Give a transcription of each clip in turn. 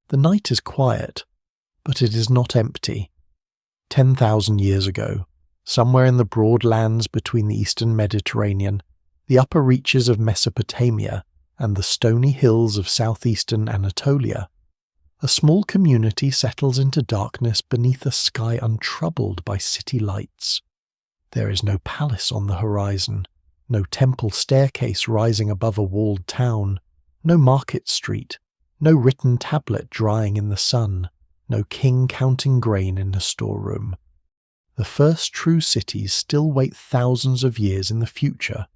The night is quiet, but it is not empty. 10,000 years ago, somewhere in the broad lands between the eastern Mediterranean, the upper reaches of Mesopotamia, and the stony hills of southeastern Anatolia, a small community settles into darkness beneath a sky untroubled by city lights. There is no palace on the horizon, no temple staircase rising above a walled town, no market street, no written tablet drying in the sun, no king counting grain in a storeroom. The first true cities still wait thousands of years in the future.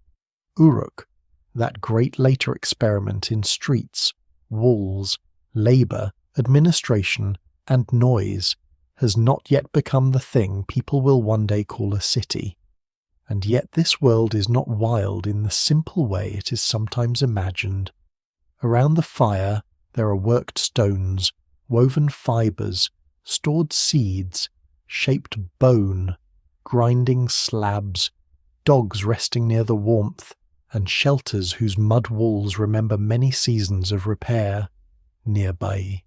Uruk, that great later experiment in streets, walls, labour, administration, and noise, has not yet become the thing people will one day call a city. And yet this world is not wild in the simple way it is sometimes imagined. Around the fire there are worked stones, woven fibres, stored seeds, shaped bone, grinding slabs, dogs resting near the warmth, and shelters whose mud walls remember many seasons of repair nearby.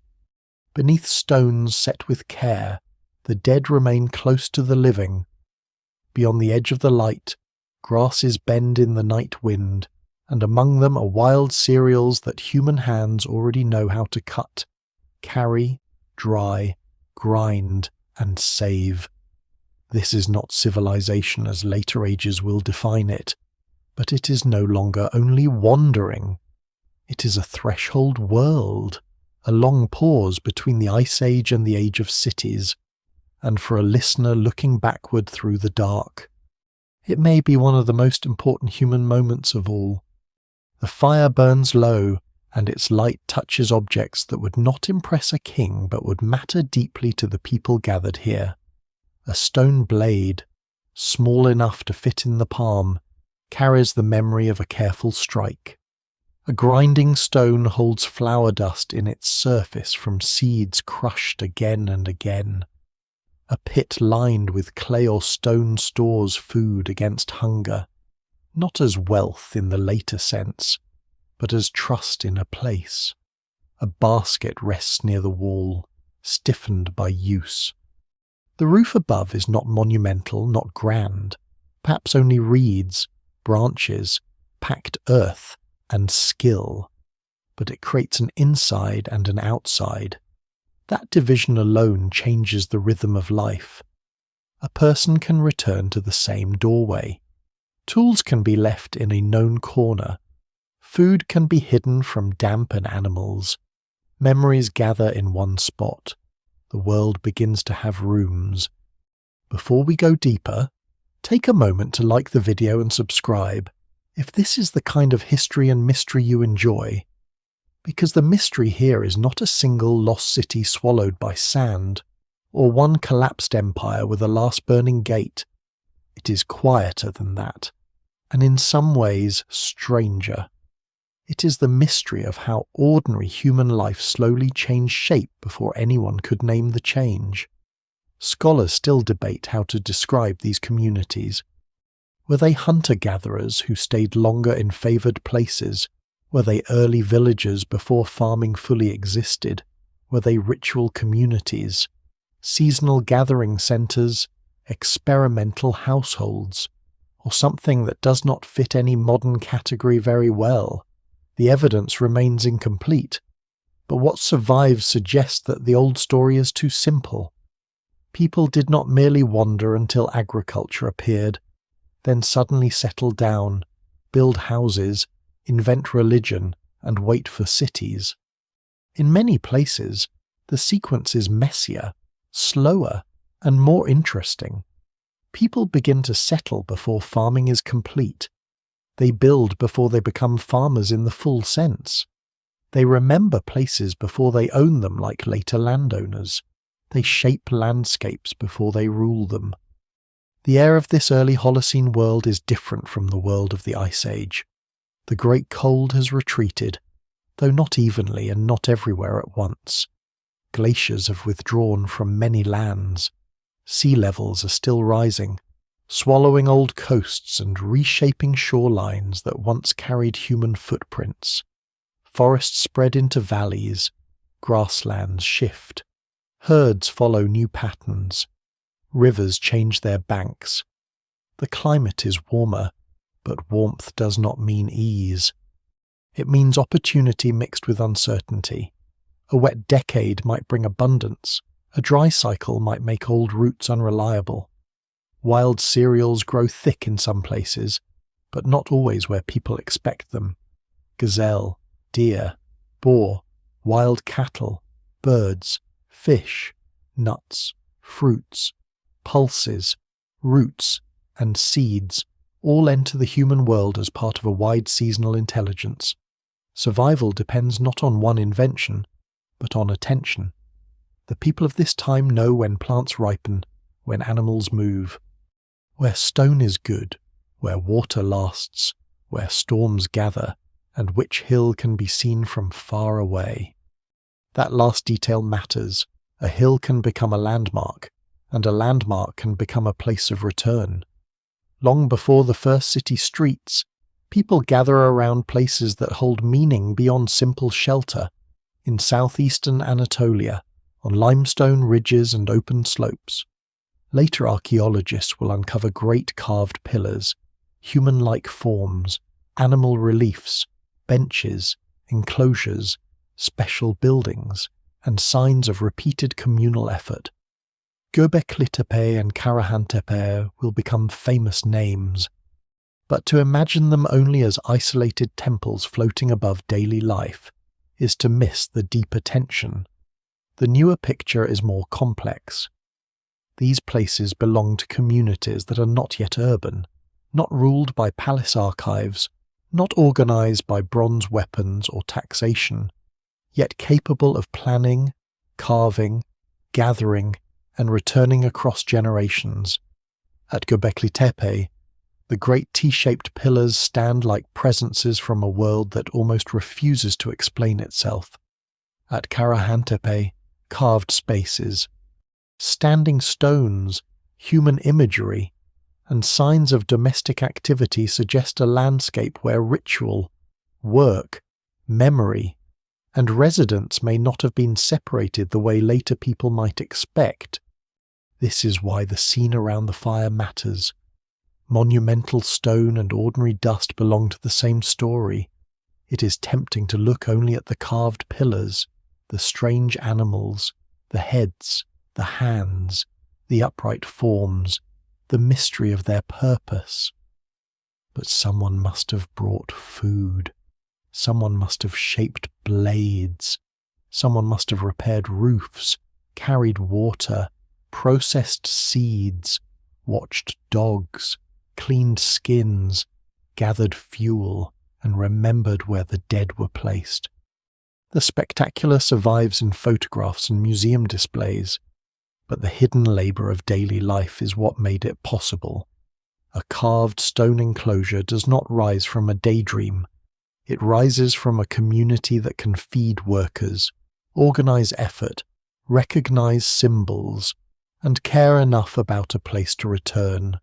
Beneath stones set with care, the dead remain close to the living. Beyond the edge of the light, grasses bend in the night wind, and among them are wild cereals that human hands already know how to cut, carry, dry, grind, and save. This is not civilization as later ages will define it, but it is no longer only wandering. It is a threshold world, a long pause between the Ice Age and the Age of Cities, and for a listener looking backward through the dark, it may be one of the most important human moments of all. The fire burns low, and its light touches objects that would not impress a king but would matter deeply to the people gathered here. A stone blade, small enough to fit in the palm, carries the memory of a careful strike. A grinding stone holds flour dust in its surface from seeds crushed again and again. A pit lined with clay or stone stores food against hunger, not as wealth in the later sense, but as trust in a place. A basket rests near the wall, stiffened by use. The roof above is not monumental, not grand, perhaps only reeds, branches, packed earth, and skill, but it creates an inside and an outside. That division alone changes the rhythm of life. A person can return to the same doorway. Tools can be left in a known corner. Food can be hidden from damp and animals. Memories gather in one spot. The world begins to have rooms. Before we go deeper, take a moment to like the video and subscribe if this is the kind of history and mystery you enjoy, because the mystery here is not a single lost city swallowed by sand, or one collapsed empire with a last burning gate. It is quieter than that, and in some ways stranger. It is the mystery of how ordinary human life slowly changed shape before anyone could name the change. Scholars still debate how to describe these communities. Were they hunter-gatherers who stayed longer in favoured places? Were they early villagers before farming fully existed? Were they ritual communities? Seasonal gathering centres? Experimental households? Or something that does not fit any modern category very well? The evidence remains incomplete, but what survives suggests that the old story is too simple. People did not merely wander until agriculture appeared, then suddenly settle down, build houses, invent religion, and wait for cities. In many places, the sequence is messier, slower, and more interesting. People begin to settle before farming is complete. They build before they become farmers in the full sense. They remember places before they own them like later landowners. They shape landscapes before they rule them. The air of this early Holocene world is different from the world of the Ice Age. The great cold has retreated, though not evenly and not everywhere at once. Glaciers have withdrawn from many lands. Sea levels are still rising, swallowing old coasts and reshaping shorelines that once carried human footprints. Forests spread into valleys. grasslands shift. Herds follow new patterns. Rivers change their banks. The climate is warmer, but warmth does not mean ease. It means opportunity mixed with uncertainty. A wet decade might bring abundance. A dry cycle might make old routes unreliable. Wild cereals grow thick in some places, but not always where people expect them. Gazelle, deer, boar, wild cattle, birds, fish, nuts, fruits, pulses, roots, and seeds all enter the human world as part of a wide seasonal intelligence. Survival depends not on one invention, but on attention. The people of this time know when plants ripen, when animals move. Where stone is good, where water lasts, where storms gather, and which hill can be seen from far away. That last detail matters. A hill can become a landmark, and a landmark can become a place of return. Long before the first city streets, people gather around places that hold meaning beyond simple shelter. In southeastern Anatolia, on limestone ridges and open slopes. Later archaeologists will uncover great carved pillars, human-like forms, animal reliefs, benches, enclosures, special buildings, and signs of repeated communal effort. Göbekli Tepe and Karahantepe will become famous names, but to imagine them only as isolated temples floating above daily life is to miss the deeper tension. The newer picture is more complex. These places belong to communities that are not yet urban, not ruled by palace archives, not organized by bronze weapons or taxation, yet capable of planning, carving, gathering, and returning across generations. At Göbekli Tepe, the great T-shaped pillars stand like presences from a world that almost refuses to explain itself. At Karahantepe, carved spaces, standing stones, human imagery, and signs of domestic activity suggest a landscape where ritual, work, memory, and residence may not have been separated the way later people might expect. This is why the scene around the fire matters. Monumental stone and ordinary dust belong to the same story. It is tempting to look only at the carved pillars, the strange animals, the heads, the hands, the upright forms, the mystery of their purpose. But someone must have brought food. Someone must have shaped blades. Someone must have repaired roofs, carried water, processed seeds, watched dogs, cleaned skins, gathered fuel, and remembered where the dead were placed. The spectacular survives in photographs and museum displays, but the hidden labour of daily life is what made it possible. A carved stone enclosure does not rise from a daydream. It rises from a community that can feed workers, organise effort, recognise symbols, and care enough about a place to return.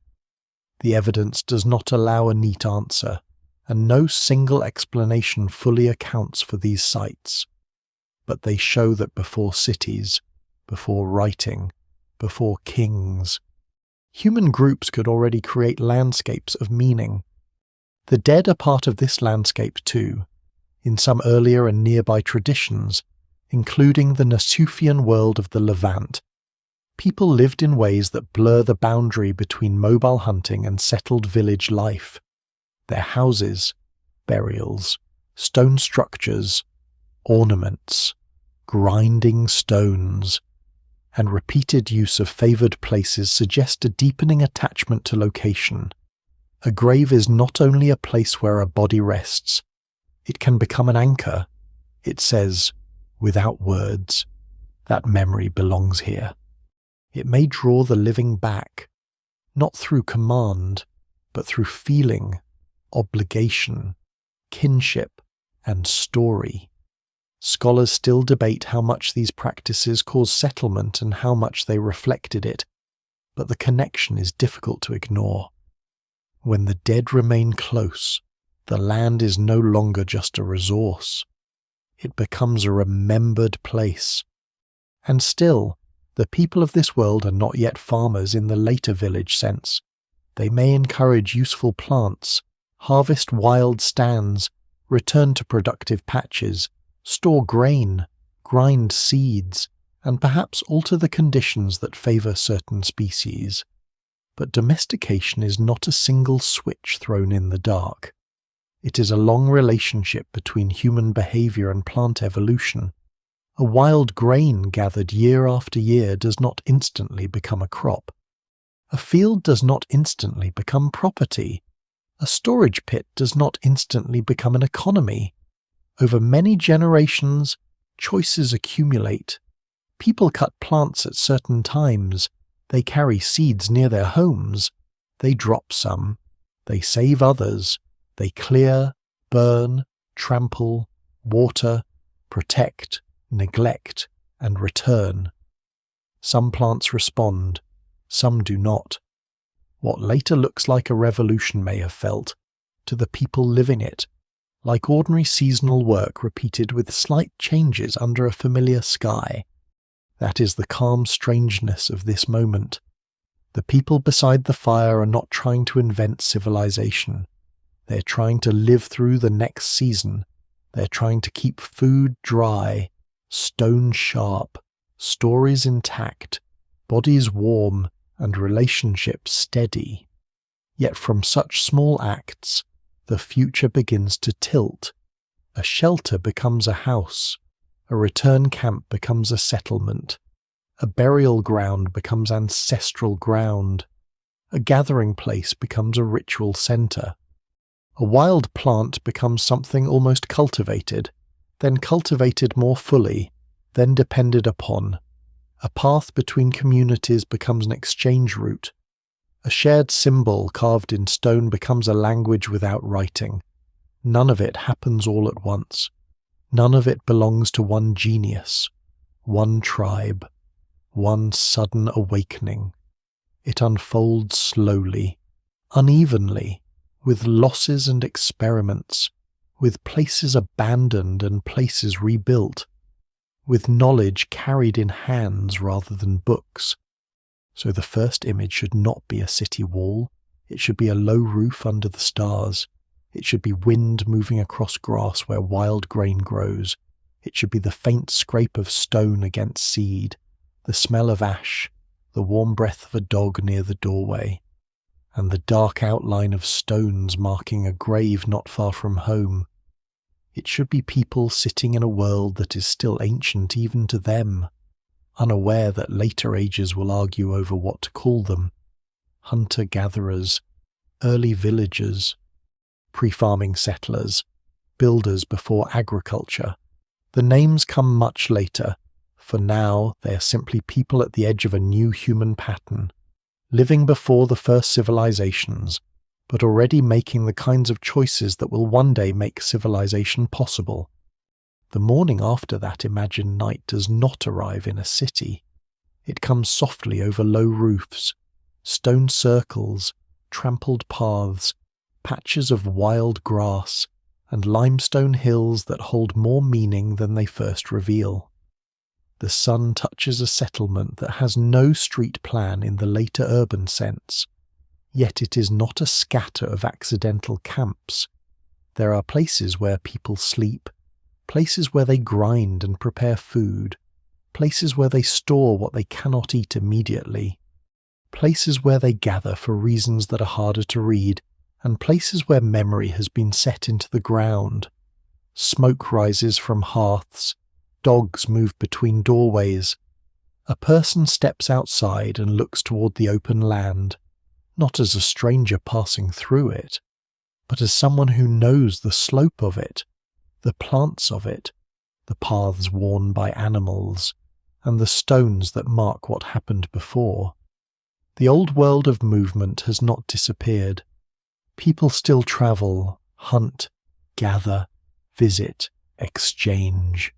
The evidence does not allow a neat answer, and no single explanation fully accounts for these sites. But they show that before cities, before writing, before kings, human groups could already create landscapes of meaning. The dead are part of this landscape too, in some earlier and nearby traditions, including the Natufian world of the Levant. People lived in ways that blur the boundary between mobile hunting and settled village life. Their houses, burials, stone structures, ornaments, grinding stones, and repeated use of favoured places suggest a deepening attachment to location. A grave is not only a place where a body rests, it can become an anchor. It says, without words, that memory belongs here. It may draw the living back, not through command, but through feeling, obligation, kinship, and story. Scholars still debate how much these practices caused settlement and how much they reflected it, but the connection is difficult to ignore. When the dead remain close, the land is no longer just a resource. it becomes a remembered place. And still, the people of this world are not yet farmers in the later village sense. They may encourage useful plants, harvest wild stands, return to productive patches, store grain, grind seeds, and perhaps alter the conditions that favour certain species. But domestication is not a single switch thrown in the dark. It is a long relationship between human behaviour and plant evolution. A wild grain gathered year after year does not instantly become a crop. A field does not instantly become property. A storage pit does not instantly become an economy. Over many generations, choices accumulate. People cut plants at certain times. They carry seeds near their homes. They drop some. They save others. They clear, burn, trample, water, protect, neglect, and return. Some plants respond, some do not. What later looks like a revolution may have felt, to the people living it, like ordinary seasonal work repeated with slight changes under a familiar sky. That is the calm strangeness of this moment. The people beside the fire are not trying to invent civilization. They're trying to live through the next season. They're trying to keep food dry, stone sharp, stories intact, bodies warm, and relationships steady. Yet from such small acts, the future begins to tilt. A shelter becomes a house. A return camp becomes a settlement. A burial ground becomes ancestral ground. A gathering place becomes a ritual centre. A wild plant becomes something almost cultivated, then cultivated more fully, then depended upon. A path between communities becomes an exchange route. A shared symbol carved in stone becomes a language without writing. None of it happens all at once. None of it belongs to one genius, one tribe, one sudden awakening. It unfolds slowly, unevenly, with losses and experiments, with places abandoned and places rebuilt, with knowledge carried in hands rather than books. So the first image should not be a city wall. It should be a low roof under the stars. It should be wind moving across grass where wild grain grows. It should be the faint scrape of stone against seed, the smell of ash, the warm breath of a dog near the doorway, and the dark outline of stones marking a grave not far from home. It should be people sitting in a world that is still ancient even to them, unaware that later ages will argue over what to call them. Hunter-gatherers, early villagers, pre-farming settlers, builders before agriculture. The names come much later. For now, they are simply people at the edge of a new human pattern, living before the first civilizations, but already making the kinds of choices that will one day make civilization possible. The morning after that imagined night does not arrive in a city. It comes softly over low roofs, stone circles, trampled paths, patches of wild grass, and limestone hills that hold more meaning than they first reveal. The sun touches a settlement that has no street plan in the later urban sense, yet it is not a scatter of accidental camps. There are places where people sleep, places where they grind and prepare food, places where they store what they cannot eat immediately, places where they gather for reasons that are harder to read, and places where memory has been set into the ground. Smoke rises from hearths, dogs move between doorways. A person steps outside and looks toward the open land, not as a stranger passing through it, but as someone who knows the slope of it, the plants of it, the paths worn by animals, and the stones that mark what happened before. The old world of movement has not disappeared. People still travel, hunt, gather, visit, exchange,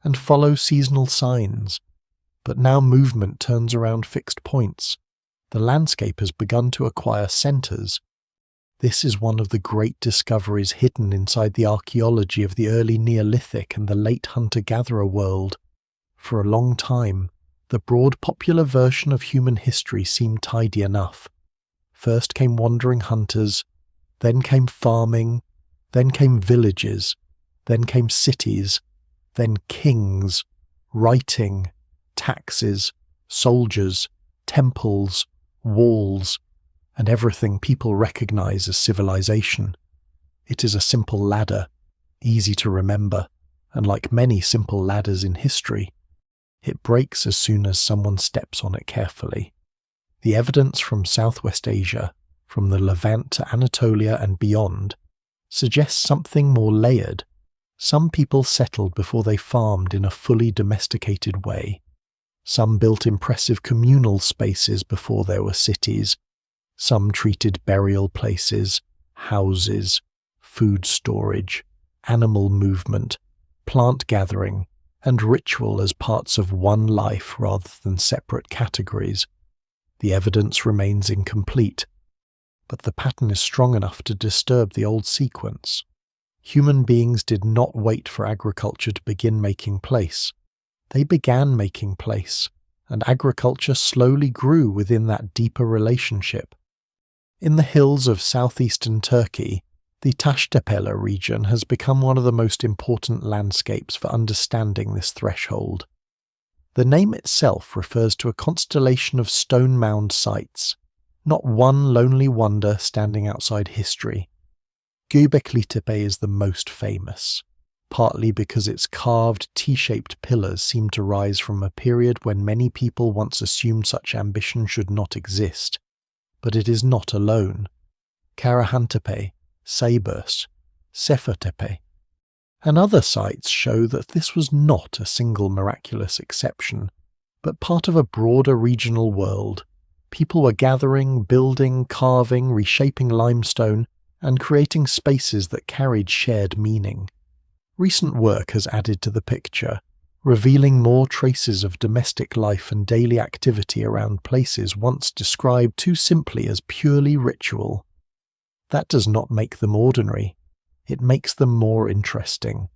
and follow seasonal signs. But now movement turns around fixed points. The landscape has begun to acquire centres. This is one of the great discoveries hidden inside the archaeology of the early Neolithic and the late hunter-gatherer world. For a long time, the broad popular version of human history seemed tidy enough. First came wandering hunters, then came farming, then came villages, then came cities, then kings, writing, taxes, soldiers, temples, walls, and everything people recognize as civilization. It is a simple ladder, easy to remember, and like many simple ladders in history, it breaks as soon as someone steps on it carefully. The evidence from Southwest Asia, from the Levant to Anatolia and beyond, suggests something more layered. Some people settled before they farmed in a fully domesticated way. Some built impressive communal spaces before there were cities. Some treated burial places, houses, food storage, animal movement, plant gathering, and ritual as parts of one life rather than separate categories. The evidence remains incomplete, but the pattern is strong enough to disturb the old sequence. Human beings did not wait for agriculture to begin making place. They began making place, and agriculture slowly grew within that deeper relationship. In the hills of southeastern Turkey, the Taş Tepeler region has become one of the most important landscapes for understanding this threshold. The name itself refers to a constellation of stone mound sites, not one lonely wonder standing outside history. Göbekli Tepe is the most famous, partly because its carved T-shaped pillars seem to rise from a period when many people once assumed such ambition should not exist. But it is not alone. Karahantepe, Sayırbos, Tepe, and other sites show that this was not a single miraculous exception, but part of a broader regional world. People were gathering, building, carving, reshaping limestone, and creating spaces that carried shared meaning. Recent work has added to the picture, revealing more traces of domestic life and daily activity around places once described too simply as purely ritual. That does not make them ordinary. It makes them more interesting.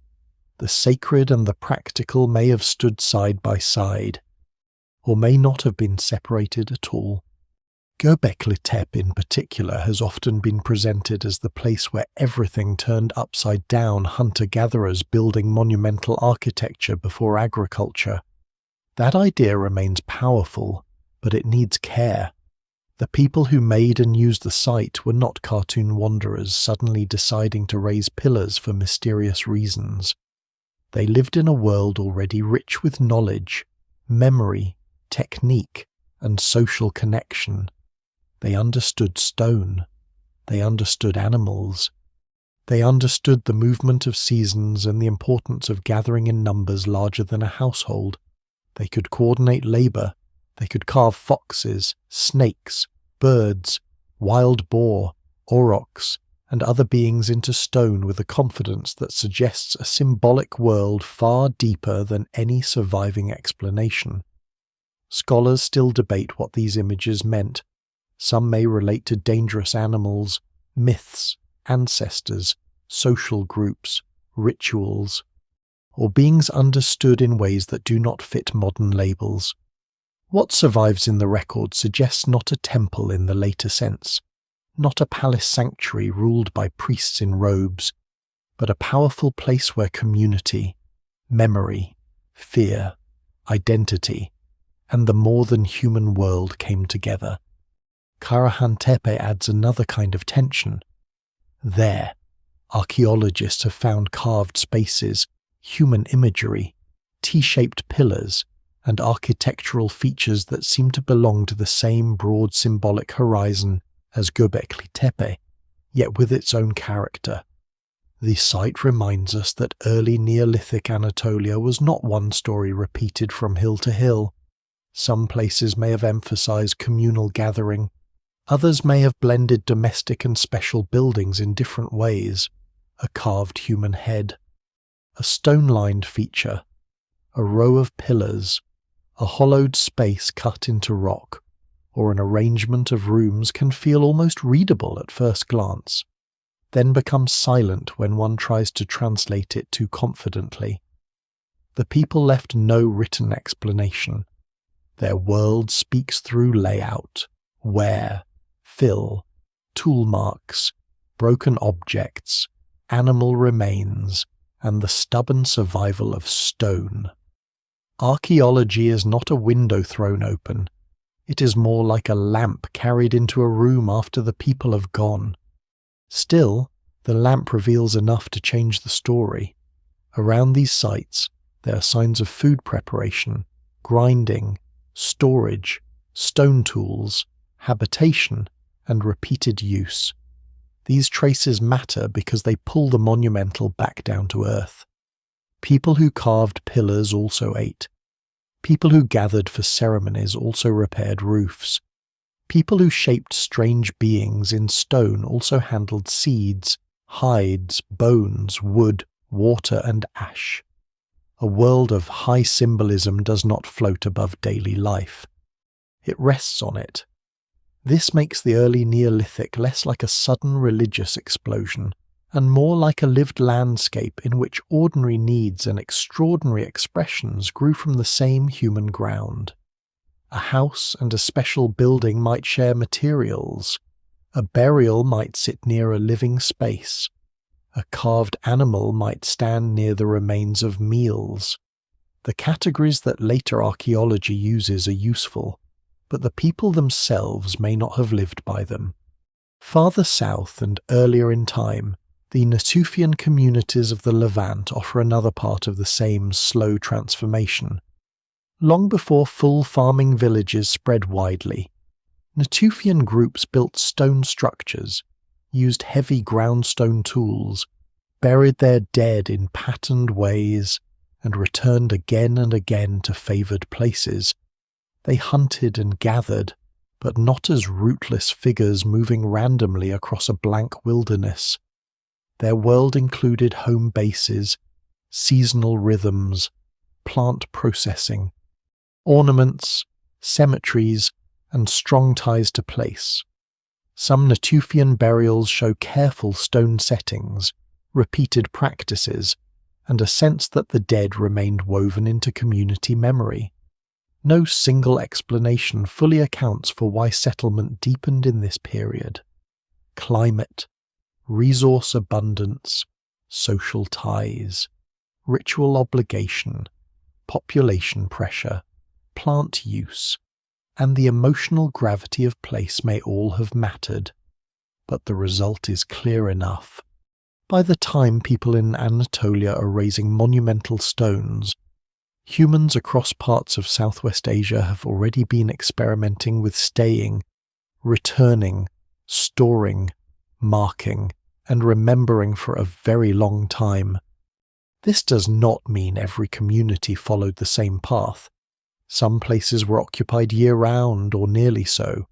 The sacred and the practical may have stood side by side, or may not have been separated at all. Göbekli Tepe in particular has often been presented as the place where everything turned upside down, hunter-gatherers building monumental architecture before agriculture. That idea remains powerful, but it needs care. The people who made and used the site were not cartoon wanderers suddenly deciding to raise pillars for mysterious reasons. They lived in a world already rich with knowledge, memory, technique, and social connection. They understood stone. They understood animals. They understood the movement of seasons and the importance of gathering in numbers larger than a household. They could coordinate labor. They could carve foxes, snakes, birds, wild boar, aurochs, and other beings into stone with a confidence that suggests a symbolic world far deeper than any surviving explanation. Scholars still debate what these images meant. Some may relate to dangerous animals, myths, ancestors, social groups, rituals, or beings understood in ways that do not fit modern labels. What survives in the record suggests not a temple in the later sense, not a palace sanctuary ruled by priests in robes, but a powerful place where community, memory, fear, identity, and the more than human world came together. Karahantepe adds another kind of tension. There, archaeologists have found carved spaces, human imagery, T-shaped pillars, and architectural features that seem to belong to the same broad symbolic horizon as Göbekli Tepe, yet with its own character. The site reminds us that early Neolithic Anatolia was not one story repeated from hill to hill. Some places may have emphasized communal gathering. Others may have blended domestic and special buildings in different ways. A carved human head, a stone-lined feature, a row of pillars, a hollowed space cut into rock, or an arrangement of rooms can feel almost readable at first glance, then become silent when one tries to translate it too confidently. The people left no written explanation. Their world speaks through layout, wear, fill, tool marks, broken objects, animal remains, and the stubborn survival of stone. Archaeology is not a window thrown open. It is more like a lamp carried into a room after the people have gone. Still, the lamp reveals enough to change the story. Around these sites, there are signs of food preparation, grinding, storage, stone tools, habitation, and repeated use. These traces matter because they pull the monumental back down to earth. People who carved pillars also ate. People who gathered for ceremonies also repaired roofs. People who shaped strange beings in stone also handled seeds, hides, bones, wood, water, and ash. A world of high symbolism does not float above daily life. It rests on it. This makes the early Neolithic less like a sudden religious explosion, and more like a lived landscape in which ordinary needs and extraordinary expressions grew from the same human ground. A house and a special building might share materials. A burial might sit near a living space. A carved animal might stand near the remains of meals. The categories that later archaeology uses are useful, but the people themselves may not have lived by them. Farther south and earlier in time, the Natufian communities of the Levant offer another part of the same slow transformation. Long before full farming villages spread widely, Natufian groups built stone structures, used heavy groundstone tools, buried their dead in patterned ways, and returned again and again to favoured places. They hunted and gathered, but not as rootless figures moving randomly across a blank wilderness. Their world included home bases, seasonal rhythms, plant processing, ornaments, cemeteries, and strong ties to place. Some Natufian burials show careful stone settings, repeated practices, and a sense that the dead remained woven into community memory. No single explanation fully accounts for why settlement deepened in this period. Climate, resource abundance, social ties, ritual obligation, population pressure, plant use, and the emotional gravity of place may all have mattered, but the result is clear enough. By the time people in Anatolia are raising monumental stones, humans across parts of Southwest Asia have already been experimenting with staying, returning, storing, marking, and remembering for a very long time. This does not mean every community followed the same path. Some places were occupied year-round or nearly so.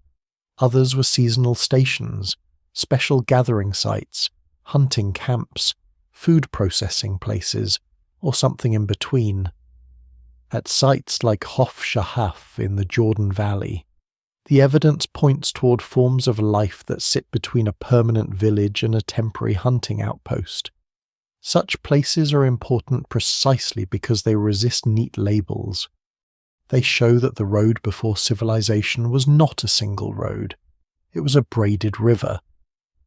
Others were seasonal stations, special gathering sites, hunting camps, food processing places, or something in between. At sites like Hof Shahaf in the Jordan Valley, the evidence points toward forms of life that sit between a permanent village and a temporary hunting outpost. Such places are important precisely because they resist neat labels. They show that the road before civilization was not a single road. It was a braided river.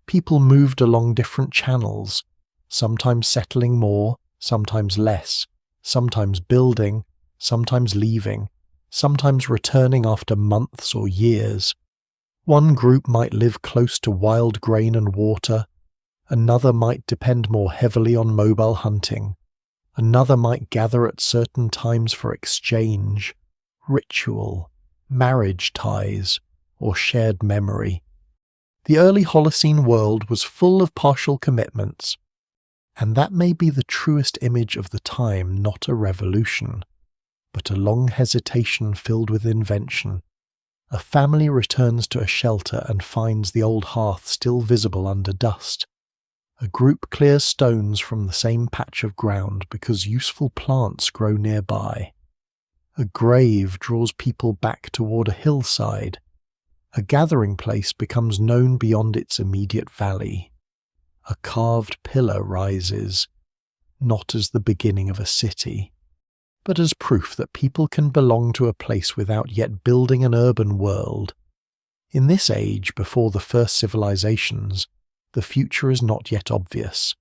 People moved along different channels, sometimes settling more, sometimes less, sometimes building, sometimes leaving, sometimes returning after months or years. One group might live close to wild grain and water, another might depend more heavily on mobile hunting, another might gather at certain times for exchange, ritual, marriage ties, or shared memory. The early Holocene world was full of partial commitments, and that may be the truest image of the time, not a revolution, but a long hesitation filled with invention. A family returns to a shelter and finds the old hearth still visible under dust. A group clears stones from the same patch of ground because useful plants grow nearby. A grave draws people back toward a hillside. a gathering place becomes known beyond its immediate valley. A carved pillar rises, not as the beginning of a city, but as proof that people can belong to a place without yet building an urban world. In this age, before the first civilizations, the future is not yet obvious.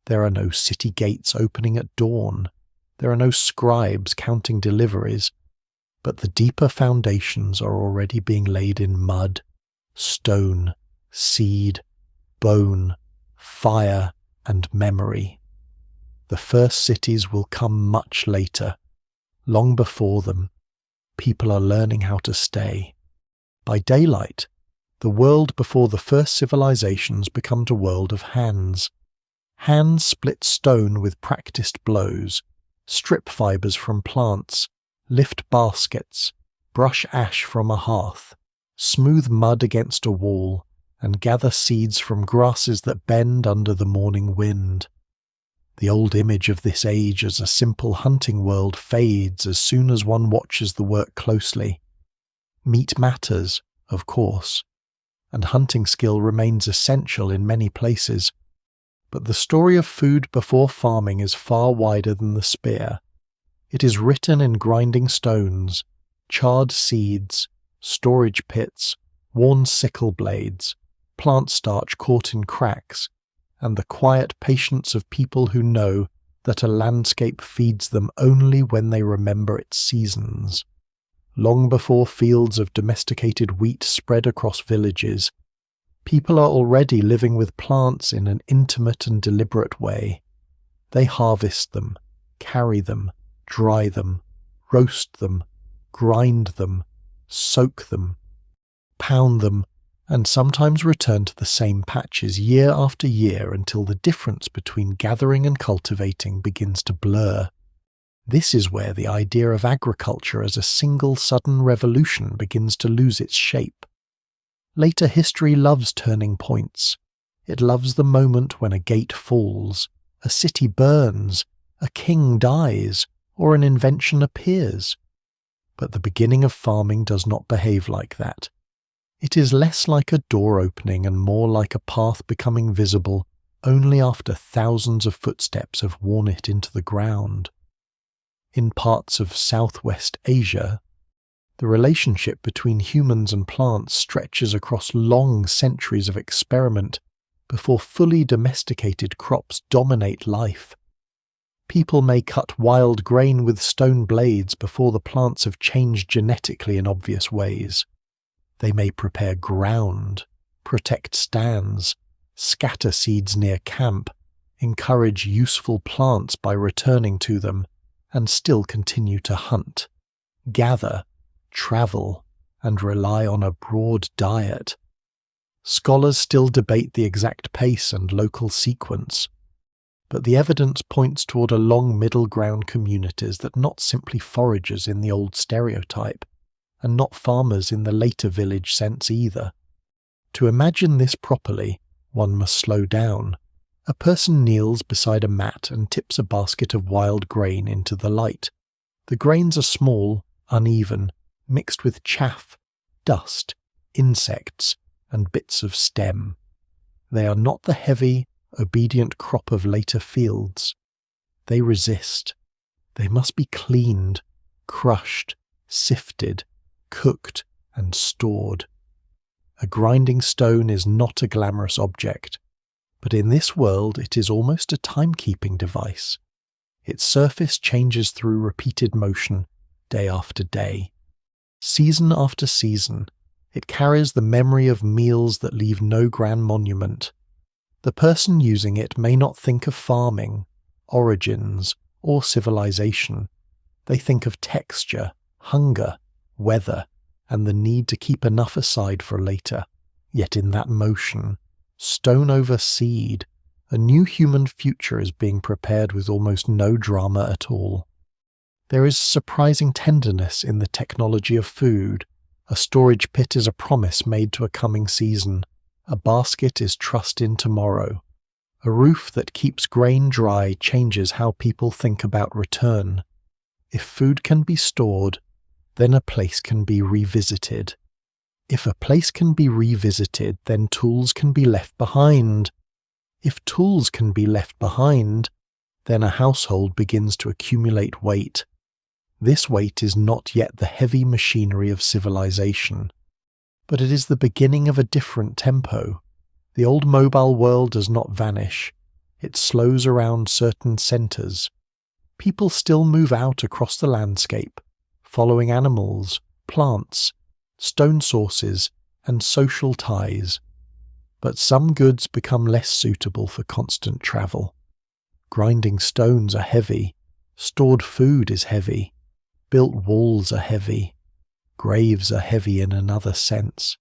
There are no city gates opening at dawn. There are no scribes counting deliveries, but the deeper foundations are already being laid in mud, stone, seed, bone, fire, and memory. The first cities will come much later. Long before them, people are learning how to stay. By daylight, the world before the first civilizations becomes a world of hands. Hands split stone with practiced blows, strip fibers from plants, lift baskets, brush ash from a hearth, smooth mud against a wall, and gather seeds from grasses that bend under the morning wind. The old image of this age as a simple hunting world fades as soon as one watches the work closely. Meat matters, of course, and hunting skill remains essential in many places, but the story of food before farming is far wider than the spear. It is written in grinding stones, charred seeds, storage pits, worn sickle blades, plant starch caught in cracks, and the quiet patience of people who know that a landscape feeds them only when they remember its seasons. Long before fields of domesticated wheat spread across villages, people are already living with plants in an intimate and deliberate way. They harvest them, carry them, dry them, roast them, grind them, soak them, pound them, and sometimes return to the same patches year after year until the difference between gathering and cultivating begins to blur. This is where the idea of agriculture as a single sudden revolution begins to lose its shape. Later history loves turning points. It loves the moment when a gate falls, a city burns, a king dies, or an invention appears. But the beginning of farming does not behave like that. It is less like a door opening and more like a path becoming visible only after thousands of footsteps have worn it into the ground. In parts of Southwest Asia, the relationship between humans and plants stretches across long centuries of experiment before fully domesticated crops dominate life. People may cut wild grain with stone blades before the plants have changed genetically in obvious ways. They may prepare ground, protect stands, scatter seeds near camp, encourage useful plants by returning to them, and still continue to hunt, gather, travel, and rely on a broad diet. Scholars still debate the exact pace and local sequence, but the evidence points toward a long middle ground communities that not simply foragers in the old stereotype, and not farmers in the later village sense either. To imagine this properly, one must slow down. A person kneels beside a mat and tips a basket of wild grain into the light. The grains are small, uneven, mixed with chaff, dust, insects, and bits of stem. They are not the heavy, obedient crop of later fields. They resist. They must be cleaned, crushed, sifted, cooked, and stored. A grinding stone is not a glamorous object, but in this world it is almost a timekeeping device. Its surface changes through repeated motion, day after day. Season after season, it carries the memory of meals that leave no grand monument. The person using it may not think of farming, origins, or civilization. They think of texture, hunger, weather, and the need to keep enough aside for later. Yet in that motion, stone over seed, a new human future is being prepared with almost no drama at all. There is surprising tenderness in the technology of food. A storage pit is a promise made to a coming season. A basket is trust in tomorrow. A roof that keeps grain dry changes how people think about return. If food can be stored, then a place can be revisited. If a place can be revisited, then tools can be left behind. If tools can be left behind, then a household begins to accumulate weight. This weight is not yet the heavy machinery of civilization, but it is the beginning of a different tempo. The old mobile world does not vanish. It slows around certain centers. People still move out across the landscape, following animals, plants, stone sources, and social ties. But some goods become less suitable for constant travel. Grinding stones are heavy, stored food is heavy, built walls are heavy, graves are heavy in another sense.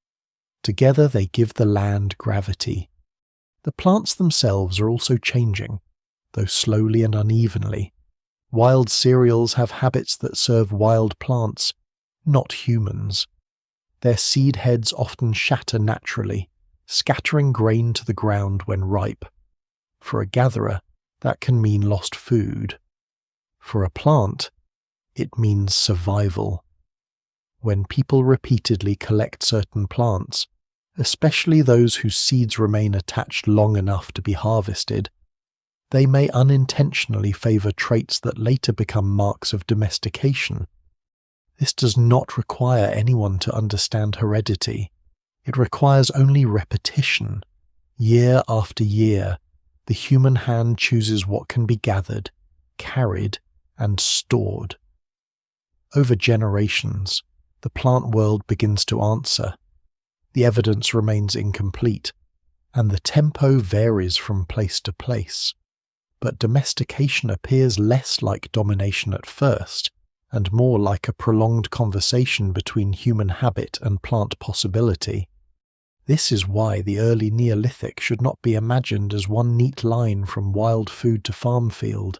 Together they give the land gravity. The plants themselves are also changing, though slowly and unevenly. Wild cereals have habits that serve wild plants, not humans. Their seed heads often shatter naturally, scattering grain to the ground when ripe. For a gatherer, that can mean lost food. For a plant, it means survival. When people repeatedly collect certain plants, especially those whose seeds remain attached long enough to be harvested, they may unintentionally favor traits that later become marks of domestication. This does not require anyone to understand heredity. It requires only repetition. Year after year, the human hand chooses what can be gathered, carried, and stored. Over generations, the plant world begins to answer. The evidence remains incomplete, and the tempo varies from place to place. But domestication appears less like domination at first, and more like a prolonged conversation between human habit and plant possibility. This is why the early Neolithic should not be imagined as one neat line from wild food to farm field.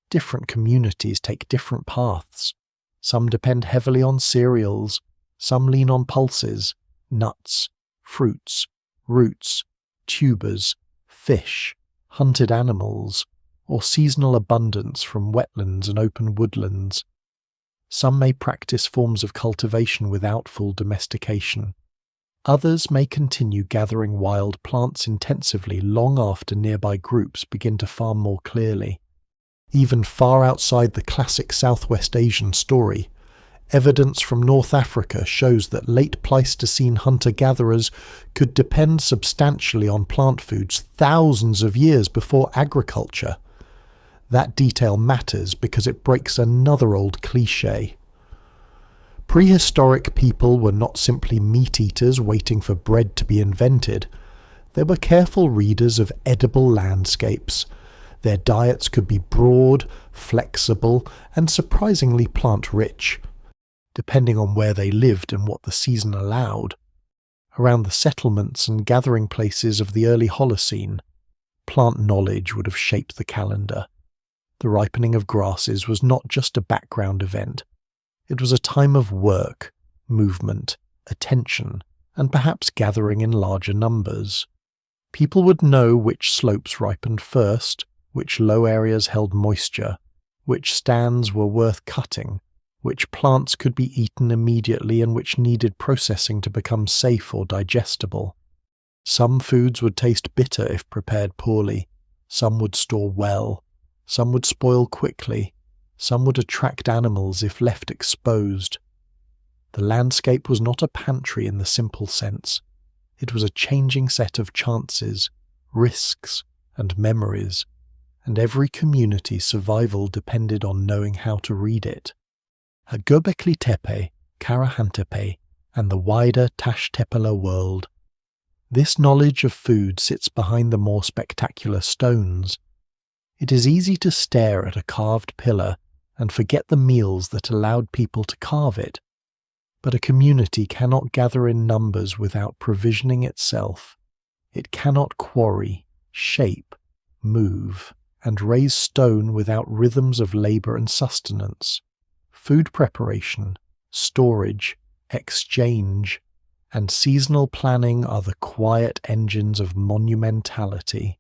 Different communities take different paths. Some depend heavily on cereals, some lean on pulses, nuts, fruits, roots, tubers, fish, hunted animals, or seasonal abundance from wetlands and open woodlands. Some may practice forms of cultivation without full domestication. Others may continue gathering wild plants intensively long after nearby groups begin to farm more clearly. Even far outside the classic Southwest Asian story, evidence from North Africa shows that late Pleistocene hunter-gatherers could depend substantially on plant foods thousands of years before agriculture. That detail matters because it breaks another old cliché. Prehistoric people were not simply meat-eaters waiting for bread to be invented. They were careful readers of edible landscapes. Their diets could be broad, flexible, and surprisingly plant-rich, depending on where they lived and what the season allowed. Around the settlements and gathering places of the early Holocene, plant knowledge would have shaped the calendar. The ripening of grasses was not just a background event. It was a time of work, movement, attention, and perhaps gathering in larger numbers. People would know which slopes ripened first, which low areas held moisture, which stands were worth cutting, which plants could be eaten immediately and which needed processing to become safe or digestible. Some foods would taste bitter if prepared poorly, some would store well, some would spoil quickly, some would attract animals if left exposed. The landscape was not a pantry in the simple sense. It was a changing set of chances, risks, and memories, and every community's survival depended on knowing how to read it. At Göbekli Tepe, Karahantepe, and the wider Taş Tepeler world, this knowledge of food sits behind the more spectacular stones. It is easy to stare at a carved pillar and forget the meals that allowed people to carve it. But a community cannot gather in numbers without provisioning itself. It cannot quarry, shape, move, and raise stone without rhythms of labor and sustenance. Food preparation, storage, exchange, and seasonal planning are the quiet engines of monumentality.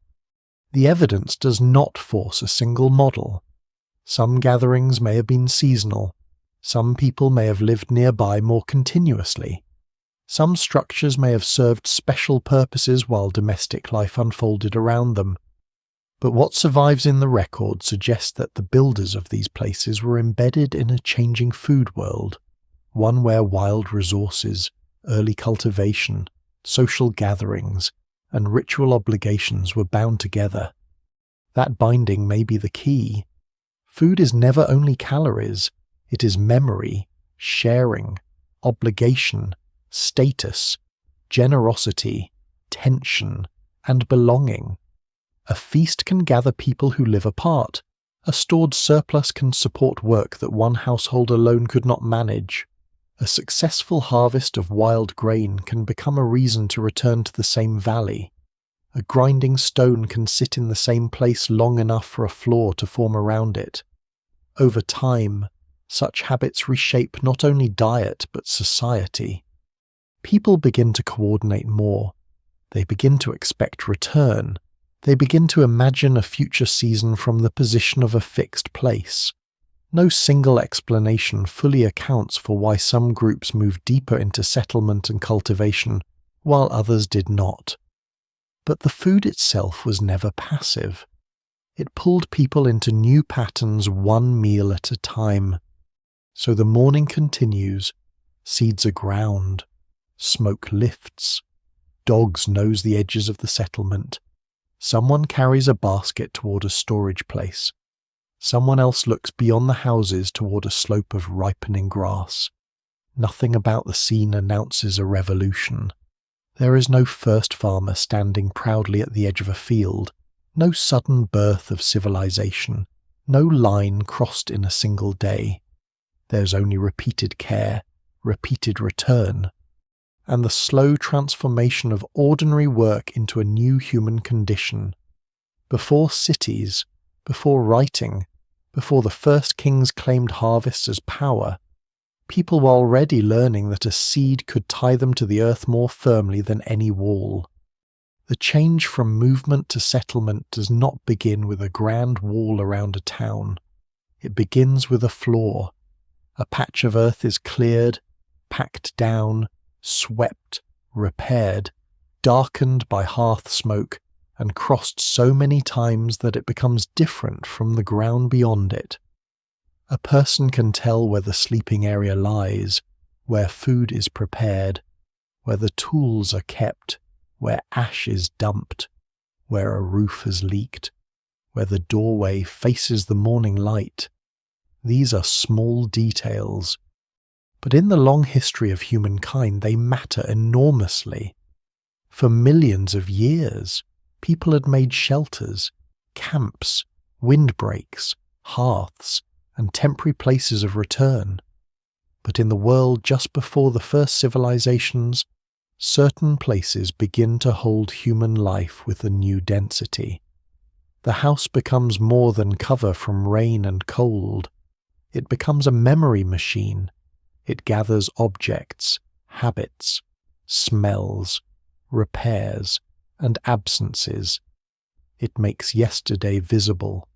The evidence does not force a single model. Some gatherings may have been seasonal. Some people may have lived nearby more continuously. Some structures may have served special purposes while domestic life unfolded around them, but what survives in the record suggests that the builders of these places were embedded in a changing food world, one where wild resources, early cultivation, social gatherings, and ritual obligations were bound together. That binding may be the key. Food is never only calories, it is memory, sharing, obligation, status, generosity, tension, and belonging. A feast can gather people who live apart. A stored surplus can support work that one household alone could not manage. A successful harvest of wild grain can become a reason to return to the same valley. A grinding stone can sit in the same place long enough for a floor to form around it. Over time, such habits reshape not only diet but society. People begin to coordinate more. They begin to expect return. They begin to imagine a future season from the position of a fixed place. No single explanation fully accounts for why some groups moved deeper into settlement and cultivation, while others did not. But the food itself was never passive. It pulled people into new patterns one meal at a time. So the morning continues, seeds are ground, smoke lifts, dogs nose the edges of the settlement. Someone carries a basket toward a storage place. Someone else looks beyond the houses toward a slope of ripening grass. Nothing about the scene announces a revolution. There is no first farmer standing proudly at the edge of a field, no sudden birth of civilization, no line crossed in a single day. There's only repeated care, repeated return, and the slow transformation of ordinary work into a new human condition. Before cities, before writing, before the first kings claimed harvests as power, people were already learning that a seed could tie them to the earth more firmly than any wall. The change from movement to settlement does not begin with a grand wall around a town. It begins with a floor. A patch of earth is cleared, packed down, swept, repaired, darkened by hearth smoke, and crossed so many times that it becomes different from the ground beyond it. A person can tell where the sleeping area lies, where food is prepared, where the tools are kept, where ash is dumped, where a roof has leaked, where the doorway faces the morning light. These are small details, but in the long history of humankind they matter enormously. For millions of years, people had made shelters, camps, windbreaks, hearths, and temporary places of return. But in the world just before the first civilizations, certain places begin to hold human life with a new density. The house becomes more than cover from rain and cold. It becomes a memory machine. It gathers objects, habits, smells, repairs, and absences. It makes yesterday visible.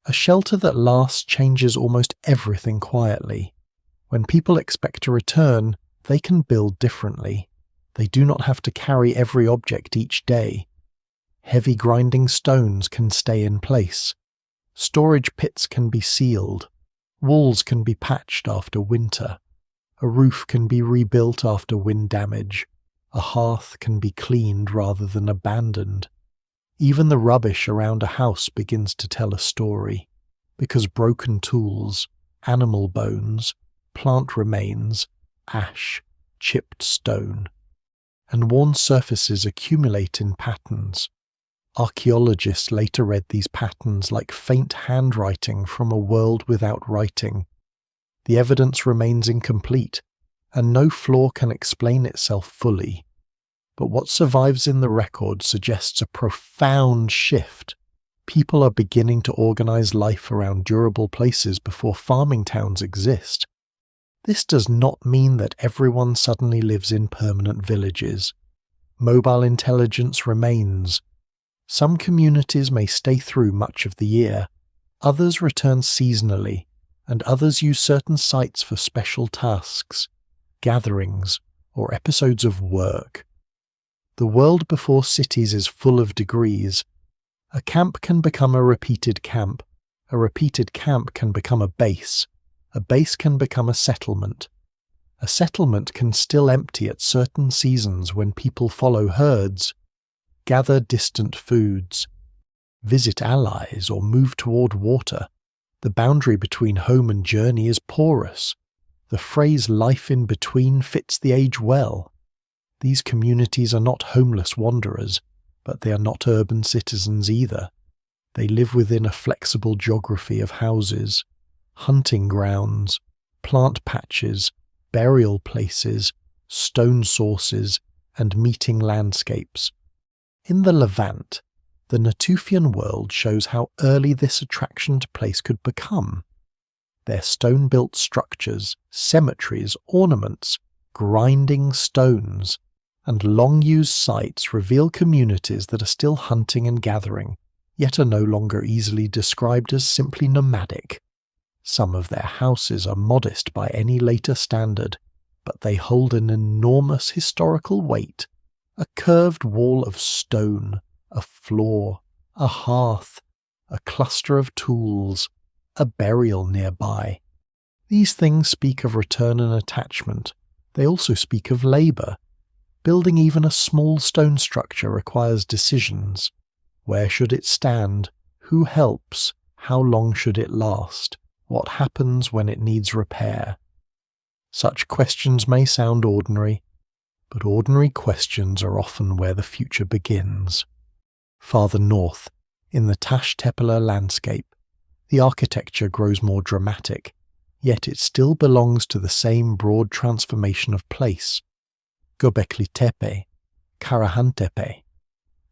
A shelter that lasts changes almost everything quietly. When people expect to return, they can build differently. They do not have to carry every object each day. Heavy grinding stones can stay in place. Storage pits can be sealed. Walls can be patched after winter. A roof can be rebuilt after wind damage. A hearth can be cleaned rather than abandoned. Even the rubbish around a house begins to tell a story, because broken tools, animal bones, plant remains, ash, chipped stone, and worn surfaces accumulate in patterns. Archaeologists later read these patterns like faint handwriting from a world without writing. The evidence remains incomplete, and no flaw can explain itself fully. But what survives in the record suggests a profound shift. People are beginning to organize life around durable places before farming towns exist. This does not mean that everyone suddenly lives in permanent villages. Mobile intelligence remains. Some communities may stay through much of the year, others return seasonally, and others use certain sites for special tasks, gatherings, or episodes of work. The world before cities is full of degrees. A camp can become a repeated camp can become a base can become a settlement can still empty at certain seasons when people follow herds, gather distant foods, visit allies, or move toward water. The boundary between home and journey is porous. The phrase life in between fits the age well. These communities are not homeless wanderers, but they are not urban citizens either. They live within a flexible geography of houses, hunting grounds, plant patches, burial places, stone sources, and meeting landscapes. In the Levant, the Natufian world shows how early this attraction to place could become. Their stone-built structures, cemeteries, ornaments, grinding stones, and long-used sites reveal communities that are still hunting and gathering, yet are no longer easily described as simply nomadic. Some of their houses are modest by any later standard, but they hold an enormous historical weight. A curved wall of stone, a floor, a hearth, a cluster of tools, a burial nearby. These things speak of return and attachment. They also speak of labour. Building even a small stone structure requires decisions. Where should it stand? Who helps? How long should it last? What happens when it needs repair? Such questions may sound ordinary, but ordinary questions are often where the future begins. Farther north, in the Taş Tepeler landscape, the architecture grows more dramatic, yet it still belongs to the same broad transformation of place. Göbekli Tepe, Karahantepe,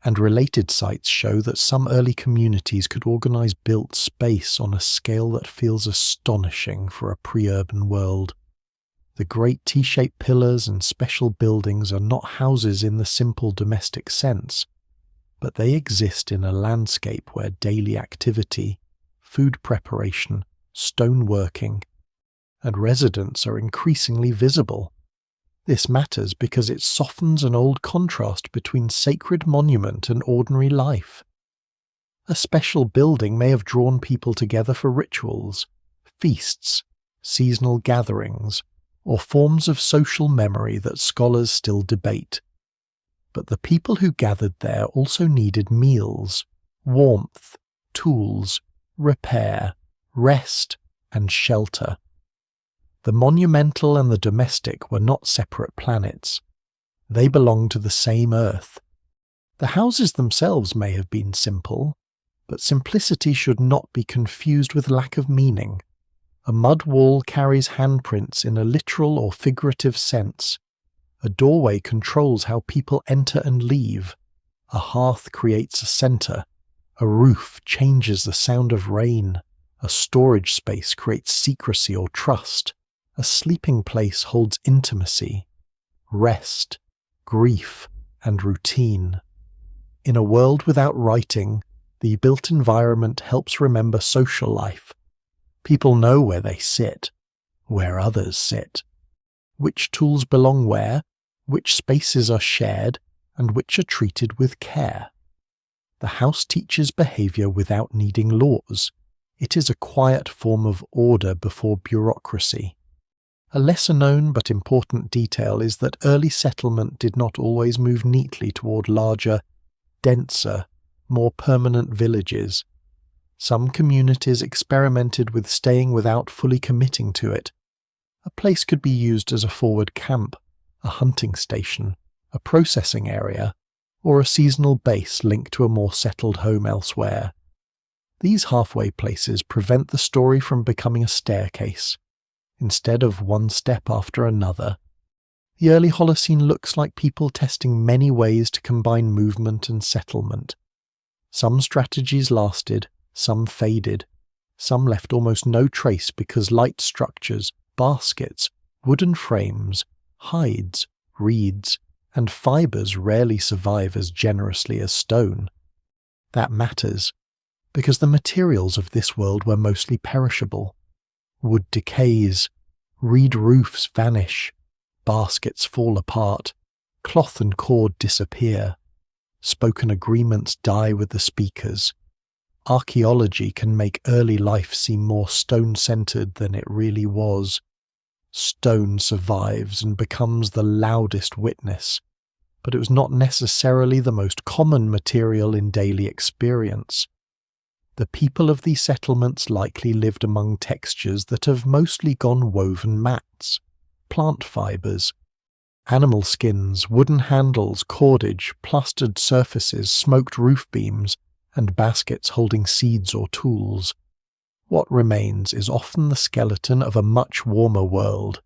and related sites show that some early communities could organize built space on a scale that feels astonishing for a pre-urban world. The great T-shaped pillars and special buildings are not houses in the simple domestic sense, but they exist in a landscape where daily activity, food preparation, stoneworking, and residents are increasingly visible. This matters because it softens an old contrast between sacred monument and ordinary life. A special building may have drawn people together for rituals, feasts, seasonal gatherings, or forms of social memory that scholars still debate. But the people who gathered there also needed meals, warmth, tools, repair, rest, and shelter. The monumental and the domestic were not separate planets. They belonged to the same Earth. The houses themselves may have been simple, but simplicity should not be confused with lack of meaning. A mud wall carries handprints in a literal or figurative sense. A doorway controls how people enter and leave. A hearth creates a center. A roof changes the sound of rain. A storage space creates secrecy or trust. A sleeping place holds intimacy, rest, grief, and routine. In a world without writing, the built environment helps remember social life. People know where they sit, where others sit, which tools belong where, which spaces are shared, and which are treated with care. The house teaches behavior without needing laws. It is a quiet form of order before bureaucracy. A lesser-known but important detail is that early settlement did not always move neatly toward larger, denser, more permanent villages. Some communities experimented with staying without fully committing to it. A place could be used as a forward camp, a hunting station, a processing area, or a seasonal base linked to a more settled home elsewhere. These halfway places prevent the story from becoming a staircase. Instead of one step after another, the early Holocene looks like people testing many ways to combine movement and settlement. Some strategies lasted, some faded, some left almost no trace because light structures, baskets, wooden frames, hides, reeds, and fibers rarely survive as generously as stone. That matters, because the materials of this world were mostly perishable. Wood decays, reed roofs vanish, baskets fall apart, cloth and cord disappear, spoken agreements die with the speakers. Archaeology can make early life seem more stone-centered than it really was. Stone survives and becomes the loudest witness, but it was not necessarily the most common material in daily experience. The people of these settlements likely lived among textures that have mostly gone woven mats, plant fibres, animal skins, wooden handles, cordage, plastered surfaces, smoked roof beams, and baskets holding seeds or tools. What remains is often the skeleton of a much warmer world.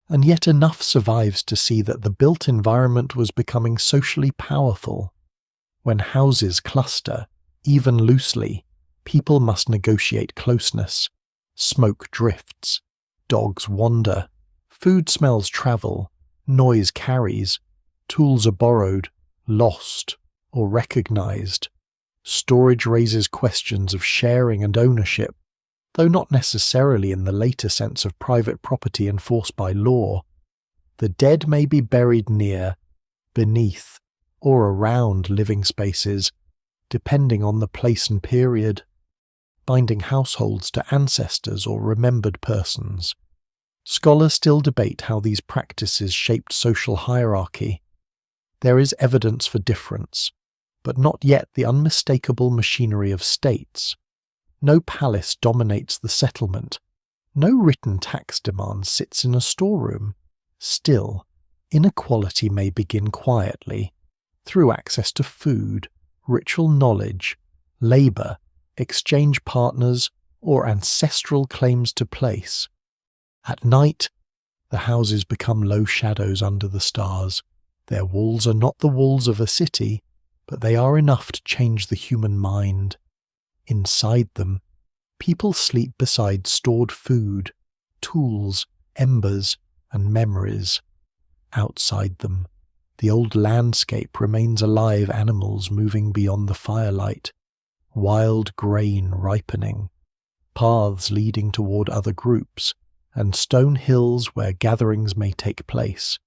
And yet enough survives to see that the built environment was becoming socially powerful. When houses cluster, even loosely, people must negotiate closeness. Smoke drifts, dogs wander, food smells travel, noise carries, tools are borrowed, lost, or recognized. Storage raises questions of sharing and ownership, though not necessarily in the later sense of private property enforced by law. The dead may be buried near, beneath, or around living spaces, depending on the place and period, binding households to ancestors or remembered persons. Scholars still debate how these practices shaped social hierarchy. There is evidence for difference, but not yet the unmistakable machinery of states. No palace dominates the settlement. No written tax demand sits in a storeroom. Still, inequality may begin quietly, through access to food, ritual knowledge, labour, exchange partners, or ancestral claims to place. At night, the houses become low shadows under the stars. Their walls are not the walls of a city, but they are enough to change the human mind. Inside them, people sleep beside stored food, tools, embers, and memories. Outside them, the old landscape remains alive, animals moving beyond the firelight, wild grain ripening, paths leading toward other groups, and stone hills where gatherings may take place.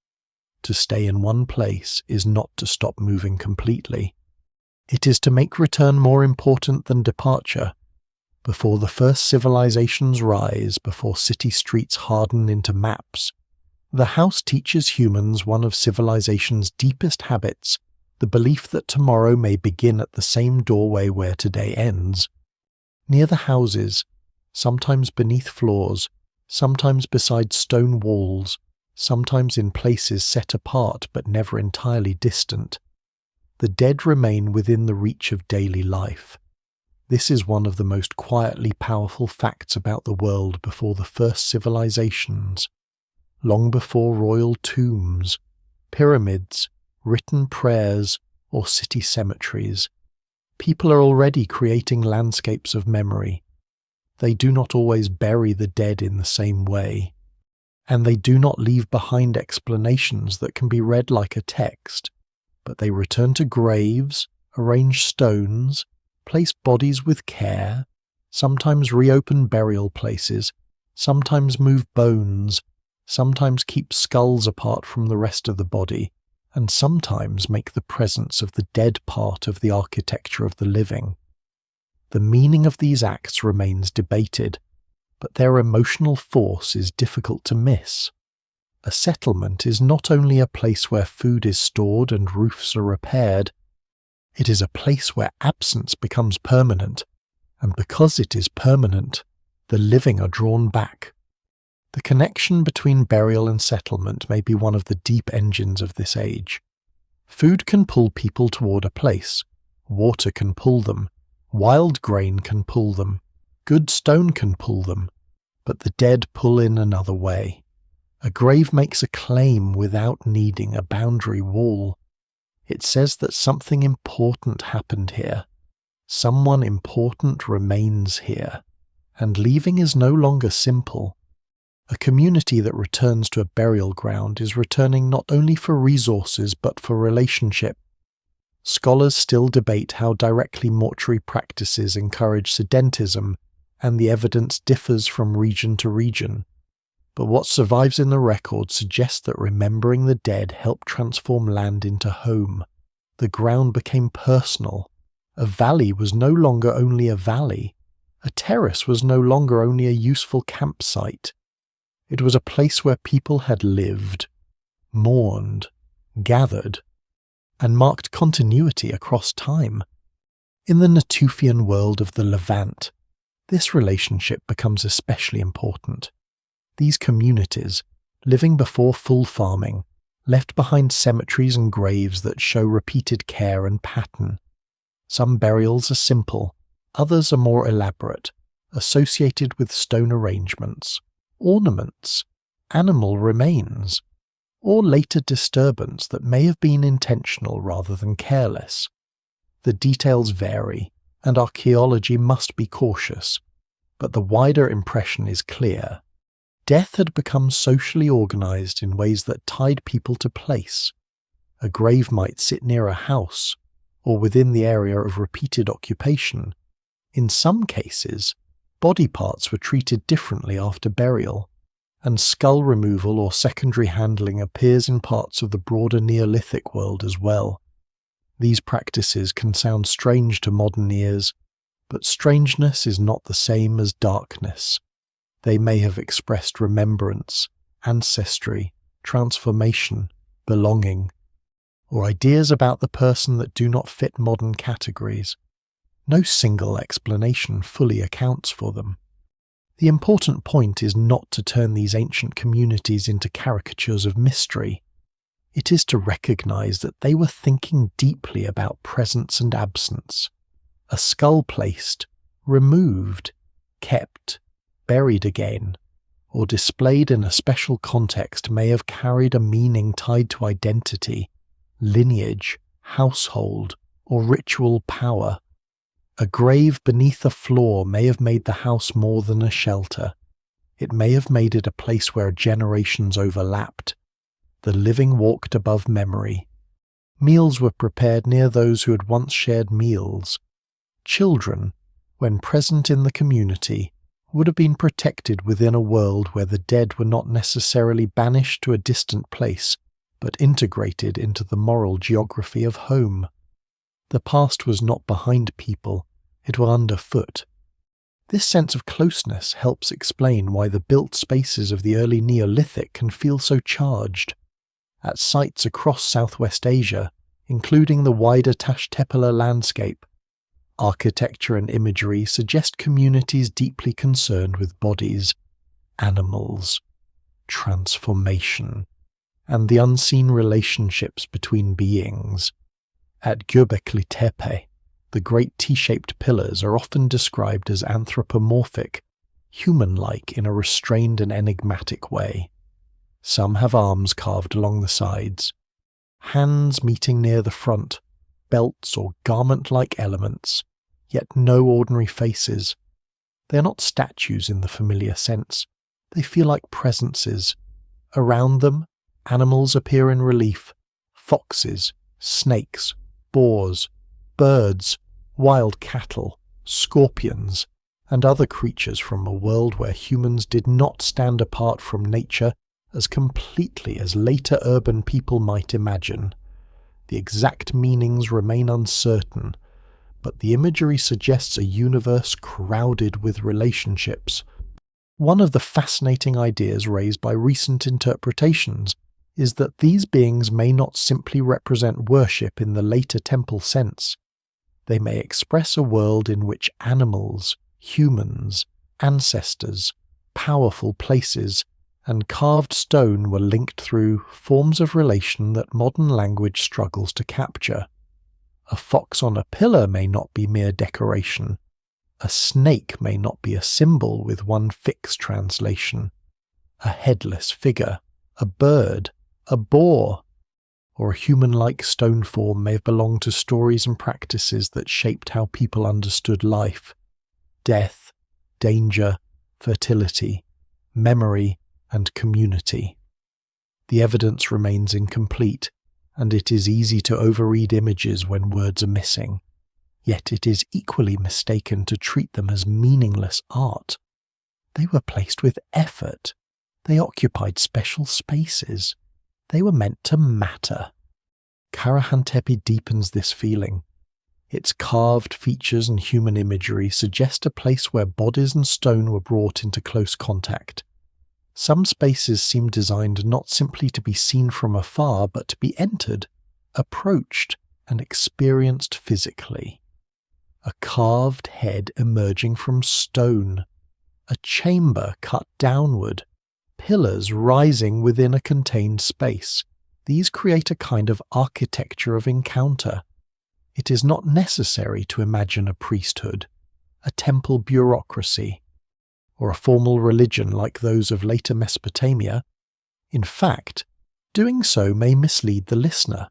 To stay in one place is not to stop moving completely. It is to make return more important than departure. Before the first civilizations rise, before city streets harden into maps, the house teaches humans one of civilization's deepest habits, the belief that tomorrow may begin at the same doorway where today ends. Near the houses, sometimes beneath floors, sometimes beside stone walls, sometimes in places set apart but never entirely distant, the dead remain within the reach of daily life. This is one of the most quietly powerful facts about the world before the first civilizations. Long before royal tombs, pyramids, written prayers, or city cemeteries, people are already creating landscapes of memory. They do not always bury the dead in the same way, and they do not leave behind explanations that can be read like a text, but they return to graves, arrange stones, place bodies with care, sometimes reopen burial places, sometimes move bones, sometimes keep skulls apart from the rest of the body, and sometimes make the presence of the dead part of the architecture of the living. The meaning of these acts remains debated, but their emotional force is difficult to miss. A settlement is not only a place where food is stored and roofs are repaired, it is a place where absence becomes permanent, and because it is permanent, the living are drawn back. The connection between burial and settlement may be one of the deep engines of this age. Food can pull people toward a place, water can pull them, wild grain can pull them, good stone can pull them, but the dead pull in another way. A grave makes a claim without needing a boundary wall. It says that something important happened here. Someone important remains here, and leaving is no longer simple. A community that returns to a burial ground is returning not only for resources but for relationship. Scholars still debate how directly mortuary practices encourage sedentism, and the evidence differs from region to region. But what survives in the record suggests that remembering the dead helped transform land into home. The ground became personal. A valley was no longer only a valley. A terrace was no longer only a useful campsite. It was a place where people had lived, mourned, gathered, and marked continuity across time. In the Natufian world of the Levant, this relationship becomes especially important. These communities, living before full farming, left behind cemeteries and graves that show repeated care and pattern. Some burials are simple, others are more elaborate, associated with stone arrangements, ornaments, animal remains, or later disturbance that may have been intentional rather than careless. The details vary, and archaeology must be cautious, but the wider impression is clear. Death had become socially organized in ways that tied people to place. A grave might sit near a house, or within the area of repeated occupation. In some cases, body parts were treated differently after burial, and skull removal or secondary handling appears in parts of the broader Neolithic world as well. These practices can sound strange to modern ears, but strangeness is not the same as darkness. They may have expressed remembrance, ancestry, transformation, belonging, or ideas about the person that do not fit modern categories. No single explanation fully accounts for them. The important point is not to turn these ancient communities into caricatures of mystery. It is to recognize that they were thinking deeply about presence and absence. A skull placed, removed, kept, buried again, or displayed in a special context may have carried a meaning tied to identity, lineage, household, or ritual power. A grave beneath a floor may have made the house more than a shelter. It may have made it a place where generations overlapped. The living walked above memory. Meals were prepared near those who had once shared meals. Children, when present in the community, would have been protected within a world where the dead were not necessarily banished to a distant place, but integrated into the moral geography of home. The past was not behind people, it was underfoot. This sense of closeness helps explain why the built spaces of the early Neolithic can feel so charged. At sites across Southwest Asia, including the wider Taş Tepeler landscape, architecture and imagery suggest communities deeply concerned with bodies, animals, transformation, and the unseen relationships between beings. At Göbekli Tepe, the great T-shaped pillars are often described as anthropomorphic, human-like in a restrained and enigmatic way. Some have arms carved along the sides, hands meeting near the front, belts or garment-like elements, yet no ordinary faces. They are not statues in the familiar sense. They feel like presences. Around them, animals appear in relief: foxes, snakes, boars, birds, wild cattle, scorpions, and other creatures from a world where humans did not stand apart from nature as completely as later urban people might imagine. The exact meanings remain uncertain, but the imagery suggests a universe crowded with relationships. One of the fascinating ideas raised by recent interpretations is that these beings may not simply represent worship in the later temple sense. They may express a world in which animals, humans, ancestors, powerful places, and carved stone were linked through forms of relation that modern language struggles to capture. A fox on a pillar may not be mere decoration. A snake may not be a symbol with one fixed translation. A headless figure, a bird, a boar, or a human-like stone form may have belonged to stories and practices that shaped how people understood life, death, danger, fertility, memory, and community. The evidence remains incomplete, and it is easy to overread images when words are missing. Yet it is equally mistaken to treat them as meaningless art. They were placed with effort, They occupied special spaces. They were meant to matter. Karahantepe deepens this feeling. Its carved features and human imagery suggest a place where bodies and stone were brought into close contact. Some spaces seem designed not simply to be seen from afar, but to be entered, approached, and experienced physically. A carved head emerging from stone, a chamber cut downward, pillars rising within a contained space. These create a kind of architecture of encounter. It is not necessary to imagine a priesthood, a temple bureaucracy, or a formal religion like those of later Mesopotamia. In fact, doing so may mislead the listener.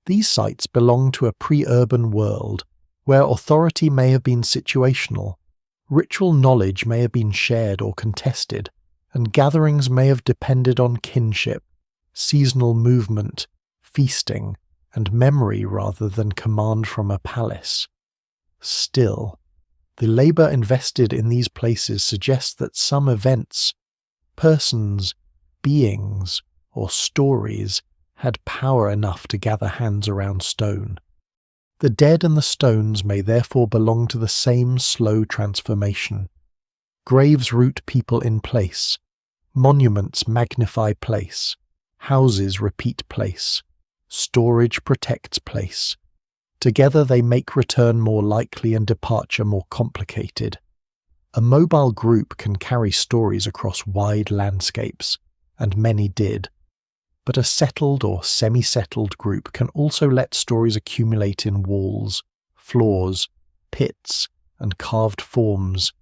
These sites belong to a pre-urban world, where authority may have been situational, ritual knowledge may have been shared or contested, and gatherings may have depended on kinship, seasonal movement, feasting, and memory rather than command from a palace. Still, the labour invested in these places suggests that some events, persons, beings, or stories had power enough to gather hands around stone. The dead and the stones may therefore belong to the same slow transformation. Graves root people in place, monuments magnify place, houses repeat place, storage protects place. Together they make return more likely and departure more complicated. A mobile group can carry stories across wide landscapes, and many did. But a settled or semi-settled group can also let stories accumulate in walls, floors, pits, and carved forms.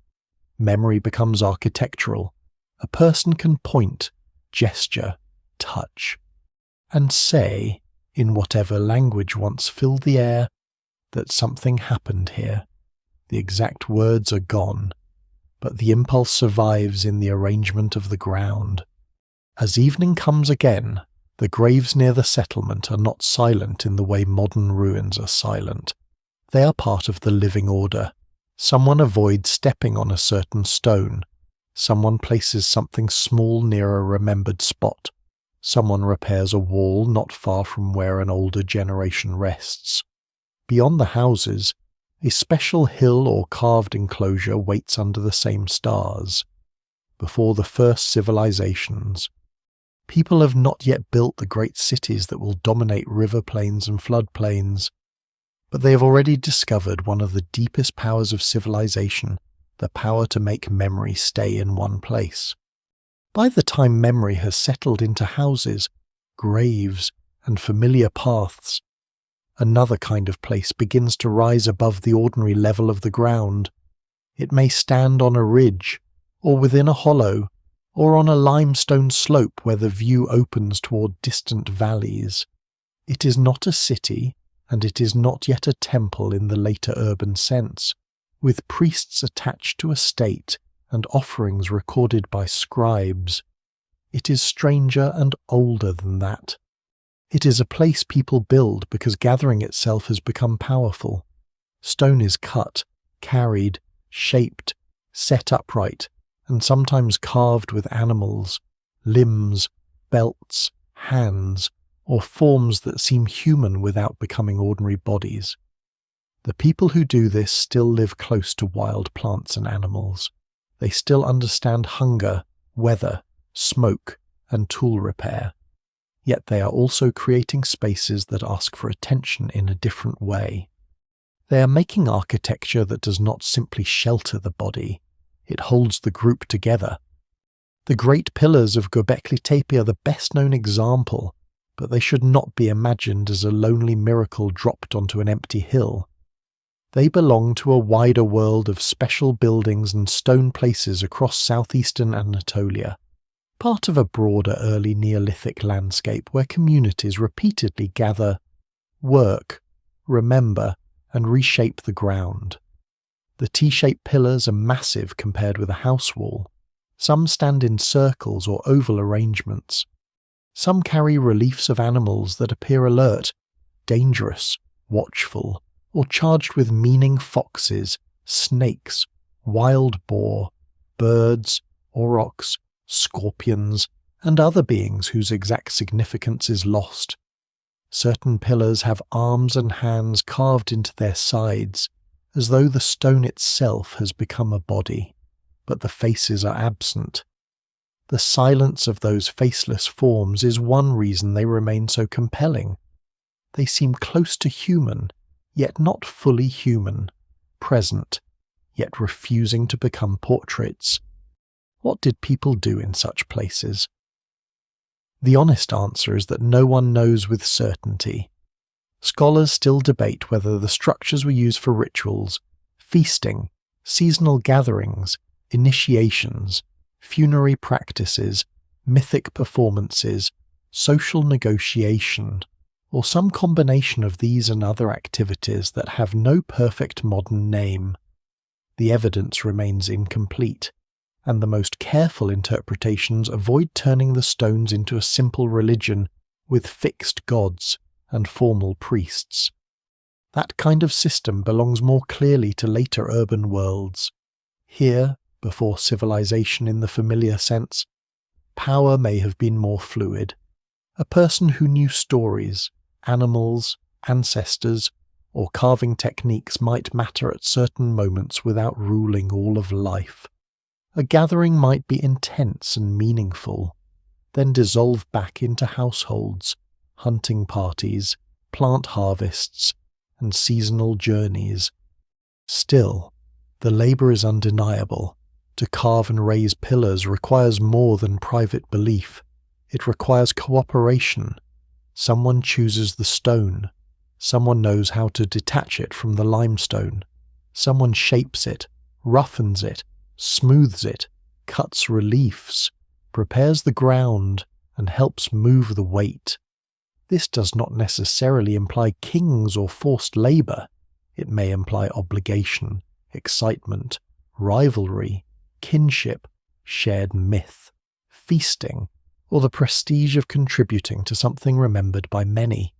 Memory becomes architectural. A person can point, gesture, touch, and say, in whatever language once filled the air, that something happened here. The exact words are gone, but the impulse survives in the arrangement of the ground. As evening comes again, the graves near the settlement are not silent in the way modern ruins are silent. They are part of the living order. Someone avoids stepping on a certain stone. Someone places something small near a remembered spot. Someone repairs a wall not far from where an older generation rests. Beyond the houses, a special hill or carved enclosure waits under the same stars. Before the first civilizations, people have not yet built the great cities that will dominate river plains and floodplains, but they have already discovered one of the deepest powers of civilization, the power to make memory stay in one place. By the time memory has settled into houses, graves, and familiar paths, another kind of place begins to rise above the ordinary level of the ground. It may stand on a ridge, or within a hollow, or on a limestone slope where the view opens toward distant valleys. It is not a city, and it is not yet a temple in the later urban sense, with priests attached to a state and offerings recorded by scribes. It is stranger and older than that. It is a place people build because gathering itself has become powerful. Stone is cut, carried, shaped, set upright, and sometimes carved with animals, limbs, belts, hands, or forms that seem human without becoming ordinary bodies. The people who do this still live close to wild plants and animals. They still understand hunger, weather, smoke, and tool repair. Yet they are also creating spaces that ask for attention in a different way. They are making architecture that does not simply shelter the body, it holds the group together. The great pillars of Göbekli Tepe are the best-known example, but they should not be imagined as a lonely miracle dropped onto an empty hill. They belong to a wider world of special buildings and stone places across southeastern Anatolia, part of a broader early Neolithic landscape where communities repeatedly gather, work, remember, and reshape the ground. The T-shaped pillars are massive compared with a house wall. Some stand in circles or oval arrangements. Some carry reliefs of animals that appear alert, dangerous, watchful, or charged with meaning: foxes, snakes, wild boar, birds, aurochs, scorpions, and other beings whose exact significance is lost. Certain pillars have arms and hands carved into their sides, as though the stone itself has become a body, but the faces are absent. The silence of those faceless forms is one reason they remain so compelling. They seem close to human, yet not fully human, present, yet refusing to become portraits. What did people do in such places? The honest answer is that no one knows with certainty. Scholars still debate whether the structures were used for rituals, feasting, seasonal gatherings, initiations, funerary practices, mythic performances, social negotiation, or some combination of these and other activities that have no perfect modern name. The evidence remains incomplete, and the most careful interpretations avoid turning the stones into a simple religion with fixed gods and formal priests. That kind of system belongs more clearly to later urban worlds. Here, before civilization in the familiar sense, power may have been more fluid. A person who knew stories, animals, ancestors, or carving techniques might matter at certain moments without ruling all of life. A gathering might be intense and meaningful, then dissolve back into households, hunting parties, plant harvests, and seasonal journeys. Still, the labor is undeniable. To carve and raise pillars requires more than private belief. It requires cooperation. Someone chooses the stone. Someone knows how to detach it from the limestone. Someone shapes it, roughens it, smooths it, cuts reliefs, prepares the ground, and helps move the weight. This does not necessarily imply kings or forced labor. It may imply obligation, excitement, rivalry, kinship, shared myth, feasting, or the prestige of contributing to something remembered by many.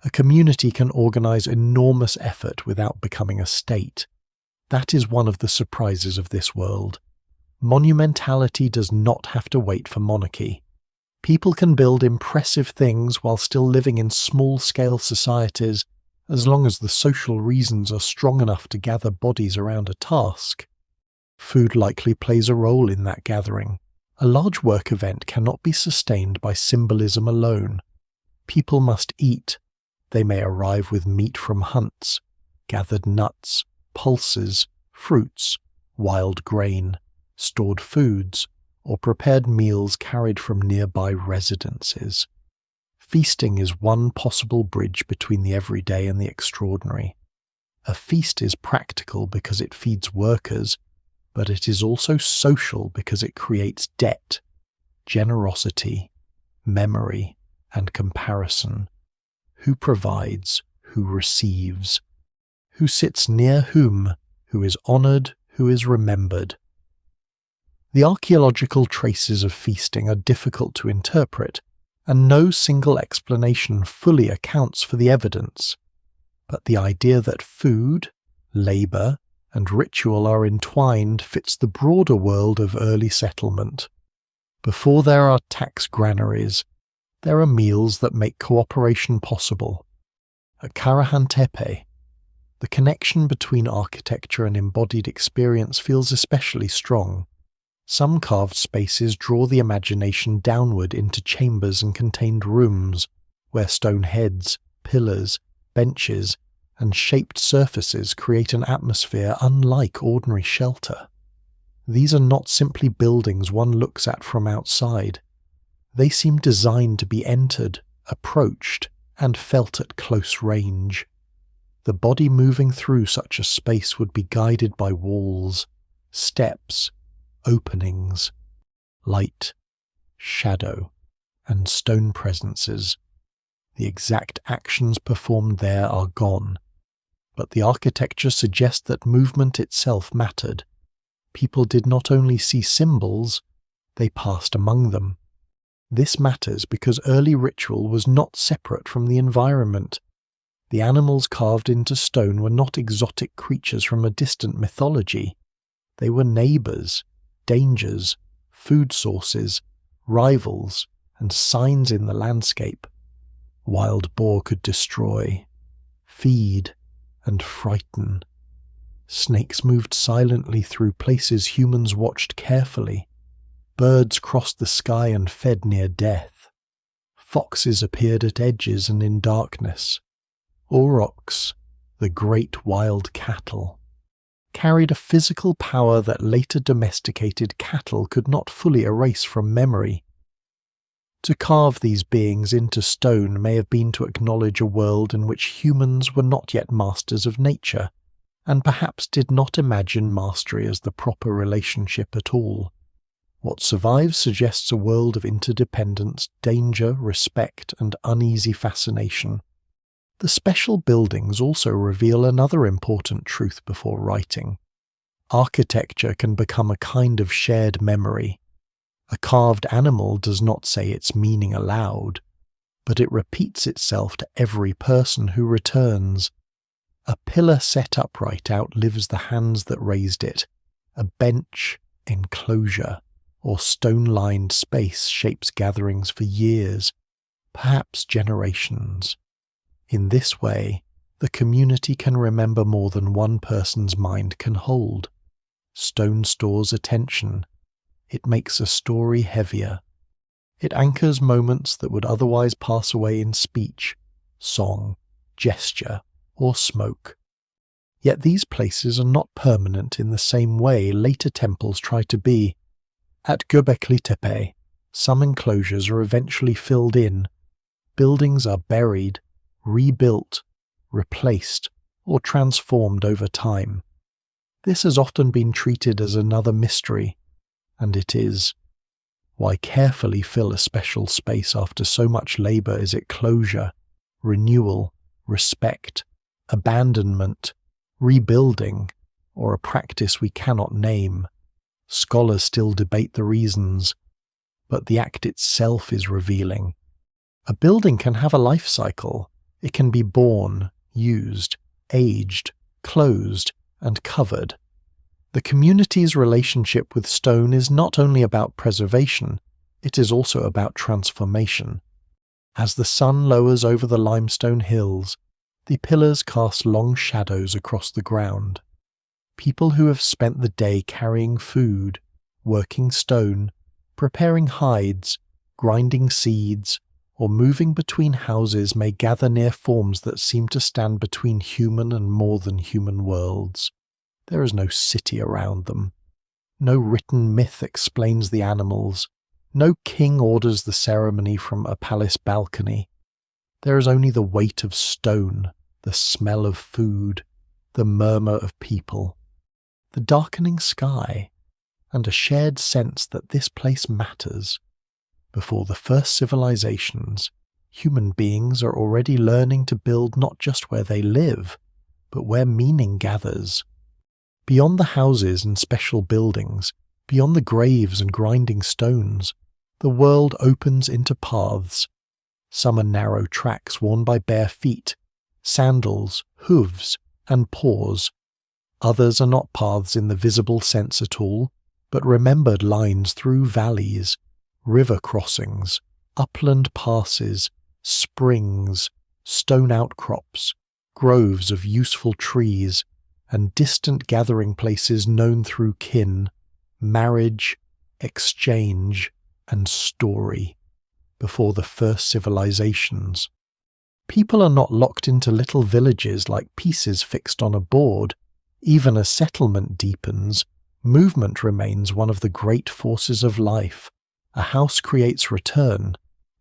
A community can organize enormous effort without becoming a state. That is one of the surprises of this world. Monumentality does not have to wait for monarchy. People can build impressive things while still living in small-scale societies, as long as the social reasons are strong enough to gather bodies around a task. Food likely plays a role in that gathering. A large work event cannot be sustained by symbolism alone. People must eat. They may arrive with meat from hunts, gathered nuts, pulses, fruits, wild grain, stored foods, or prepared meals carried from nearby residences. Feasting is one possible bridge between the everyday and the extraordinary. A feast is practical because it feeds workers, but it is also social because it creates debt, generosity, memory, and comparison. Who provides, who receives, who sits near whom, who is honoured, who is remembered. The archaeological traces of feasting are difficult to interpret, and no single explanation fully accounts for the evidence. But the idea that food, labour, and ritual are entwined fits the broader world of early settlement. Before there are tax granaries, there are meals that make cooperation possible. At Karahantepe, the connection between architecture and embodied experience feels especially strong. Some carved spaces draw the imagination downward into chambers and contained rooms, where stone heads, pillars, benches, and shaped surfaces create an atmosphere unlike ordinary shelter. These are not simply buildings one looks at from outside. They seem designed to be entered, approached, and felt at close range. The body moving through such a space would be guided by walls, steps, openings, light, shadow, and stone presences. The exact actions performed there are gone, but the architecture suggests that movement itself mattered. People did not only see symbols, they passed among them. This matters because early ritual was not separate from the environment. The animals carved into stone were not exotic creatures from a distant mythology. They were neighbours, dangers, food sources, rivals, and signs in the landscape. Wild boar could destroy, feed, and frighten. Snakes moved silently through places humans watched carefully. Birds crossed the sky and fed near death. Foxes appeared at edges and in darkness. Aurochs, the great wild cattle, carried a physical power that later domesticated cattle could not fully erase from memory. To carve these beings into stone may have been to acknowledge a world in which humans were not yet masters of nature, and perhaps did not imagine mastery as the proper relationship at all. What survives suggests a world of interdependence, danger, respect, and uneasy fascination. The special buildings also reveal another important truth before writing. Architecture can become a kind of shared memory. A carved animal does not say its meaning aloud, but it repeats itself to every person who returns. A pillar set upright outlives the hands that raised it. A bench, enclosure, or stone-lined space shapes gatherings for years, perhaps generations. In this way, the community can remember more than one person's mind can hold. Stone stores attention. It makes a story heavier. It anchors moments that would otherwise pass away in speech, song, gesture, or smoke. Yet these places are not permanent in the same way later temples try to be. At Göbekli Tepe, some enclosures are eventually filled in. Buildings are buried, rebuilt, replaced, or transformed over time. This has often been treated as another mystery, and it is. Why carefully fill a special space after so much labour? Is it closure, renewal, respect, abandonment, rebuilding, or a practice we cannot name? Scholars still debate the reasons, but the act itself is revealing. A building can have a life cycle. It can be born, used, aged, closed, and covered. The community's relationship with stone is not only about preservation, it is also about transformation. As the sun lowers over the limestone hills, the pillars cast long shadows across the ground. People who have spent the day carrying food, working stone, preparing hides, grinding seeds, or moving between houses may gather near forms that seem to stand between human and more than human worlds. There is no city around them. No written myth explains the animals. No king orders the ceremony from a palace balcony. There is only the weight of stone, the smell of food, the murmur of people, the darkening sky, and a shared sense that this place matters. Before the first civilizations, human beings are already learning to build not just where they live, but where meaning gathers. Beyond the houses and special buildings, beyond the graves and grinding stones, the world opens into paths. Some are narrow tracks worn by bare feet, sandals, hooves, and paws. Others are not paths in the visible sense at all, but remembered lines through valleys, river crossings, upland passes, springs, stone outcrops, groves of useful trees, and distant gathering places known through kin, marriage, exchange, and story. Before the first civilizations, people are not locked into little villages like pieces fixed on a board. Even as settlement deepens, movement remains one of the great forces of life. A house creates return,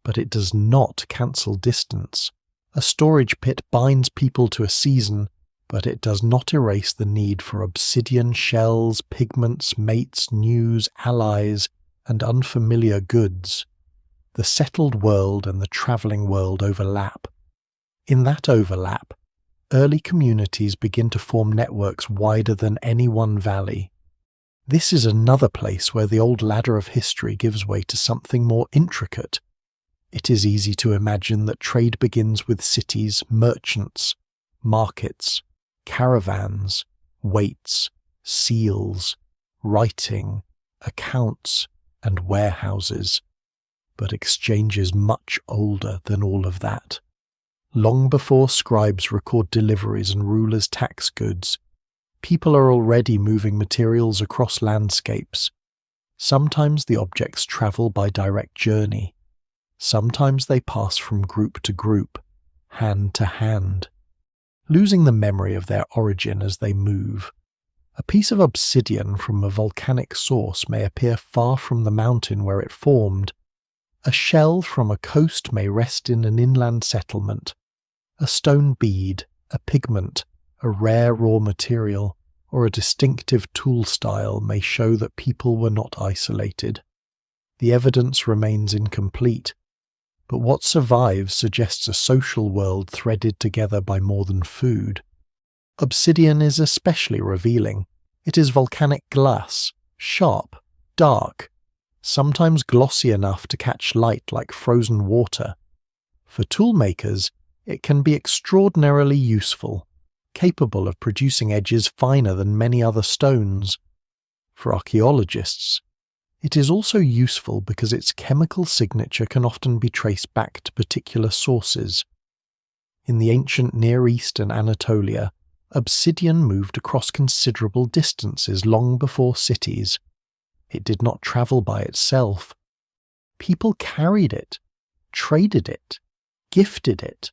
but it does not cancel distance. A storage pit binds people to a season, but it does not erase the need for obsidian shells, pigments, mates, news, allies, and unfamiliar goods. The settled world and the travelling world overlap. In that overlap, early communities begin to form networks wider than any one valley. This is another place where the old ladder of history gives way to something more intricate. It is easy to imagine that trade begins with cities, merchants, markets, caravans, weights, seals, writing, accounts, and warehouses. But exchange is much older than all of that. Long before scribes record deliveries and rulers tax goods, people are already moving materials across landscapes. Sometimes the objects travel by direct journey. Sometimes they pass from group to group, hand to hand, losing the memory of their origin as they move. A piece of obsidian from a volcanic source may appear far from the mountain where it formed. A shell from a coast may rest in an inland settlement. A stone bead, a pigment, a rare raw material, or a distinctive tool style may show that people were not isolated. The evidence remains incomplete, but what survives suggests a social world threaded together by more than food. Obsidian is especially revealing. It is volcanic glass, sharp, dark, sometimes glossy enough to catch light like frozen water. For toolmakers, it can be extraordinarily useful, capable of producing edges finer than many other stones. For archaeologists, it is also useful because its chemical signature can often be traced back to particular sources. In the ancient Near East and Anatolia, obsidian moved across considerable distances long before cities. It did not travel by itself. People carried it, traded it, gifted it,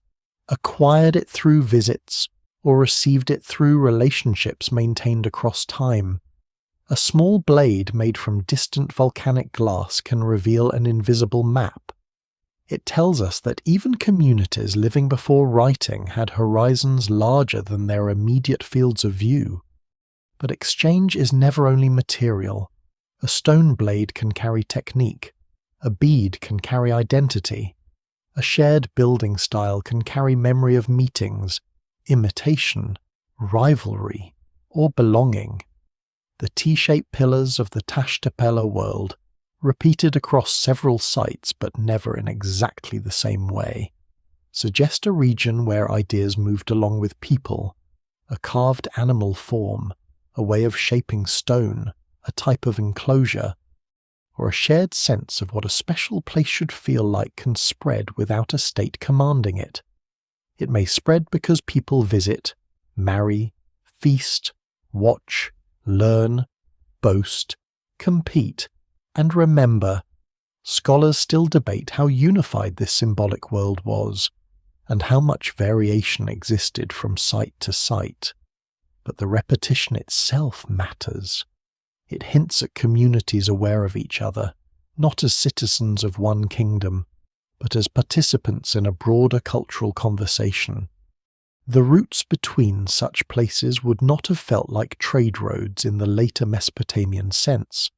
acquired it through visits, or received it through relationships maintained across time. A small blade made from distant volcanic glass can reveal an invisible map. It tells us that even communities living before writing had horizons larger than their immediate fields of view. But exchange is never only material. A stone blade can carry technique. A bead can carry identity. A shared building style can carry memory of meetings, imitation, rivalry, or belonging. The T-shaped pillars of the Taş Tepeler world, repeated across several sites but never in exactly the same way, suggest a region where ideas moved along with people, a carved animal form, a way of shaping stone, a type of enclosure, or a shared sense of what a special place should feel like can spread without a state commanding it. It may spread because people visit, marry, feast, watch, learn, boast, compete, and remember. Scholars still debate how unified this symbolic world was, and how much variation existed from site to site. But the repetition itself matters. It hints at communities aware of each other, not as citizens of one kingdom, but as participants in a broader cultural conversation. The routes between such places would not have felt like trade roads in the later Mesopotamian sense.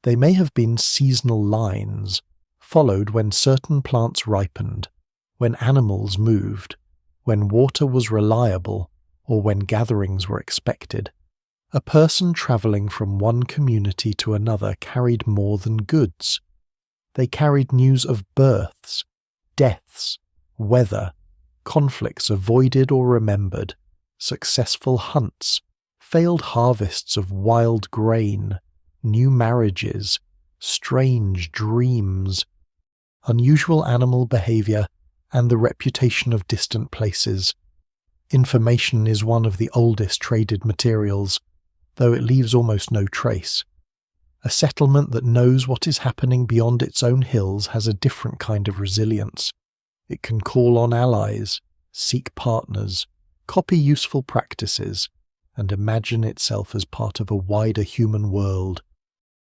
They may have been seasonal lines, followed when certain plants ripened, when animals moved, when water was reliable, or when gatherings were expected. A person travelling from one community to another carried more than goods. They carried news of births, deaths, weather, conflicts avoided or remembered, successful hunts, failed harvests of wild grain, new marriages, strange dreams, unusual animal behaviour, and the reputation of distant places. Information is one of the oldest traded materials, though it leaves almost no trace. A settlement that knows what is happening beyond its own hills has a different kind of resilience. It can call on allies, seek partners, copy useful practices, and imagine itself as part of a wider human world.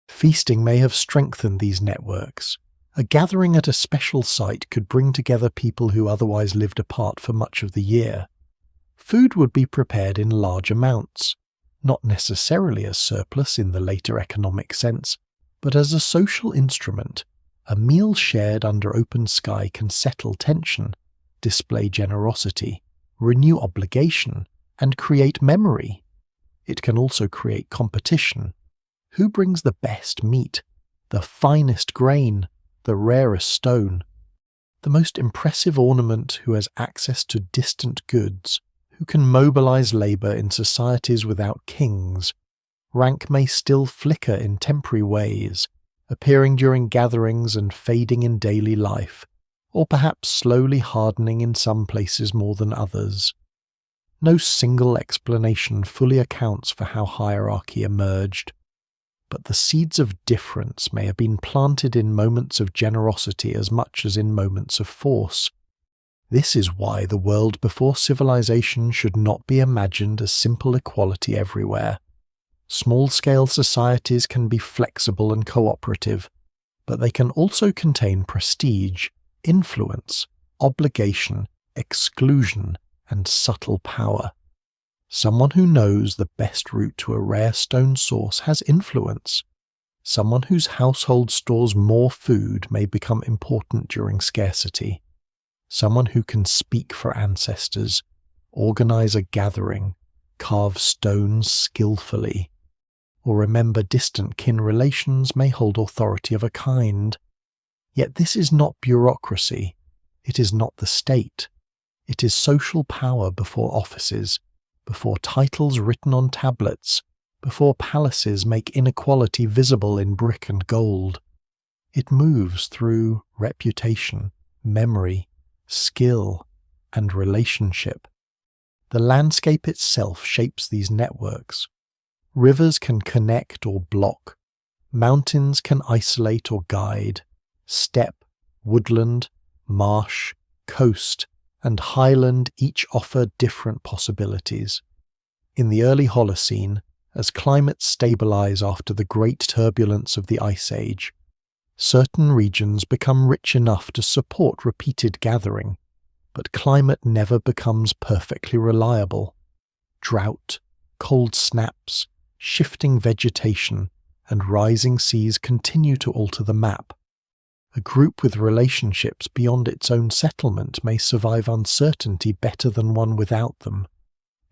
Feasting may have strengthened these networks. A gathering at a special site could bring together people who otherwise lived apart for much of the year. Food would be prepared in large amounts, not necessarily as surplus in the later economic sense, but as a social instrument. A meal shared under open sky can settle tension, display generosity, renew obligation, and create memory. It can also create competition. Who brings the best meat, the finest grain, the rarest stone? The most impressive ornament who has access to distant goods, who can mobilize labour in societies without kings. Rank may still flicker in temporary ways, appearing during gatherings and fading in daily life, or perhaps slowly hardening in some places more than others. No single explanation fully accounts for how hierarchy emerged, but the seeds of difference may have been planted in moments of generosity as much as in moments of force. This is why the world before civilization should not be imagined as simple equality everywhere. Small-scale societies can be flexible and cooperative, but they can also contain prestige, influence, obligation, exclusion, and subtle power. Someone who knows the best route to a rare stone source has influence. Someone whose household stores more food may become important during scarcity. Someone who can speak for ancestors, organize a gathering, carve stones skillfully, or remember distant kin relations may hold authority of a kind. Yet this is not bureaucracy. It is not the state. It is social power before offices, before titles written on tablets, before palaces make inequality visible in brick and gold. It moves through reputation, memory, skill, and relationship. The landscape itself shapes these networks. Rivers can connect or block. Mountains can isolate or guide. Steppe, woodland, marsh, coast, and highland each offer different possibilities. In the early Holocene, as climates stabilize after the great turbulence of the Ice Age, certain regions become rich enough to support repeated gathering, but climate never becomes perfectly reliable. Drought, cold snaps, shifting vegetation, and rising seas continue to alter the map. A group with relationships beyond its own settlement may survive uncertainty better than one without them.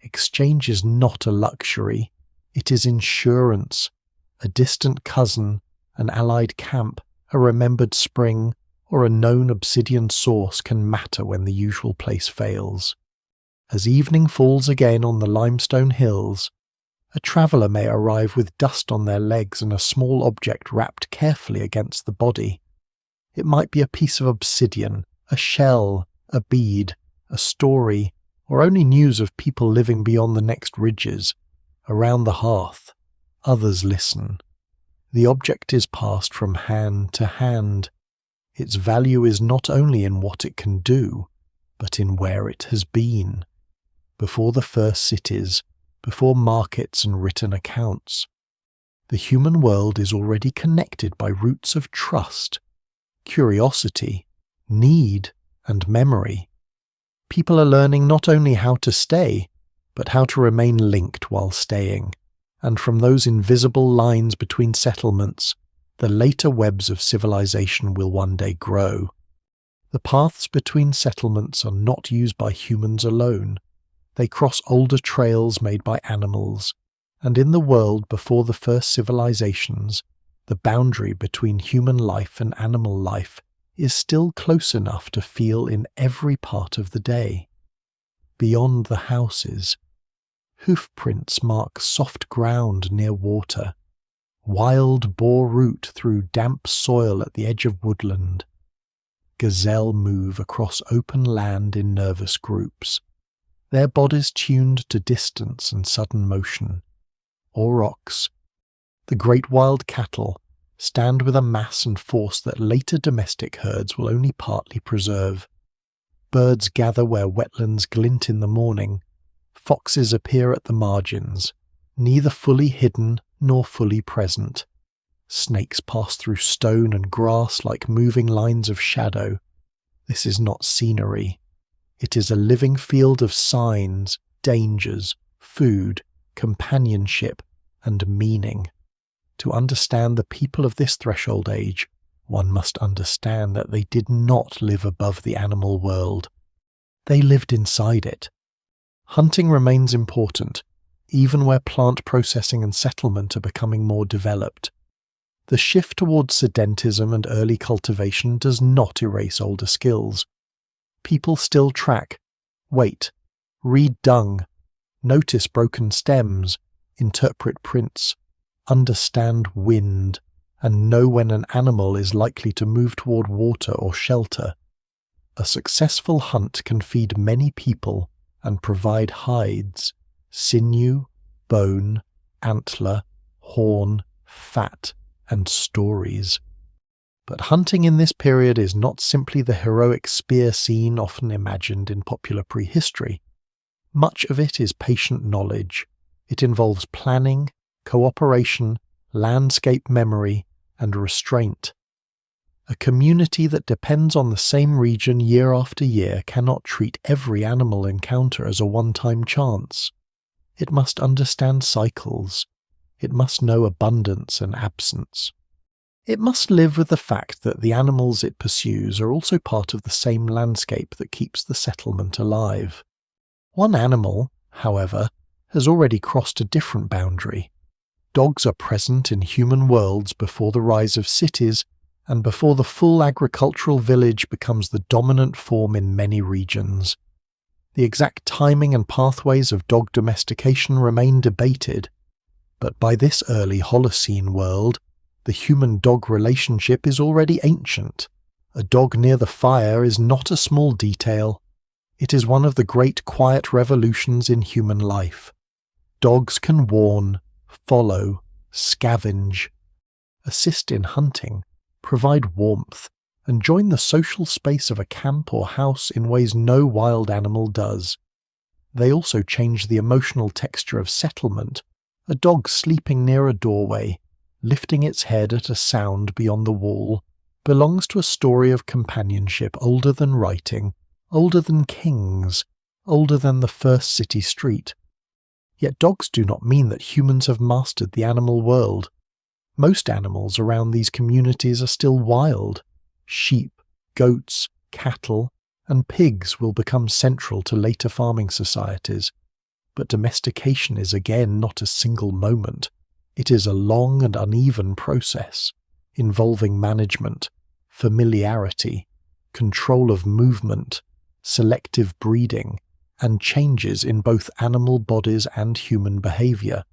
Exchange is not a luxury, it is insurance. A distant cousin, an allied camp, a remembered spring, or a known obsidian source can matter when the usual place fails. As evening falls again on the limestone hills, a traveller may arrive with dust on their legs and a small object wrapped carefully against the body. It might be a piece of obsidian, a shell, a bead, a story, or only news of people living beyond the next ridges. Around the hearth, others listen. The object is passed from hand to hand. Its value is not only in what it can do, but in where it has been. Before the first cities, before markets and written accounts, the human world is already connected by roots of trust, curiosity, need, and memory. People are learning not only how to stay, but how to remain linked while staying, and from those invisible lines between settlements, the later webs of civilization will one day grow. The paths between settlements are not used by humans alone. They cross older trails made by animals, and in the world before the first civilizations, the boundary between human life and animal life is still close enough to feel in every part of the day. Beyond the houses, hoof prints mark soft ground near water, wild boar root through damp soil at the edge of woodland. Gazelle move across open land in nervous groups, their bodies tuned to distance and sudden motion. Aurochs, the great wild cattle, stand with a mass and force that later domestic herds will only partly preserve. Birds gather where wetlands glint in the morning. Foxes appear at the margins, neither fully hidden nor fully present. Snakes pass through stone and grass like moving lines of shadow. This is not scenery. It is a living field of signs, dangers, food, companionship, and meaning. To understand the people of this threshold age, one must understand that they did not live above the animal world. They lived inside it. Hunting remains important, even where plant processing and settlement are becoming more developed. The shift towards sedentism and early cultivation does not erase older skills. People still track, wait, read dung, notice broken stems, interpret prints, understand wind, and know when an animal is likely to move toward water or shelter. A successful hunt can feed many people and provide hides, sinew, bone, antler, horn, fat, and stories. But hunting in this period is not simply the heroic spear scene often imagined in popular prehistory. Much of it is patient knowledge. It involves planning, cooperation, landscape memory, and restraint. A community that depends on the same region year after year cannot treat every animal encounter as a one-time chance. It must understand cycles. It must know abundance and absence. It must live with the fact that the animals it pursues are also part of the same landscape that keeps the settlement alive. One animal, however, has already crossed a different boundary. Dogs are present in human worlds before the rise of cities and before the full agricultural village becomes the dominant form in many regions. The exact timing and pathways of dog domestication remain debated, but by this early Holocene world, the human-dog relationship is already ancient. A dog near the fire is not a small detail. It is one of the great quiet revolutions in human life. Dogs can warn, follow, scavenge, assist in hunting, provide warmth, and join the social space of a camp or house in ways no wild animal does. They also change the emotional texture of settlement. A dog sleeping near a doorway, lifting its head at a sound beyond the wall, belongs to a story of companionship older than writing, older than kings, older than the first city street. Yet dogs do not mean that humans have mastered the animal world. Most animals around these communities are still wild. Sheep, goats, cattle, and pigs will become central to later farming societies. But domestication is again not a single moment. It is a long and uneven process, involving management, familiarity, control of movement, selective breeding, and changes in both animal bodies and human behavior.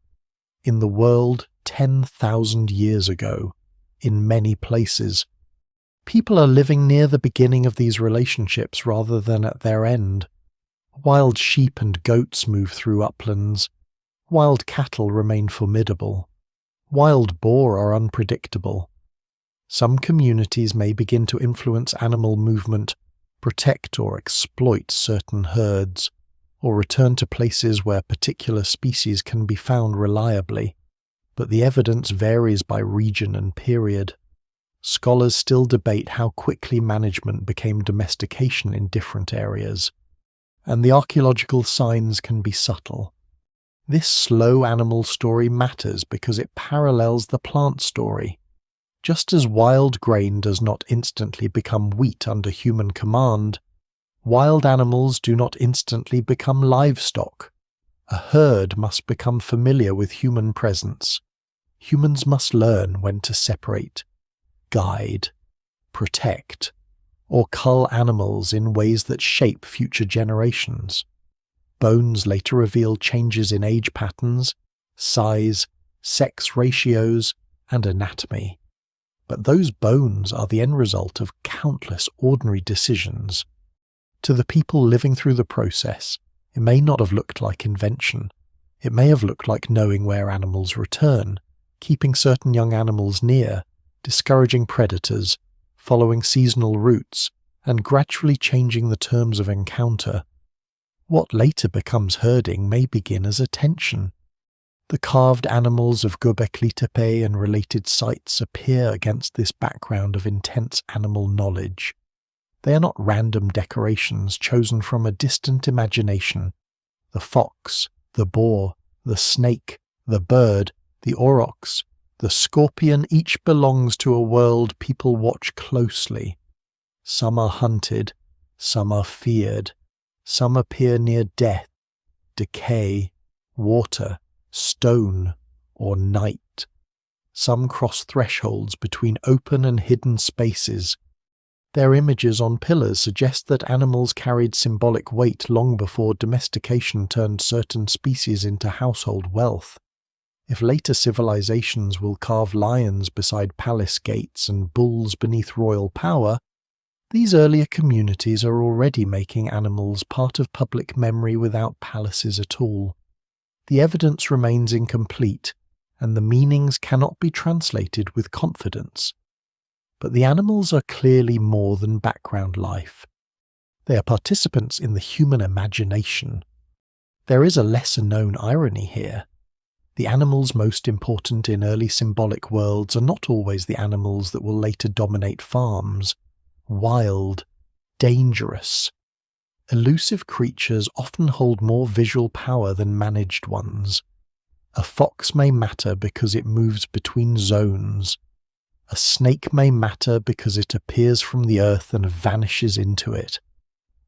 In the world 10,000 years ago, in many places, people are living near the beginning of these relationships rather than at their end. Wild sheep and goats move through uplands. Wild cattle remain formidable. Wild boar are unpredictable. Some communities may begin to influence animal movement, protect or exploit certain herds, or return to places where particular species can be found reliably, but the evidence varies by region and period. Scholars still debate how quickly management became domestication in different areas, and the archaeological signs can be subtle. This slow animal story matters because it parallels the plant story. Just as wild grain does not instantly become wheat under human command, wild animals do not instantly become livestock. A herd must become familiar with human presence. Humans must learn when to separate, guide, protect, or cull animals in ways that shape future generations. Bones later reveal changes in age patterns, size, sex ratios, and anatomy. But those bones are the end result of countless ordinary decisions. To the people living through the process, it may not have looked like invention. It may have looked like knowing where animals return, keeping certain young animals near, discouraging predators, following seasonal routes, and gradually changing the terms of encounter. What later becomes herding may begin as attention. The carved animals of Göbekli Tepe and related sites appear against this background of intense animal knowledge. They are not random decorations chosen from a distant imagination. The fox, the boar, the snake, the bird, the aurochs, the scorpion each belongs to a world people watch closely. Some are hunted, some are feared, some appear near death, decay, water, stone, or night. Some cross thresholds between open and hidden spaces. Their images on pillars suggest that animals carried symbolic weight long before domestication turned certain species into household wealth. If later civilizations will carve lions beside palace gates and bulls beneath royal power, these earlier communities are already making animals part of public memory without palaces at all. The evidence remains incomplete, and the meanings cannot be translated with confidence. But the animals are clearly more than background life. They are participants in the human imagination. There is a lesser-known irony here. The animals most important in early symbolic worlds are not always the animals that will later dominate farms. Wild, dangerous. Elusive creatures often hold more visual power than managed ones. A fox may matter because it moves between zones. A snake may matter because it appears from the earth and vanishes into it.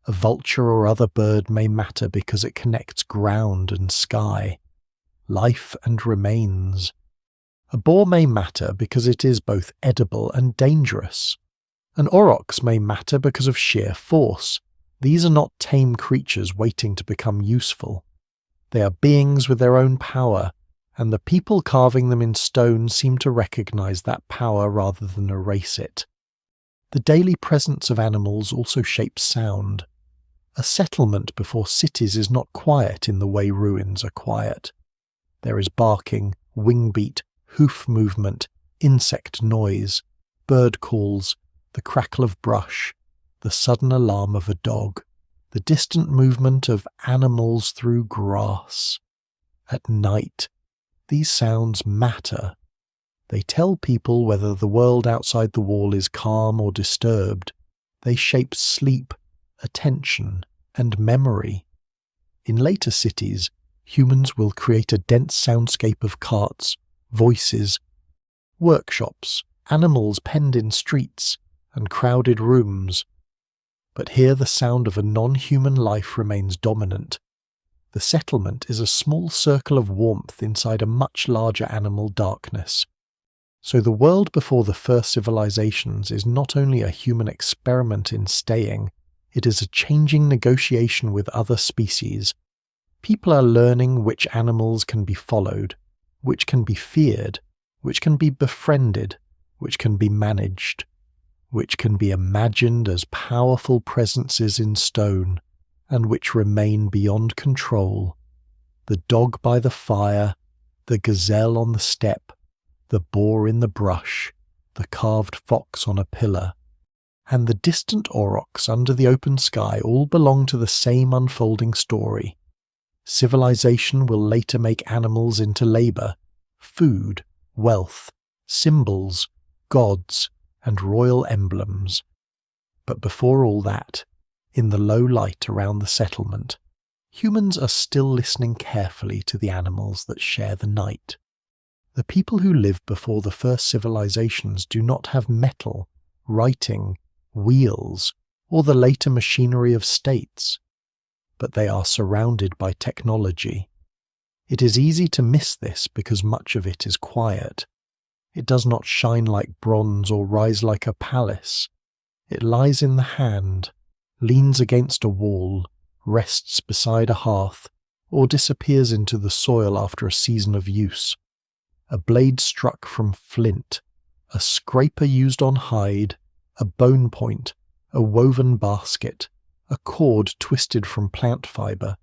A vulture or other bird may matter because it connects ground and sky, life and remains. A boar may matter because it is both edible and dangerous. An aurochs may matter because of sheer force. These are not tame creatures waiting to become useful. They are beings with their own power, and the people carving them in stone seem to recognize that power rather than erase it. The daily presence of animals also shapes sound. A settlement before cities is not quiet in the way ruins are quiet. There is barking, wing beat, hoof movement, insect noise, bird calls, the crackle of brush, the sudden alarm of a dog, the distant movement of animals through grass. At night, these sounds matter. They tell people whether the world outside the wall is calm or disturbed. They shape sleep, attention, and memory. In later cities, humans will create a dense soundscape of carts, voices, workshops, animals penned in streets, and crowded rooms. But here the sound of a non-human life remains dominant. The settlement is a small circle of warmth inside a much larger animal darkness. So the world before the first civilizations is not only a human experiment in staying, it is a changing negotiation with other species. People are learning which animals can be followed, which can be feared, which can be befriended, which can be managed, which can be imagined as powerful presences in stone, and which remain beyond control. The dog by the fire, the gazelle on the step, the boar in the brush, the carved fox on a pillar, and the distant aurochs under the open sky all belong to the same unfolding story. Civilization will later make animals into labor, food, wealth, symbols, gods, and royal emblems. But before all that, in the low light around the settlement, humans are still listening carefully to the animals that share the night. The people who lived before the first civilizations do not have metal, writing, wheels, or the later machinery of states, but they are surrounded by technology. It is easy to miss this because much of it is quiet. It does not shine like bronze or rise like a palace. It lies in the hand, leans against a wall, rests beside a hearth, or disappears into the soil after a season of use. A blade struck from flint, a scraper used on hide, a bone point, a woven basket, a cord twisted from plant fibre,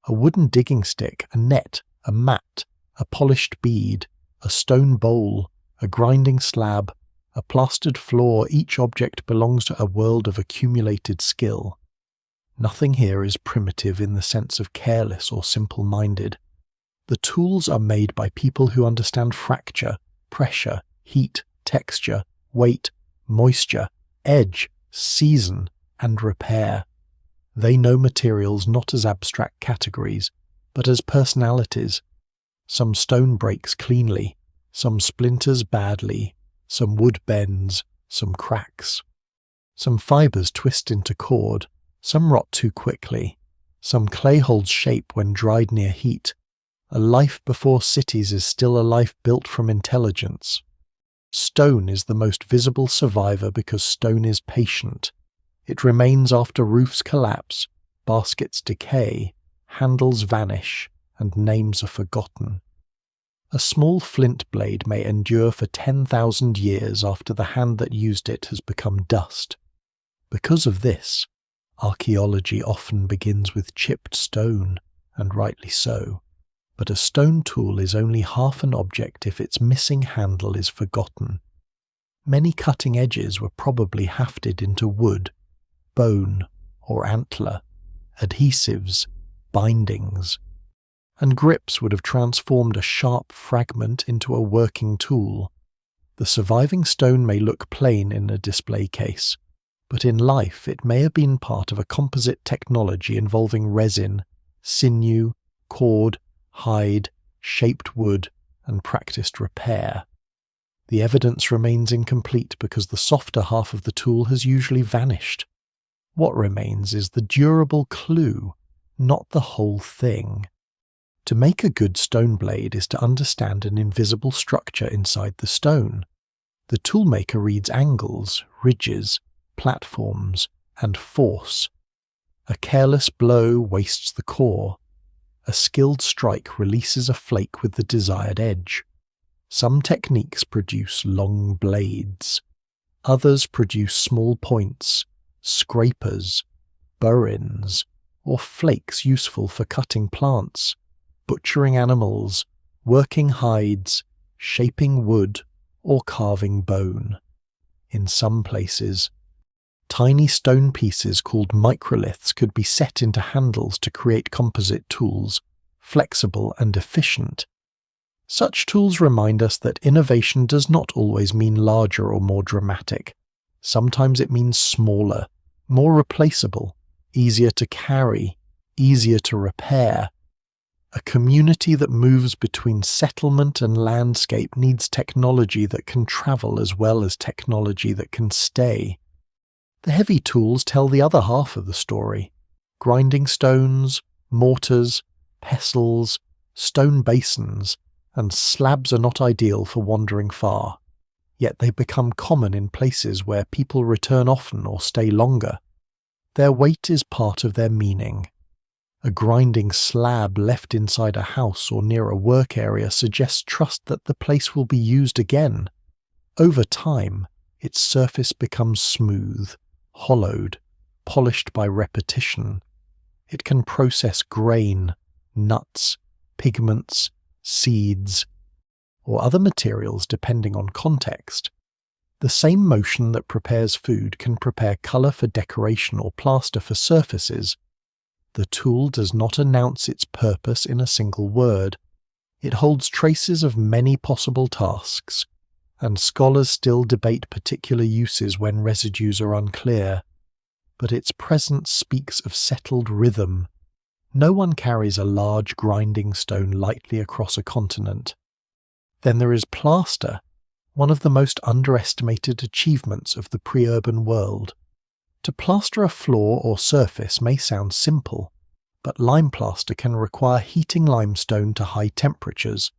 a wooden digging stick, a net, a mat, a polished bead, a stone bowl, a grinding slab, a plastered floor. Each object belongs to a world of accumulated skill. Nothing here is primitive in the sense of careless or simple-minded. The tools are made by people who understand fracture, pressure, heat, texture, weight, moisture, edge, season, and repair. They know materials not as abstract categories, but as personalities. Some stone breaks cleanly, some splinters badly, some wood bends, some cracks. Some fibres twist into cord, some rot too quickly, some clay holds shape when dried near heat. A life before cities is still a life built from intelligence. Stone is the most visible survivor because stone is patient. It remains after roofs collapse, baskets decay, handles vanish, and names are forgotten. A small flint blade may endure for 10,000 years after the hand that used it has become dust. Because of this, archaeology often begins with chipped stone, and rightly so. But a stone tool is only half an object if its missing handle is forgotten. Many cutting edges were probably hafted into wood, bone, or antler, adhesives, bindings, and grips would have transformed a sharp fragment into a working tool. The surviving stone may look plain in a display case, but in life it may have been part of a composite technology involving resin, sinew, cord, hide, shaped wood, and practiced repair. The evidence remains incomplete because the softer half of the tool has usually vanished. What remains is the durable clue, not the whole thing. To make a good stone blade is to understand an invisible structure inside the stone. The toolmaker reads angles, ridges, platforms, and force. A careless blow wastes the core. A skilled strike releases a flake with the desired edge. Some techniques produce long blades. Others produce small points, scrapers, burins, or flakes useful for cutting plants, butchering animals, working hides, shaping wood, or carving bone. In some places, tiny stone pieces called microliths could be set into handles to create composite tools, flexible and efficient. Such tools remind us that innovation does not always mean larger or more dramatic. Sometimes it means smaller, more replaceable, easier to carry, easier to repair. A community that moves between settlement and landscape needs technology that can travel as well as technology that can stay. The heavy tools tell the other half of the story. Grinding stones, mortars, pestles, stone basins, and slabs are not ideal for wandering far, yet they become common in places where people return often or stay longer. Their weight is part of their meaning. A grinding slab left inside a house or near a work area suggests trust that the place will be used again. Over time, its surface becomes smooth, hollowed, polished by repetition. It can process grain, nuts, pigments, seeds, or other materials depending on context. The same motion that prepares food can prepare colour for decoration or plaster for surfaces. The tool does not announce its purpose in a single word. It holds traces of many possible tasks, and scholars still debate particular uses when residues are unclear. But its presence speaks of settled rhythm. No one carries a large grinding stone lightly across a continent. Then there is plaster, one of the most underestimated achievements of the pre-urban world. To plaster a floor or surface may sound simple, but lime plaster can require heating limestone to high temperatures,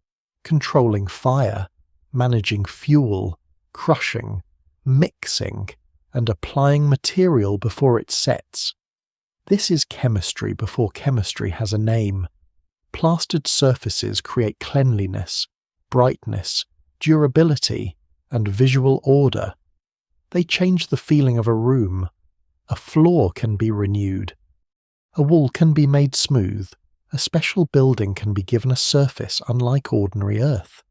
controlling fire, managing fuel, crushing, mixing, and applying material before it sets. This is chemistry before chemistry has a name. Plastered surfaces create cleanliness, brightness, durability, and visual order. They change the feeling of a room. A floor can be renewed. A wall can be made smooth. A special building can be given a surface unlike ordinary earth.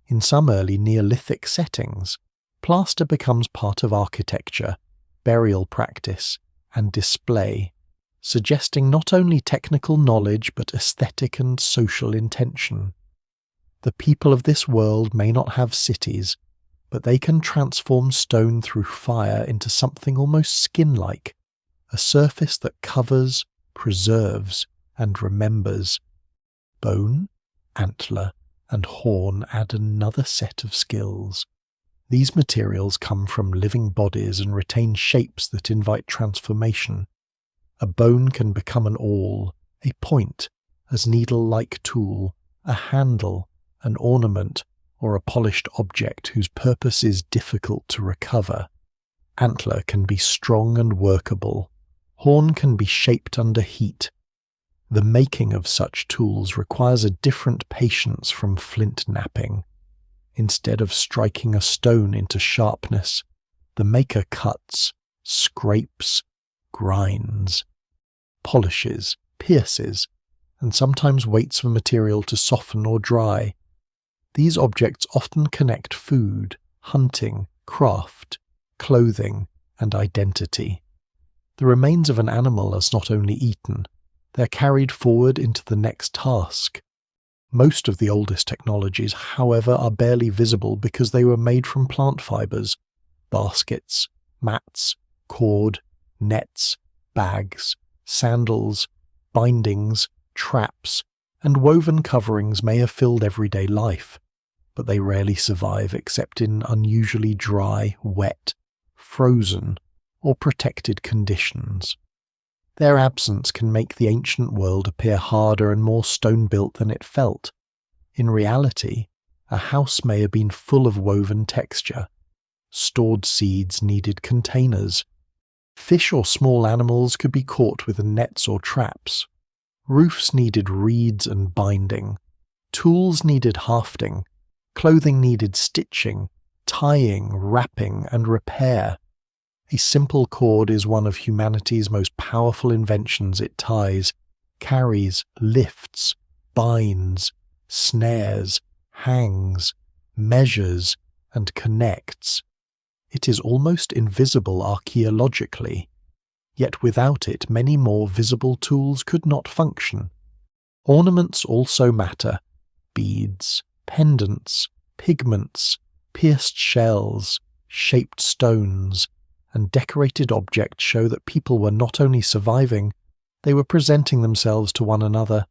In some early Neolithic settings, plaster becomes part of architecture, burial practice, and display, suggesting not only technical knowledge but aesthetic and social intention. The people of this world may not have cities, but they can transform stone through fire into something almost skin-like, a surface that covers, preserves, and remembers. Bone, antler, and horn add another set of skills. These materials come from living bodies and retain shapes that invite transformation. A bone can become an awl, a point, a needle-like tool, a handle, an ornament, or a polished object whose purpose is difficult to recover. Antler can be strong and workable. Horn can be shaped under heat. The making of such tools requires a different patience from flint knapping. Instead of striking a stone into sharpness, the maker cuts, scrapes, grinds, polishes, pierces, and sometimes waits for material to soften or dry. These objects often connect food, hunting, craft, clothing, and identity. The remains of an animal are not only eaten, they're carried forward into the next task. Most of the oldest technologies, however, are barely visible because they were made from plant fibers: baskets, mats, cord, nets, bags, sandals, bindings, traps, and woven coverings may have filled everyday life, but they rarely survive except in unusually dry, wet, frozen, or protected conditions. Their absence can make the ancient world appear harder and more stone-built than it felt. In reality, a house may have been full of woven texture. Stored seeds needed containers. Fish or small animals could be caught with nets or traps. Roofs needed reeds and binding. Tools needed hafting. Clothing needed stitching, tying, wrapping, and repair. A simple cord is one of humanity's most powerful inventions. It ties, carries, lifts, binds, snares, hangs, measures, and connects. It is almost invisible archaeologically, yet without it many more visible tools could not function. Ornaments also matter: beads, pendants, pigments, pierced shells, shaped stones, and decorated objects show that people were not only surviving, they were presenting themselves to one another.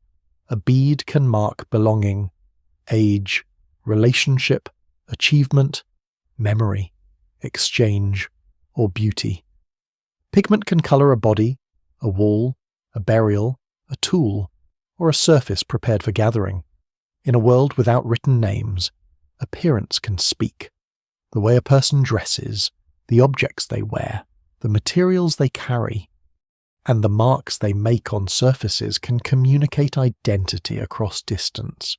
A bead can mark belonging, age, relationship, achievement, memory, exchange, or beauty. Pigment can colour a body, a wall, a burial, a tool, or a surface prepared for gathering. In a world without written names, appearance can speak. The way a person dresses, the objects they wear, the materials they carry, and the marks they make on surfaces can communicate identity across distance.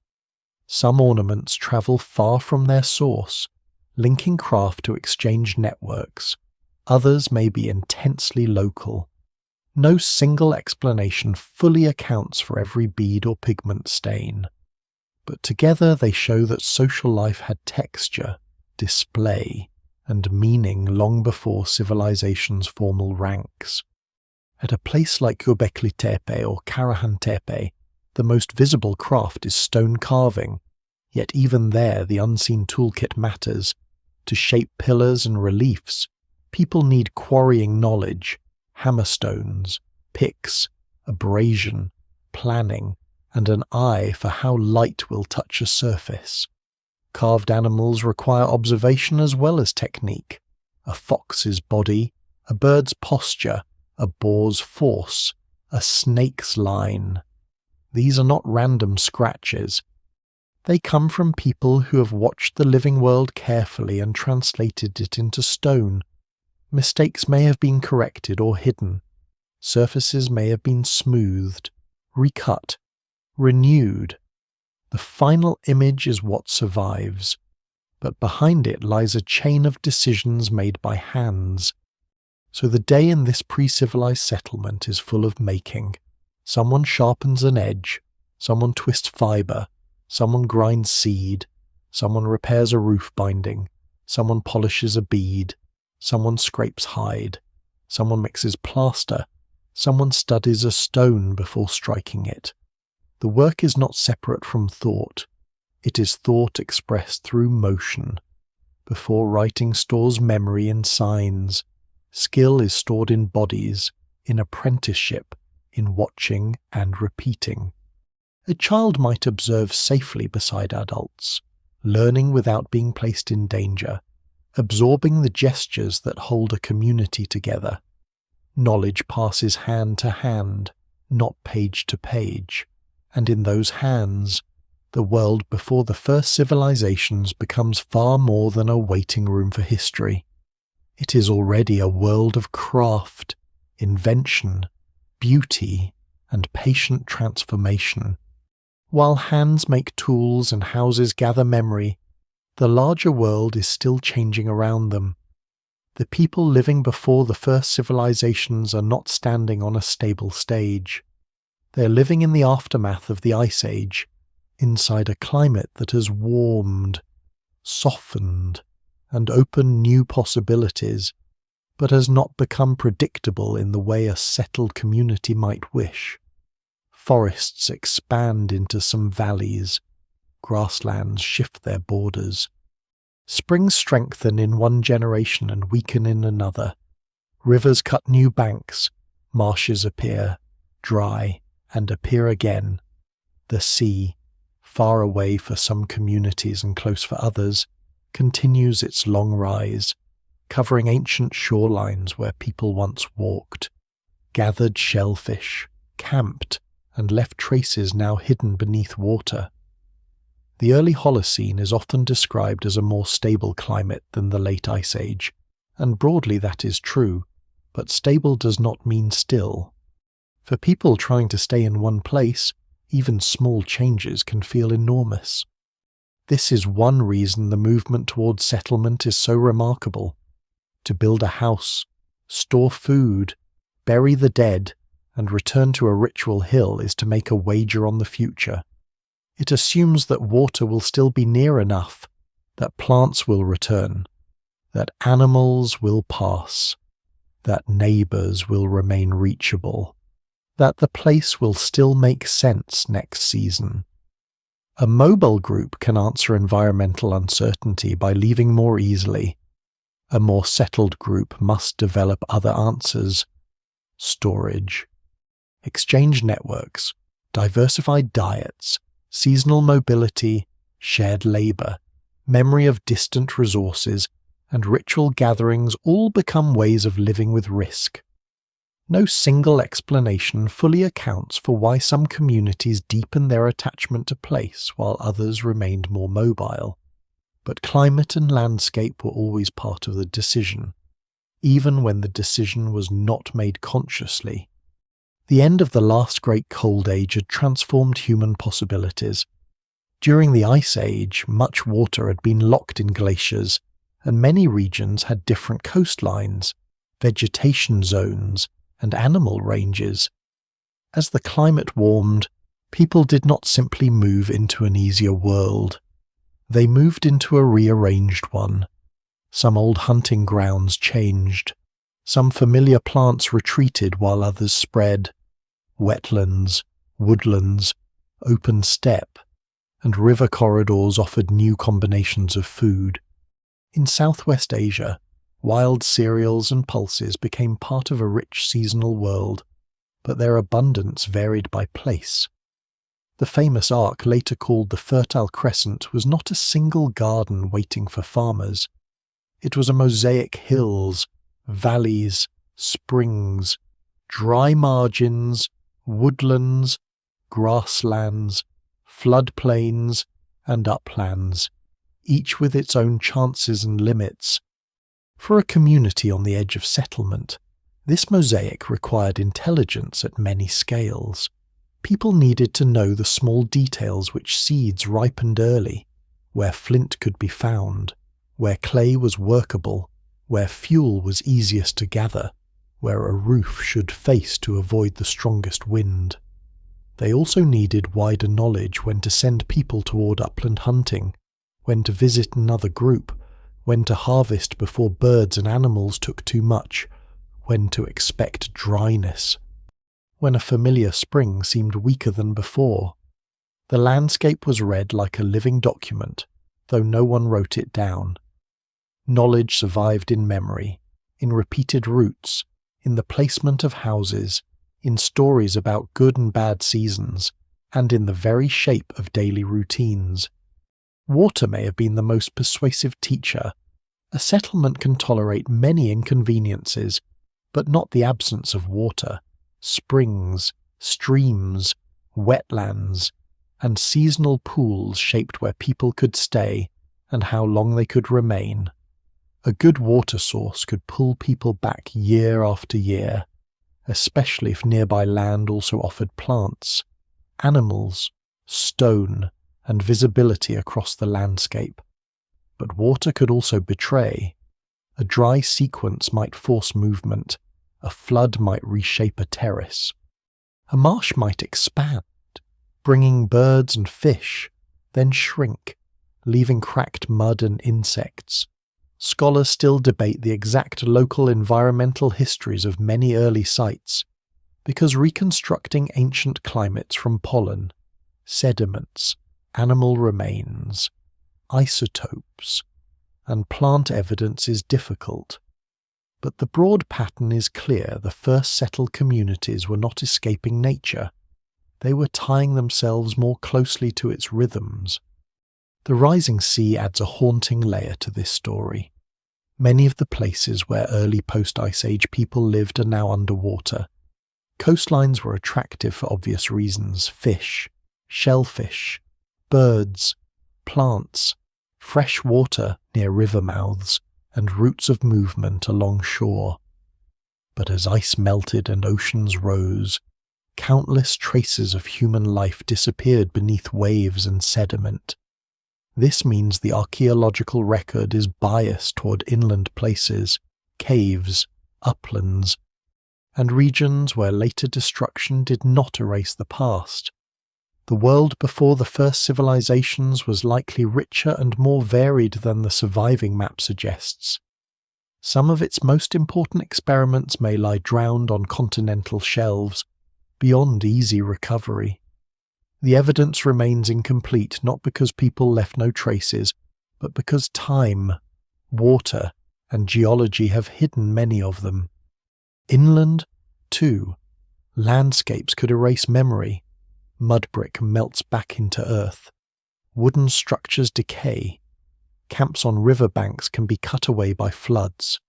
Some ornaments travel far from their source, linking craft to exchange networks. Others may be intensely local. No single explanation fully accounts for every bead or pigment stain, but together they show that social life had texture, display, and meaning long before civilization's formal ranks. At a place like Göbekli Tepe or Karahantepe, the most visible craft is stone carving, yet even there the unseen toolkit matters. To shape pillars and reliefs, people need quarrying knowledge, hammerstones, picks, abrasion, planning, and an eye for how light will touch a surface. Carved animals require observation as well as technique. A fox's body, a bird's posture, a boar's force, a snake's line. These are not random scratches. They come from people who have watched the living world carefully and translated it into stone. Mistakes may have been corrected or hidden. Surfaces may have been smoothed, recut, renewed. The final image is what survives, but behind it lies a chain of decisions made by hands. So the day in this pre-civilized settlement is full of making. Someone sharpens an edge, someone twists fibre, someone grinds seed, someone repairs a roof binding, someone polishes a bead, someone scrapes hide, someone mixes plaster, someone studies a stone before striking it. The work is not separate from thought. It is thought expressed through motion. Before writing stores memory in signs. Skill is stored in bodies, in apprenticeship, in watching and repeating. A child might observe safely beside adults, learning without being placed in danger, absorbing the gestures that hold a community together. Knowledge passes hand to hand, not page to page, and in those hands, the world before the first civilizations becomes far more than a waiting room for history. It is already a world of craft, invention, beauty, and patient transformation. While hands make tools and houses gather memory, the larger world is still changing around them. The people living before the first civilizations are not standing on a stable stage. They are living in the aftermath of the Ice Age, inside a climate that has warmed, softened, and opened new possibilities, but has not become predictable in the way a settled community might wish. Forests expand into some valleys, grasslands shift their borders. Springs strengthen in one generation and weaken in another. Rivers cut new banks, marshes appear, dry, and appear again. The sea, far away for some communities and close for others, continues its long rise, covering ancient shorelines where people once walked, gathered shellfish, camped, and left traces now hidden beneath water. The early Holocene is often described as a more stable climate than the late Ice Age, and broadly that is true, but stable does not mean still. For people trying to stay in one place, even small changes can feel enormous. This is one reason the movement towards settlement is so remarkable. To build a house, store food, bury the dead, and return to a ritual hill is to make a wager on the future. It assumes that water will still be near enough, that plants will return, that animals will pass, that neighbours will remain reachable, that the place will still make sense next season. A mobile group can answer environmental uncertainty by leaving more easily. A more settled group must develop other answers. Storage, exchange networks, diversified diets, seasonal mobility, shared labour, memory of distant resources, and ritual gatherings all become ways of living with risk. No single explanation fully accounts for why some communities deepen their attachment to place while others remained more mobile. But climate and landscape were always part of the decision, even when the decision was not made consciously. The end of the last great cold age had transformed human possibilities. During the Ice Age, much water had been locked in glaciers, and many regions had different coastlines, vegetation zones, and animal ranges. As the climate warmed, people did not simply move into an easier world. They moved into a rearranged one. Some old hunting grounds changed. Some familiar plants retreated while others spread. Wetlands, woodlands, open steppe, and river corridors offered new combinations of food. In Southwest Asia, wild cereals and pulses became part of a rich seasonal world, but their abundance varied by place. The famous arc, later called the Fertile Crescent, was not a single garden waiting for farmers. It was a mosaic hills, valleys, springs, dry margins, woodlands, grasslands, floodplains, and uplands, each with its own chances and limits. For a community on the edge of settlement, this mosaic required intelligence at many scales. People needed to know the small details which seeds ripened early, where flint could be found, where clay was workable, where fuel was easiest to gather, where a roof should face to avoid the strongest wind. They also needed wider knowledge when to send people toward upland hunting, when to visit another group, when to harvest before birds and animals took too much, when to expect dryness, when a familiar spring seemed weaker than before. The landscape was read like a living document, though no one wrote it down. Knowledge survived in memory, in repeated routes, in the placement of houses, in stories about good and bad seasons, and in the very shape of daily routines. Water may have been the most persuasive teacher. A settlement can tolerate many inconveniences, but not the absence of water. Springs, streams, wetlands, and seasonal pools shaped where people could stay and how long they could remain. A good water source could pull people back year after year. especially if nearby land also offered plants, animals, stone, and visibility across the landscape. But water could also betray. A dry sequence might force movement, a flood might reshape a terrace. A marsh might expand, bringing birds and fish, then shrink, leaving cracked mud and insects. Scholars still debate the exact local environmental histories of many early sites, because reconstructing ancient climates from pollen, sediments, animal remains, isotopes, and plant evidence is difficult. But the broad pattern is clear: the first settled communities were not escaping nature. They were tying themselves more closely to its rhythms. The rising sea adds a haunting layer to this story. Many of the places where early post-Ice Age people lived are now underwater. Coastlines were attractive for obvious reasons: fish, shellfish, birds, plants, fresh water near river mouths, and routes of movement along shore. But as ice melted and oceans rose, countless traces of human life disappeared beneath waves and sediment. This means the archaeological record is biased toward inland places, caves, uplands, and regions where later destruction did not erase the past. The world before the first civilizations was likely richer and more varied than the surviving map suggests. Some of its most important experiments may lie drowned on continental shelves, beyond easy recovery. The evidence remains incomplete not because people left no traces, but because time, water, and geology have hidden many of them. Inland, too, landscapes could erase memory. Mud brick melts back into earth. Wooden structures decay. Camps on riverbanks can be cut away by floods.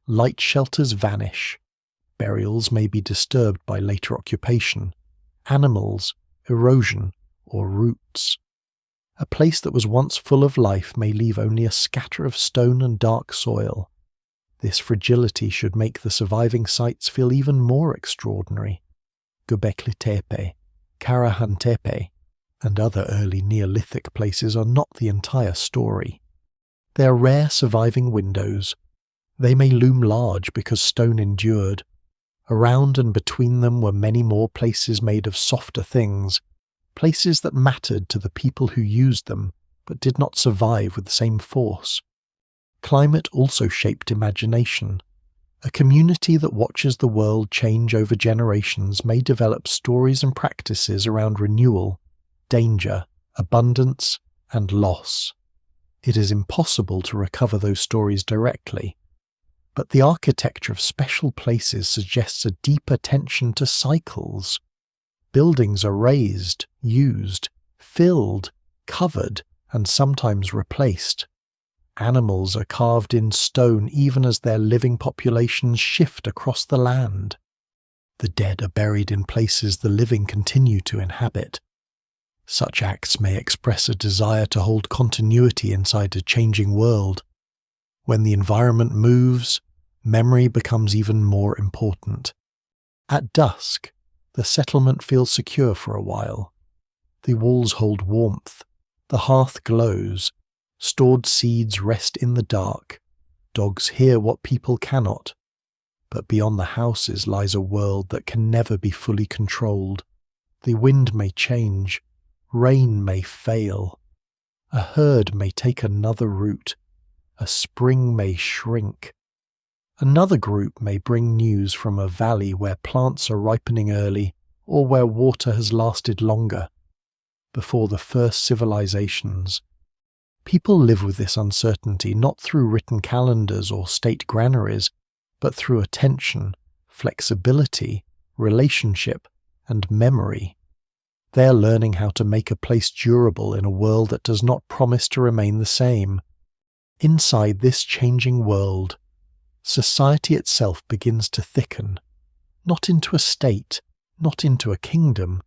Light shelters vanish. Burials may be disturbed by later occupation. Animals, erosion, or roots. A place that was once full of life may leave only a scatter of stone and dark soil. This fragility should make the surviving sites feel even more extraordinary. Göbekli Tepe, Karahantepe, and other early Neolithic places are not the entire story. They are rare surviving windows. They may loom large because stone endured. Around and between them were many more places made of softer things, places that mattered to the people who used them, but did not survive with the same force. Climate also shaped imagination. A community that watches the world change over generations may develop stories and practices around renewal, danger, abundance, and loss. It is impossible to recover those stories directly, but the architecture of special places suggests a deep attention to cycles. Buildings are raised, used, filled, covered, and sometimes replaced. Animals are carved in stone even as their living populations shift across the land. The dead are buried in places the living continue to inhabit. Such acts may express a desire to hold continuity inside a changing world. When the environment moves, memory becomes even more important. At dusk, the settlement feels secure for a while. The walls hold warmth, the hearth glows, stored seeds rest in the dark, dogs hear what people cannot. But beyond the houses lies a world that can never be fully controlled. The wind may change, rain may fail, a herd may take another route, a spring may shrink. Another group may bring news from a valley where plants are ripening early or where water has lasted longer. Before the first civilizations, people live with this uncertainty not through written calendars or state granaries, but through attention, flexibility, relationship, and memory. They are learning how to make a place durable in a world that does not promise to remain the same. Inside this changing world, society itself begins to thicken, not into a state, not into a kingdom,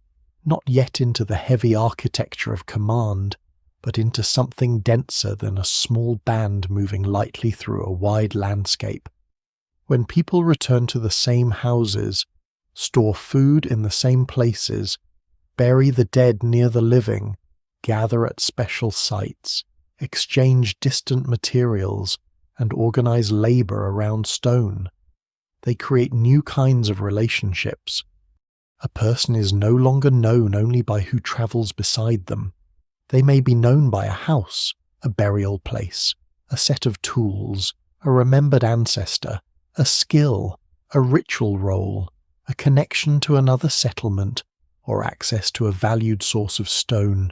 not yet into the heavy architecture of command, but into something denser than a small band moving lightly through a wide landscape. When people return to the same houses, store food in the same places, bury the dead near the living, gather at special sites, exchange distant materials, and organize labor around stone. They create new kinds of relationships. A person is no longer known only by who travels beside them. They may be known by a house, a burial place, a set of tools, a remembered ancestor, a skill, a ritual role, a connection to another settlement, or access to a valued source of stone.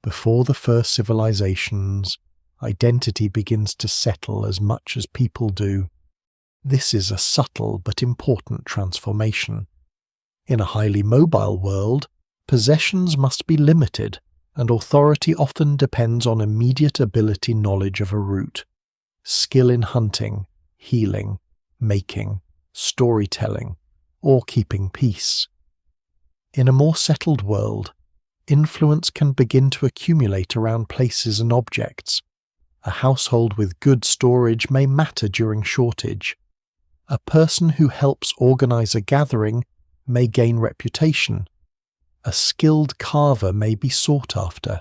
Before the first civilizations, identity begins to settle as much as people do. This is a subtle but important transformation. In a highly mobile world, possessions must be limited, and authority often depends on immediate ability knowledge of a route, skill in hunting, healing, making, storytelling, or keeping peace. In a more settled world, influence can begin to accumulate around places and objects. A household with good storage may matter during shortage. A person who helps organize a gathering may gain reputation. A skilled carver may be sought after.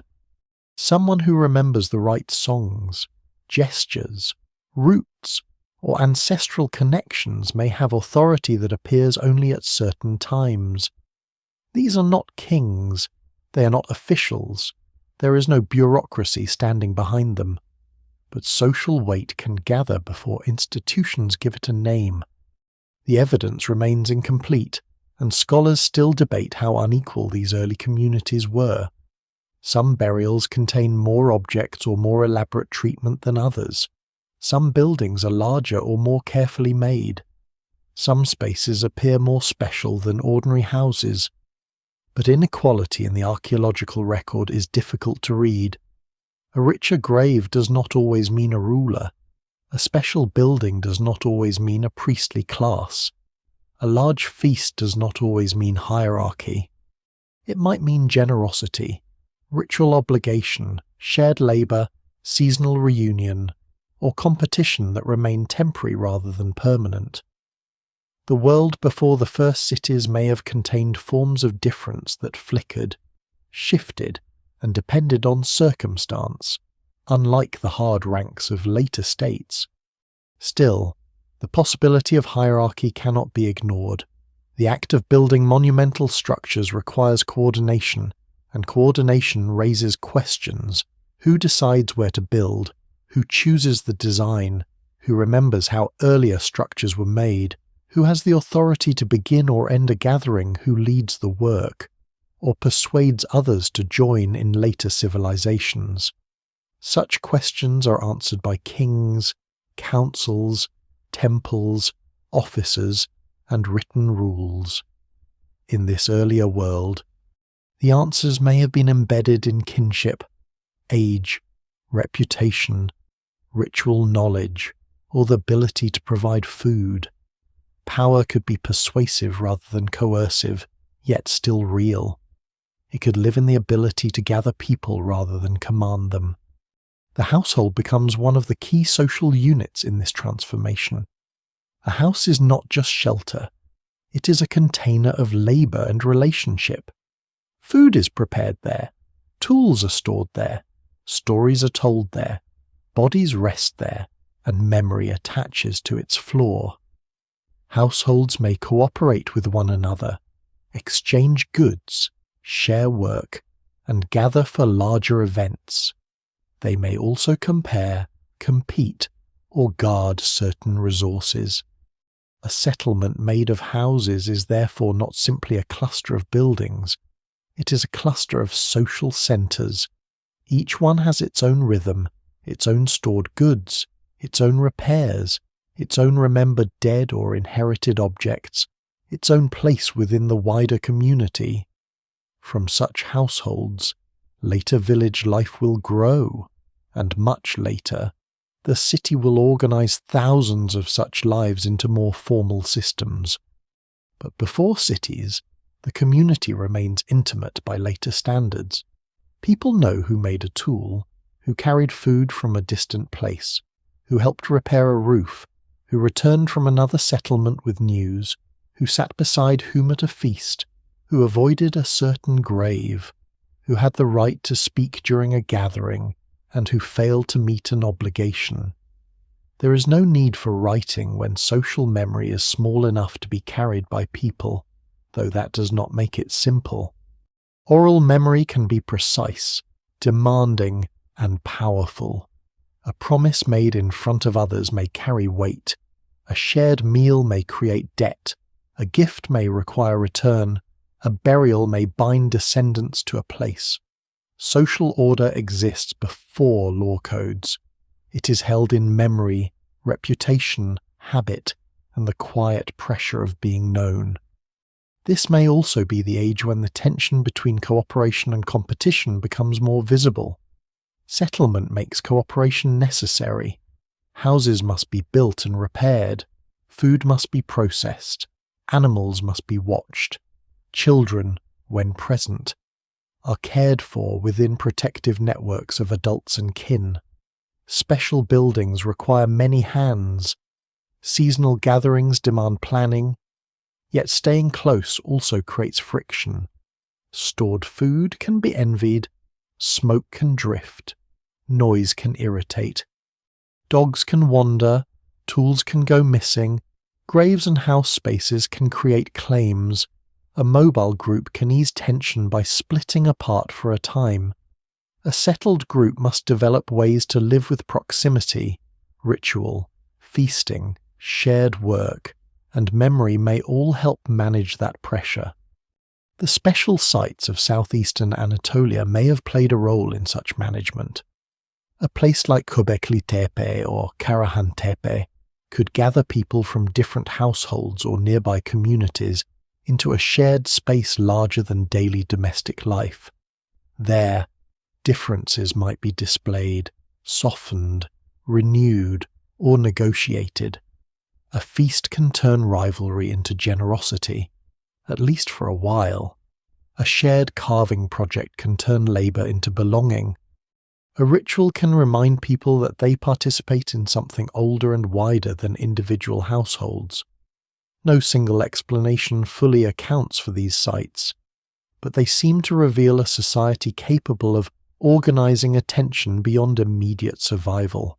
Someone who remembers the right songs, gestures, roots, or ancestral connections may have authority that appears only at certain times. These are not kings. They are not officials. There is no bureaucracy standing behind them. But social weight can gather before institutions give it a name. The evidence remains incomplete, and scholars still debate how unequal these early communities were. Some burials contain more objects or more elaborate treatment than others. Some buildings are larger or more carefully made. Some spaces appear more special than ordinary houses. But inequality in the archaeological record is difficult to read. A richer grave does not always mean a ruler. A special building does not always mean a priestly class. A large feast does not always mean hierarchy. It might mean generosity, ritual obligation, shared labor, seasonal reunion, or competition that remained temporary rather than permanent. The world before the first cities may have contained forms of difference that flickered, shifted, and depended on circumstance, unlike the hard ranks of later states. Still, the possibility of hierarchy cannot be ignored. The act of building monumental structures requires coordination, and coordination raises questions. Who decides where to build? Who chooses the design? Who remembers how earlier structures were made? Who has the authority to begin or end a gathering? Who leads the work, or persuades others to join in later civilizations? Such questions are answered by kings, councils, temples, officers, and written rules. In this earlier world, the answers may have been embedded in kinship, age, reputation, ritual knowledge, or the ability to provide food. Power could be persuasive rather than coercive, yet still real. It could live in the ability to gather people rather than command them. The household becomes one of the key social units in this transformation. A house is not just shelter. It is a container of labor and relationship. Food is prepared there. Tools are stored there. Stories are told there. Bodies rest there, and memory attaches to its floor. Households may cooperate with one another, exchange goods, share work, and gather for larger events. They may also compare, compete, or guard certain resources. A settlement made of houses is therefore not simply a cluster of buildings. It is a cluster of social centers. Each one has its own rhythm, its own stored goods, its own repairs, its own remembered dead or inherited objects, its own place within the wider community. From such households, later village life will grow, and much later, the city will organize thousands of such lives into more formal systems. But before cities, the community remains intimate by later standards. People know who made a tool, who carried food from a distant place, who helped repair a roof, who returned from another settlement with news, who sat beside whom at a feast, who avoided a certain grave, who had the right to speak during a gathering, and who failed to meet an obligation. There is no need for writing when social memory is small enough to be carried by people, though that does not make it simple. Oral memory can be precise, demanding, and powerful. A promise made in front of others may carry weight. A shared meal may create debt. A gift may require return. A burial may bind descendants to a place. Social order exists before law codes. It is held in memory, reputation, habit, and the quiet pressure of being known. This may also be the age when the tension between cooperation and competition becomes more visible. Settlement makes cooperation necessary. Houses must be built and repaired. Food must be processed. Animals must be watched. Children, when present, are cared for within protective networks of adults and kin. Special buildings require many hands. Seasonal gatherings demand planning. Yet staying close also creates friction. Stored food can be envied. Smoke can drift. Noise can irritate. Dogs can wander. Tools can go missing. Graves and house spaces can create claims. A mobile group can ease tension by splitting apart for a time. A settled group must develop ways to live with proximity, ritual, feasting, shared work, and memory may all help manage that pressure. The special sites of southeastern Anatolia may have played a role in such management. A place like Göbekli Tepe or Karahantepe could gather people from different households or nearby communities into a shared space larger than daily domestic life. There, differences might be displayed, softened, renewed, or negotiated. A feast can turn rivalry into generosity, at least for a while. A shared carving project can turn labour into belonging. A ritual can remind people that they participate in something older and wider than individual households. No single explanation fully accounts for these sites, but they seem to reveal a society capable of organising attention beyond immediate survival.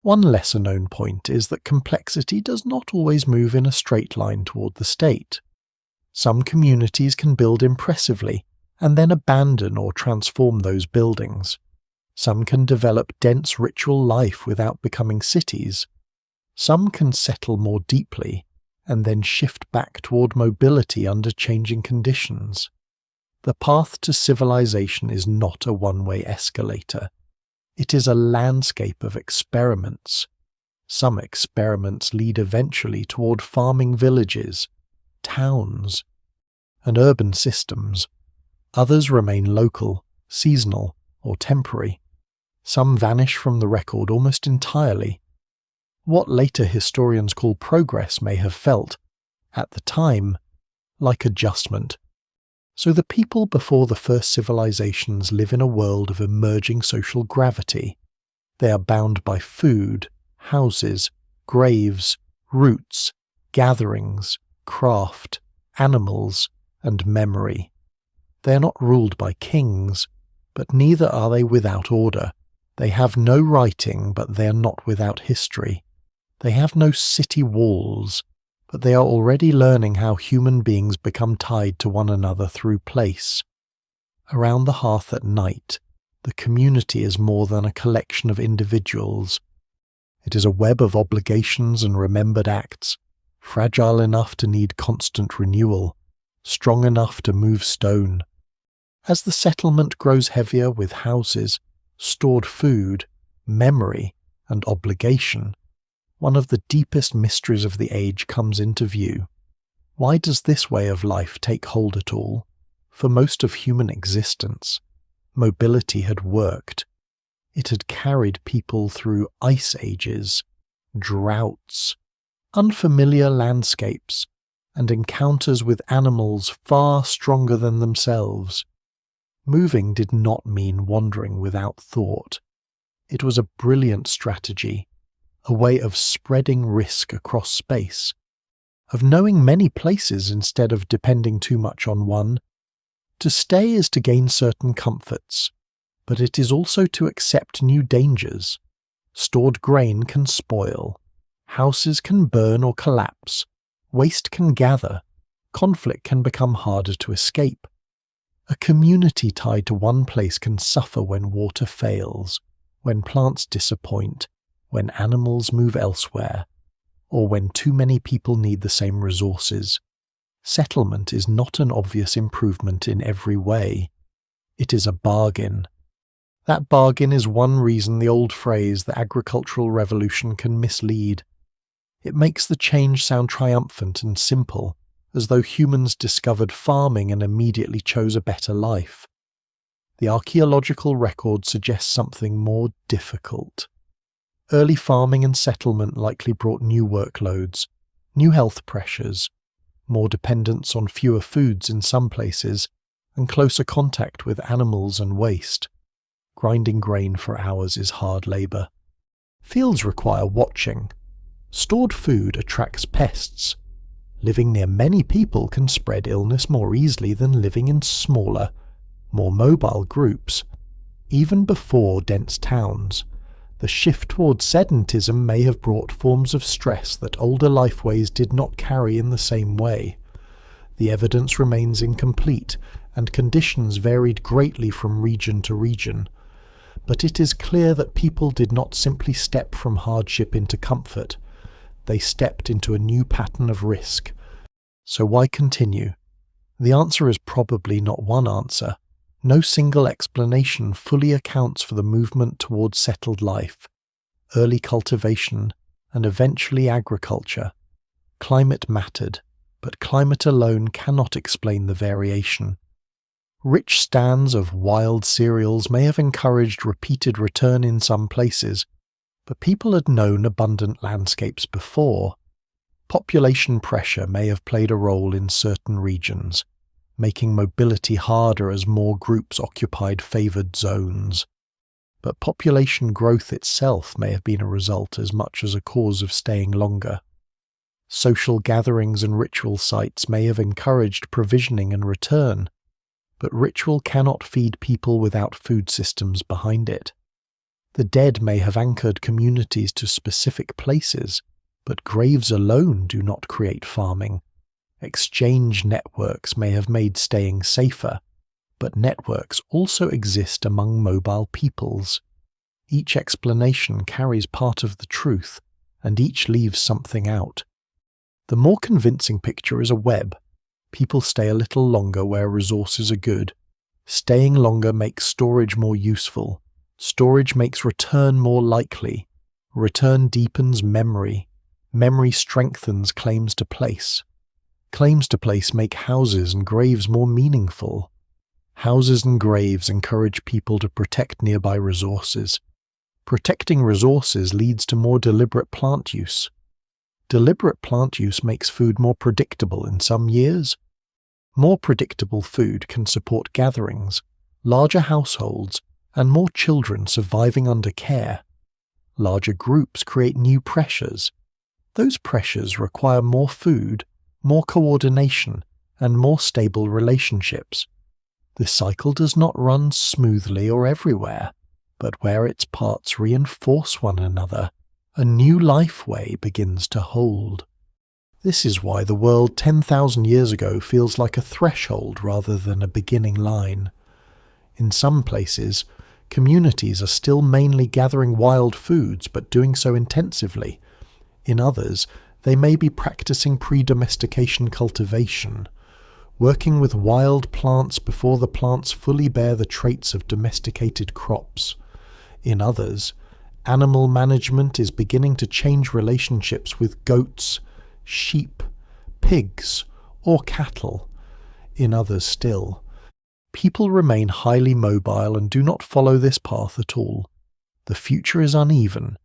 One lesser-known point is that complexity does not always move in a straight line toward the state. Some communities can build impressively and then abandon or transform those buildings. Some can develop dense ritual life without becoming cities. Some can settle more deeply and then shift back toward mobility under changing conditions. The path to civilization is not a one-way escalator. It is a landscape of experiments. Some experiments lead eventually toward farming villages, towns, and urban systems. Others remain local, seasonal, or temporary. Some vanish from the record almost entirely. What later historians call progress may have felt, at the time, like adjustment. So the people before the first civilizations live in a world of emerging social gravity. They are bound by food, houses, graves, roots, gatherings, craft, animals, and memory. They are not ruled by kings, but neither are they without order. They have no writing, but they are not without history. They have no city walls, but they are already learning how human beings become tied to one another through place. Around the hearth at night, the community is more than a collection of individuals. It is a web of obligations and remembered acts, fragile enough to need constant renewal, strong enough to move stone. As the settlement grows heavier with houses, stored food, memory, and obligation, one of the deepest mysteries of the age comes into view. Why does this way of life take hold at all? For most of human existence, mobility had worked. It had carried people through ice ages, droughts, unfamiliar landscapes, and encounters with animals far stronger than themselves. Moving did not mean wandering without thought. It was a brilliant strategy, a way of spreading risk across space. of knowing many places instead of depending too much on one. To stay is to gain certain comforts, but it is also to accept new dangers. Stored grain can spoil. Houses can burn or collapse. Waste can gather. Conflict can become harder to escape. A community tied to one place can suffer when water fails, when plants disappoint, when animals move elsewhere, or when too many people need the same resources. Settlement is not an obvious improvement in every way. It is a bargain. That bargain is one reason the old phrase, the agricultural revolution, can mislead. It makes the change sound triumphant and simple, as though humans discovered farming and immediately chose a better life. The archaeological record suggests something more difficult. Early farming and settlement likely brought new workloads, new health pressures, more dependence on fewer foods in some places, and closer contact with animals and waste. Grinding grain for hours is hard labour. Fields require watching. Stored food attracts pests. Living near many people can spread illness more easily than living in smaller, more mobile groups. Even before dense towns, the shift towards sedentism may have brought forms of stress that older lifeways did not carry in the same way. The evidence remains incomplete, and conditions varied greatly from region to region. But it is clear that people did not simply step from hardship into comfort. They stepped into a new pattern of risk. So why continue? The answer is probably not one answer. No single explanation fully accounts for the movement towards settled life, early cultivation, and eventually agriculture. Climate mattered, but climate alone cannot explain the variation. Rich stands of wild cereals may have encouraged repeated return in some places, but people had known abundant landscapes before. Population pressure may have played a role in certain regions, making mobility harder as more groups occupied favoured zones. But population growth itself may have been a result as much as a cause of staying longer. Social gatherings and ritual sites may have encouraged provisioning and return, but ritual cannot feed people without food systems behind it. The dead may have anchored communities to specific places, but graves alone do not create farming. Exchange networks may have made staying safer, but networks also exist among mobile peoples. Each explanation carries part of the truth, and each leaves something out. The more convincing picture is a web. People stay a little longer where resources are good. Staying longer makes storage more useful. Storage makes return more likely. Return deepens memory. Memory strengthens claims to place. Claims to place make houses and graves more meaningful. Houses and graves encourage people to protect nearby resources. Protecting resources leads to more deliberate plant use. Deliberate plant use makes food more predictable in some years. More predictable food can support gatherings, larger households, and more children surviving under care. Larger groups create new pressures. Those pressures require more food, more coordination, and more stable relationships. The cycle does not run smoothly or everywhere, but where its parts reinforce one another, a new lifeway begins to hold. This is why the world 10,000 years ago feels like a threshold rather than a beginning line. In some places, communities are still mainly gathering wild foods but doing so intensively. In others, they may be practicing pre-domestication cultivation, working with wild plants before the plants fully bear the traits of domesticated crops. In others, animal management is beginning to change relationships with goats, sheep, pigs, or cattle. In others still, people remain highly mobile and do not follow this path at all. The future is uneven.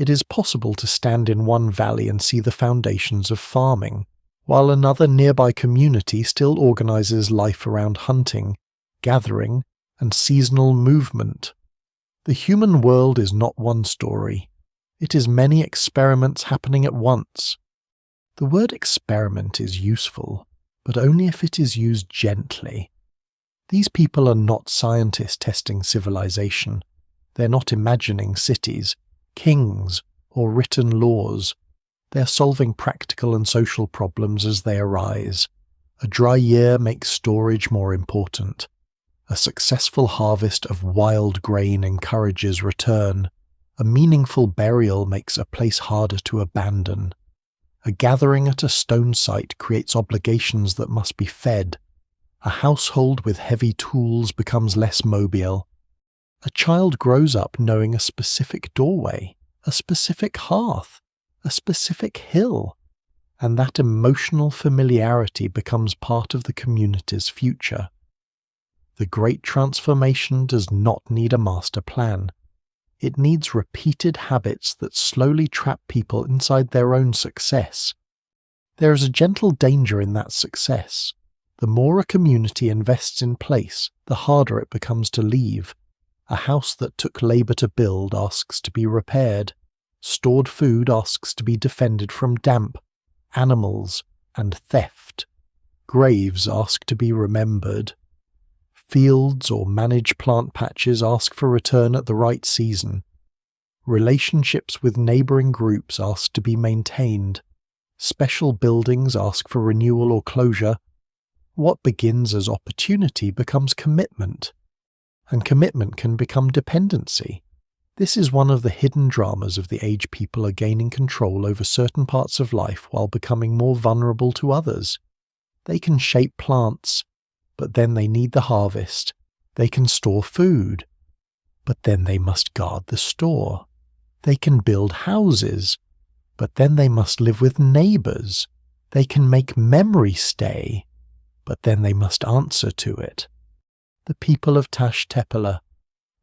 It is possible to stand in one valley and see the foundations of farming, while another nearby community still organizes life around hunting, gathering, and seasonal movement. The human world is not one story. It is many experiments happening at once. The word experiment is useful, but only if it is used gently. These people are not scientists testing civilization. They're not imagining cities, kings, or written laws. They're solving practical and social problems as they arise. A dry year makes storage more important. A successful harvest of wild grain encourages return. A meaningful burial makes a place harder to abandon. A gathering at a stone site creates obligations that must be fed. A household with heavy tools becomes less mobile. A child grows up knowing a specific doorway, a specific hearth, a specific hill, and that emotional familiarity becomes part of the community's future. The great transformation does not need a master plan. It needs repeated habits that slowly trap people inside their own success. There is a gentle danger in that success. The more a community invests in place, the harder it becomes to leave. A house that took labour to build asks to be repaired. Stored food asks to be defended from damp, animals, and theft. Graves ask to be remembered. Fields or managed plant patches ask for return at the right season. Relationships with neighbouring groups ask to be maintained. Special buildings ask for renewal or closure. What begins as opportunity becomes commitment, and commitment can become dependency. This is one of the hidden dramas of the age. People are gaining control over certain parts of life while becoming more vulnerable to others. They can shape plants, but then they need the harvest. They can store food, but then they must guard the store. They can build houses, but then they must live with neighbours. They can make memory stay, but then they must answer to it. The people of Taş Tepeler,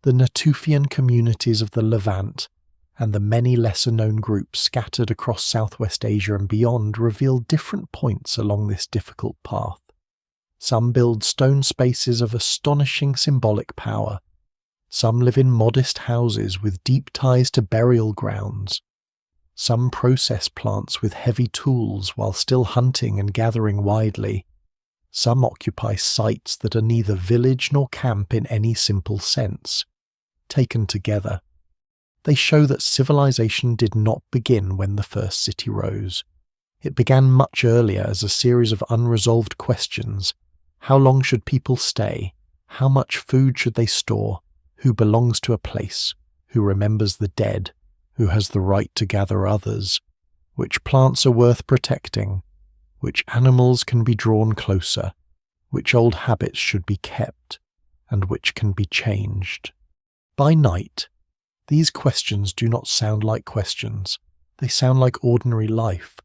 the Natufian communities of the Levant, and the many lesser-known groups scattered across Southwest Asia and beyond reveal different points along this difficult path. Some build stone spaces of astonishing symbolic power. Some live in modest houses with deep ties to burial grounds. Some process plants with heavy tools while still hunting and gathering widely. Some occupy sites that are neither village nor camp in any simple sense. Taken together, they show that civilization did not begin when the first city rose. It began much earlier as a series of unresolved questions. How long should people stay? How much food should they store? Who belongs to a place? Who remembers the dead? Who has the right to gather others? Which plants are worth protecting? Which animals can be drawn closer? Which old habits should be kept? And which can be changed? By night, these questions do not sound like questions. They sound like ordinary life.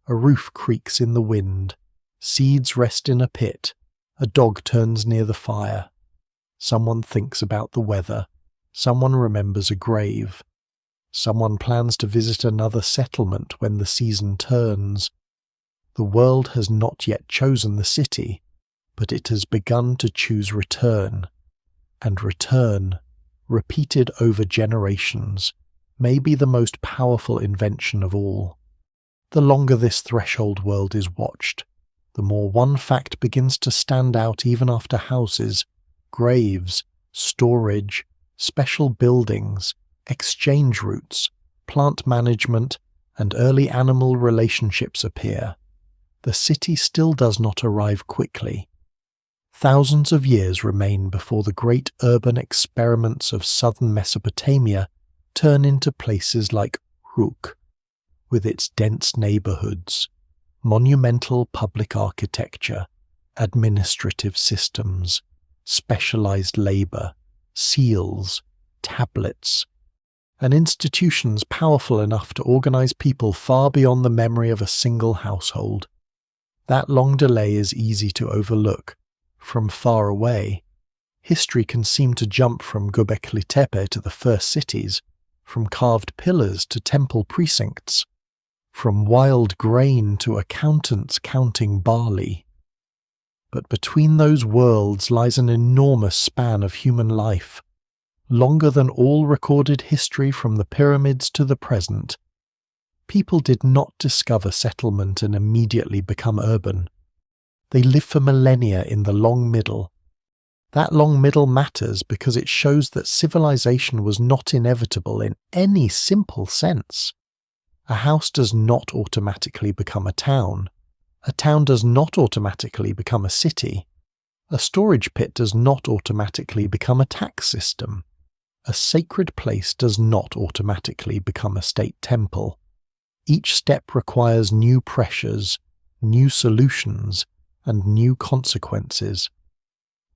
A roof creaks in the wind. Seeds rest in a pit. A dog turns near the fire. Someone thinks about the weather. Someone remembers a grave. Someone plans to visit another settlement when the season turns. The world has not yet chosen the city, but it has begun to choose return. And return, repeated over generations, may be the most powerful invention of all. The longer this threshold world is watched, the more one fact begins to stand out even after houses, graves, storage, special buildings, exchange routes, plant management, and early animal relationships appear. The city still does not arrive quickly. Thousands of years remain before the great urban experiments of southern Mesopotamia turn into places like Uruk, with its dense neighborhoods, monumental public architecture, administrative systems, specialized labor, seals, tablets, and institutions powerful enough to organize people far beyond the memory of a single household. That long delay is easy to overlook. From far away, history can seem to jump from Göbekli Tepe to the first cities, from carved pillars to temple precincts, from wild grain to accountants counting barley. But between those worlds lies an enormous span of human life, longer than all recorded history from the pyramids to the present. People did not discover settlement and immediately become urban. They lived for millennia in the long middle. That long middle matters because it shows that civilization was not inevitable in any simple sense. A house does not automatically become a town. A town does not automatically become a city. A storage pit does not automatically become a tax system. A sacred place does not automatically become a state temple. Each step requires new pressures, new solutions, and new consequences.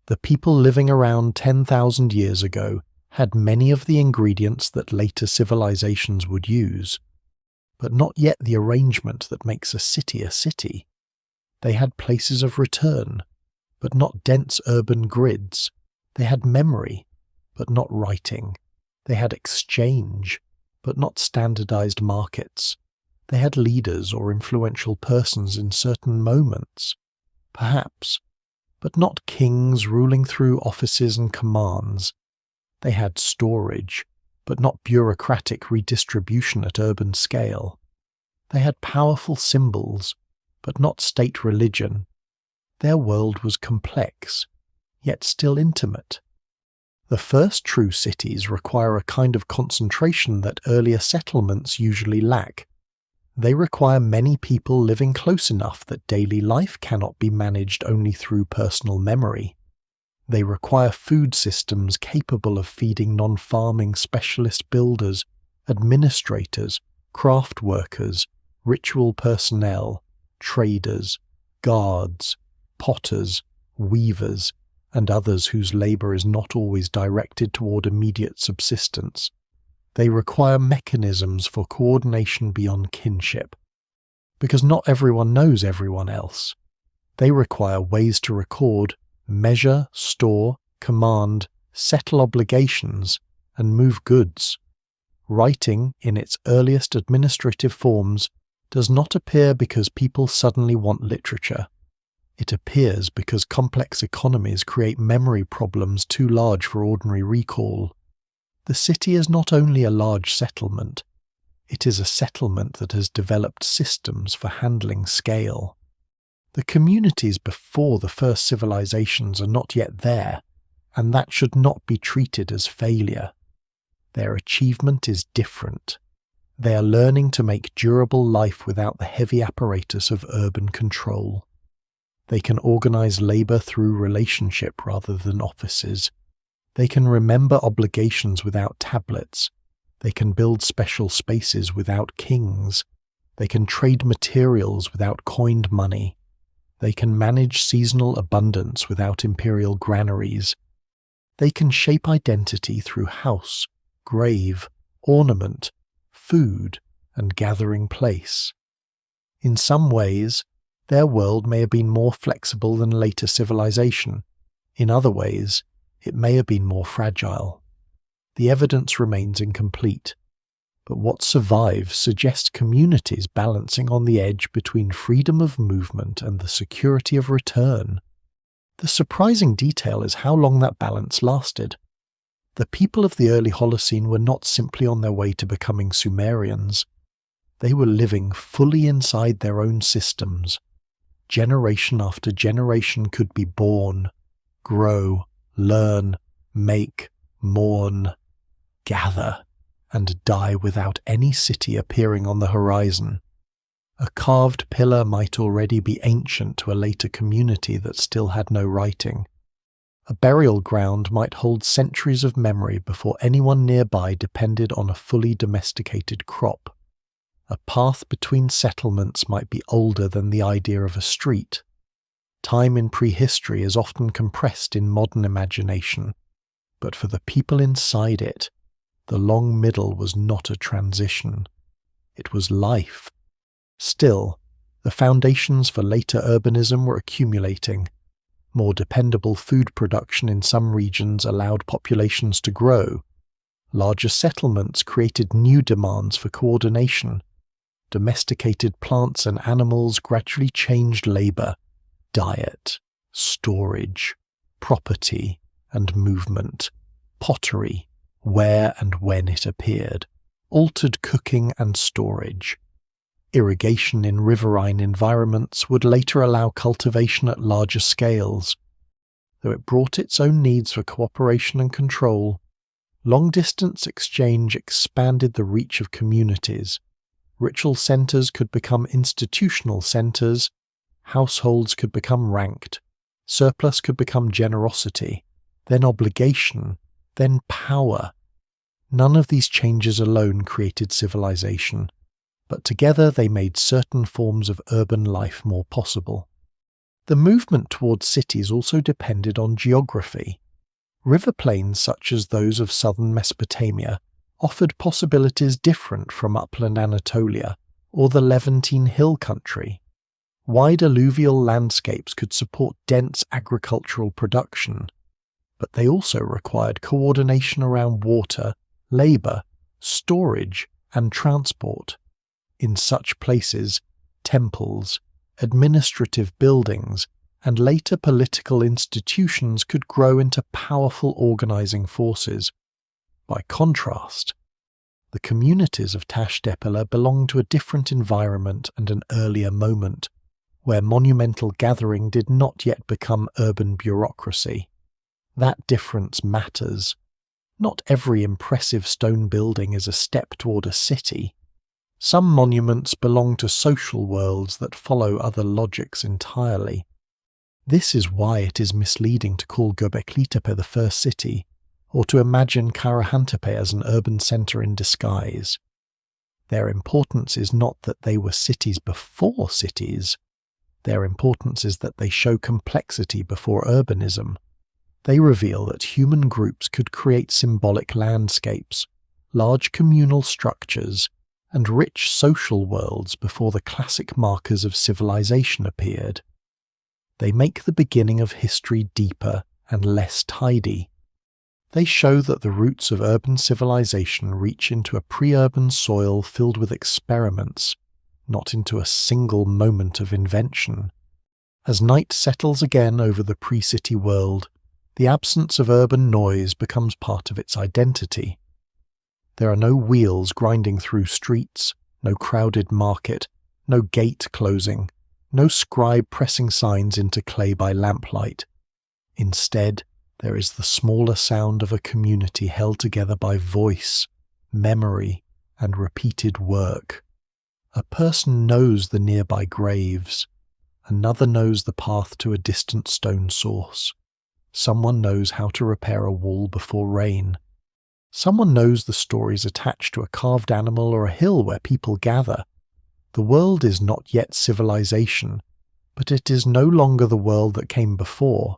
The people living around 10,000 years ago had many of the ingredients that later civilizations would use, but not yet the arrangement that makes a city a city. They had places of return, but not dense urban grids. They had memory, but not writing. They had exchange, but not standardized markets. They had leaders or influential persons in certain moments, perhaps, but not kings ruling through offices and commands. They had storage, but not bureaucratic redistribution at urban scale. They had powerful symbols, but not state religion. Their world was complex, yet still intimate. The first true cities require a kind of concentration that earlier settlements usually lack. They require many people living close enough that daily life cannot be managed only through personal memory. They require food systems capable of feeding non-farming specialist builders, administrators, craft workers, ritual personnel, traders, guards, potters, weavers, and others whose labour is not always directed toward immediate subsistence. They require mechanisms for coordination beyond kinship, because not everyone knows everyone else. They require ways to record, measure, store, command, settle obligations, and move goods. Writing, in its earliest administrative forms, does not appear because people suddenly want literature. It appears because complex economies create memory problems too large for ordinary recall. The city is not only a large settlement, it is a settlement that has developed systems for handling scale. The communities before the first civilizations are not yet there, and that should not be treated as failure. Their achievement is different. They are learning to make durable life without the heavy apparatus of urban control. They can organize labor through relationship rather than offices. They can remember obligations without tablets. They can build special spaces without kings. They can trade materials without coined money. They can manage seasonal abundance without imperial granaries. They can shape identity through house, grave, ornament, food, and gathering place. In some ways, their world may have been more flexible than later civilization. In other ways, it may have been more fragile. The evidence remains incomplete, but what survives suggests communities balancing on the edge between freedom of movement and the security of return. The surprising detail is how long that balance lasted. The people of the early Holocene were not simply on their way to becoming Sumerians. They were living fully inside their own systems. Generation after generation could be born, grow, learn, make, mourn, gather, and die without any city appearing on the horizon. A carved pillar might already be ancient to a later community that still had no writing. A burial ground might hold centuries of memory before anyone nearby depended on a fully domesticated crop. A path between settlements might be older than the idea of a street. Time in prehistory is often compressed in modern imagination, but for the people inside it, the long middle was not a transition. It was life. Still, the foundations for later urbanism were accumulating. More dependable food production in some regions allowed populations to grow. Larger settlements created new demands for coordination. Domesticated plants and animals gradually changed labor, diet, storage, property, and movement, pottery, where and when it appeared, altered cooking and storage. Irrigation in riverine environments would later allow cultivation at larger scales. Though it brought its own needs for cooperation and control, long-distance exchange expanded the reach of communities. Ritual centers could become institutional centers, households could become ranked, surplus could become generosity, then obligation, then power. None of these changes alone created civilization, but together they made certain forms of urban life more possible. The movement towards cities also depended on geography. River plains such as those of southern Mesopotamia offered possibilities different from upland Anatolia or the Levantine hill country. Wide alluvial landscapes could support dense agricultural production, but they also required coordination around water, labour, storage, and transport. In such places, temples, administrative buildings, and later political institutions could grow into powerful organising forces. By contrast, the communities of Taş Tepeler belonged to a different environment and an earlier moment, where monumental gathering did not yet become urban bureaucracy. That difference matters. Not every impressive stone building is a step toward a city. Some monuments belong to social worlds that follow other logics entirely. This is why it is misleading to call Göbekli Tepe the first city, or to imagine Karahantepe as an urban centre in disguise. Their importance is not that they were cities before cities. Their importance is that they show complexity before urbanism. They reveal that human groups could create symbolic landscapes, large communal structures, and rich social worlds before the classic markers of civilization appeared. They make the beginning of history deeper and less tidy. They show that the roots of urban civilization reach into a pre-urban soil filled with experiments, not into a single moment of invention. As night settles again over the pre-city world, the absence of urban noise becomes part of its identity. There are no wheels grinding through streets, no crowded market, no gate closing, no scribe pressing signs into clay by lamplight. Instead, there is the smaller sound of a community held together by voice, memory, and repeated work. A person knows the nearby graves. Another knows the path to a distant stone source. Someone knows how to repair a wall before rain. Someone knows the stories attached to a carved animal or a hill where people gather. The world is not yet civilization, but it is no longer the world that came before.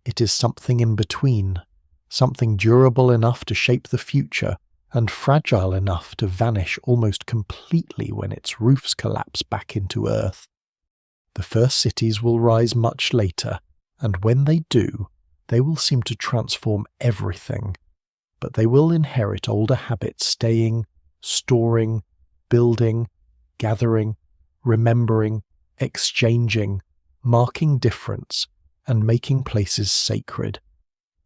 It is something in between, something durable enough to shape the future and fragile enough to vanish almost completely when its roofs collapse back into earth. The first cities will rise much later, and when they do, they will seem to transform everything. But they will inherit older habits staying, storing, building, gathering, remembering, exchanging, marking difference, and making places sacred.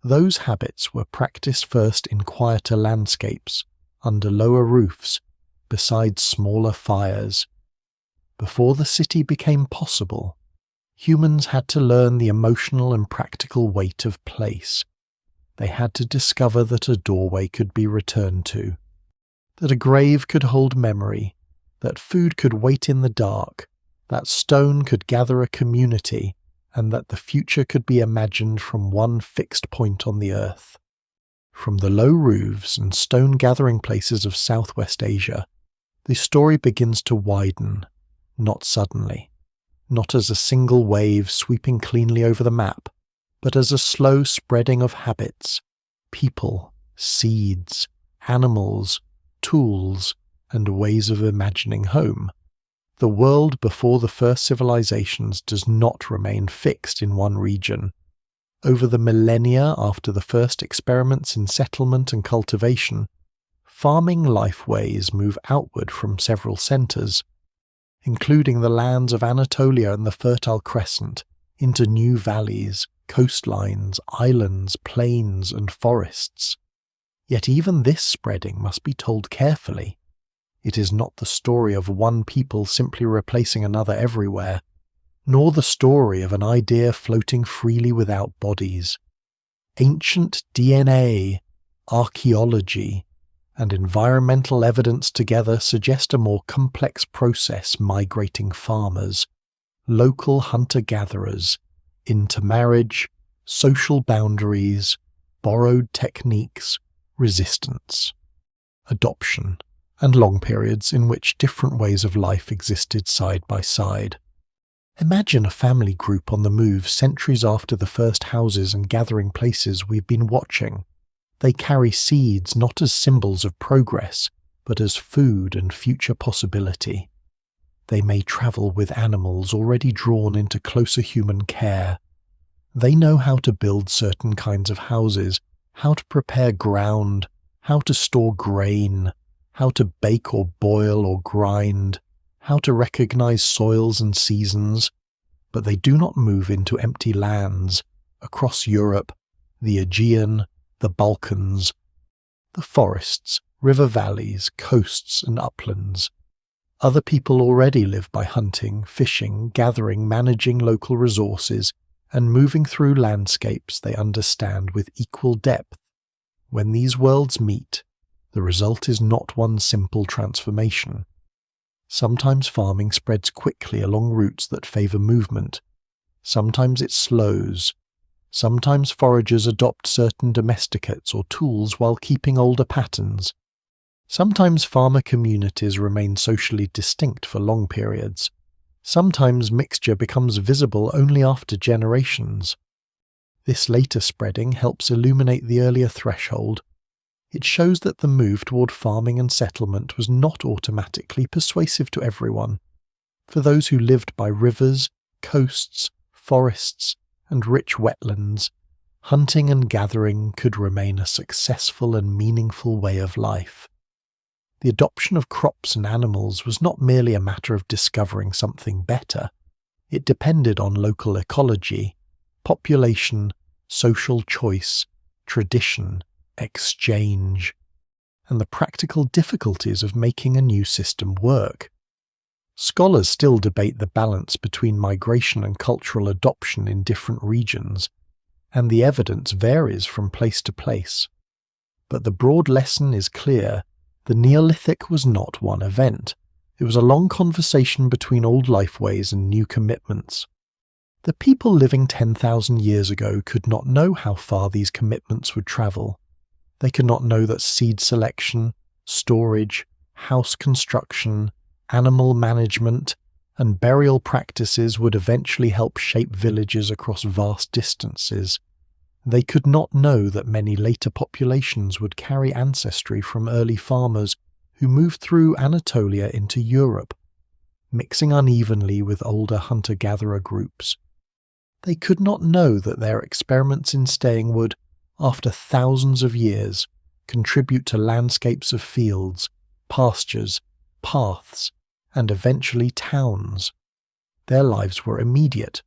Those habits were practiced first in quieter landscapes, under lower roofs, beside smaller fires. Before the city became possible, humans had to learn the emotional and practical weight of place. They had to discover that a doorway could be returned to, that a grave could hold memory, that food could wait in the dark, that stone could gather a community, and that the future could be imagined from one fixed point on the earth. From the low roofs and stone gathering places of Southwest Asia, the story begins to widen, not suddenly, not as a single wave sweeping cleanly over the map, but as a slow spreading of habits, people, seeds, animals, tools, and ways of imagining home. The world before the first civilizations does not remain fixed in one region. Over the millennia after the first experiments in settlement and cultivation, farming lifeways move outward from several centers, including the lands of Anatolia and the Fertile Crescent, into new valleys, coastlines, islands, plains, and forests. Yet even this spreading must be told carefully. It is not the story of one people simply replacing another everywhere, nor the story of an idea floating freely without bodies. Ancient DNA, archaeology, and environmental evidence together suggest a more complex process migrating farmers, local hunter-gatherers, intermarriage, social boundaries, borrowed techniques, resistance, adoption, and long periods in which different ways of life existed side by side. Imagine a family group on the move centuries after the first houses and gathering places we've been watching. They carry seeds not as symbols of progress, but as food and future possibility. They may travel with animals already drawn into closer human care. They know how to build certain kinds of houses, how to prepare ground, how to store grain, how to bake or boil or grind, how to recognize soils and seasons, but they do not move into empty lands across Europe, the Aegean, the Balkans, the forests, river valleys, coasts and uplands. Other people already live by hunting, fishing, gathering, managing local resources, and moving through landscapes they understand with equal depth. When these worlds meet, the result is not one simple transformation. Sometimes farming spreads quickly along routes that favor movement. Sometimes it slows. Sometimes foragers adopt certain domesticates or tools while keeping older patterns. Sometimes farmer communities remain socially distinct for long periods. Sometimes mixture becomes visible only after generations. This later spreading helps illuminate the earlier threshold. It shows that the move toward farming and settlement was not automatically persuasive to everyone. For those who lived by rivers, coasts, forests, and rich wetlands, hunting and gathering could remain a successful and meaningful way of life. The adoption of crops and animals was not merely a matter of discovering something better. It depended on local ecology, population, social choice, tradition, exchange, and the practical difficulties of making a new system work. Scholars still debate the balance between migration and cultural adoption in different regions, and the evidence varies from place to place. But the broad lesson is clear: the Neolithic was not one event. It was a long conversation between old lifeways and new commitments. The people living 10,000 years ago could not know how far these commitments would travel. They could not know that seed selection, storage, house construction, animal management, and burial practices would eventually help shape villages across vast distances. They could not know that many later populations would carry ancestry from early farmers who moved through Anatolia into Europe, mixing unevenly with older hunter-gatherer groups. They could not know that their experiments in staying would, after thousands of years, contribute to landscapes of fields, pastures, paths, and eventually towns. Their lives were immediate.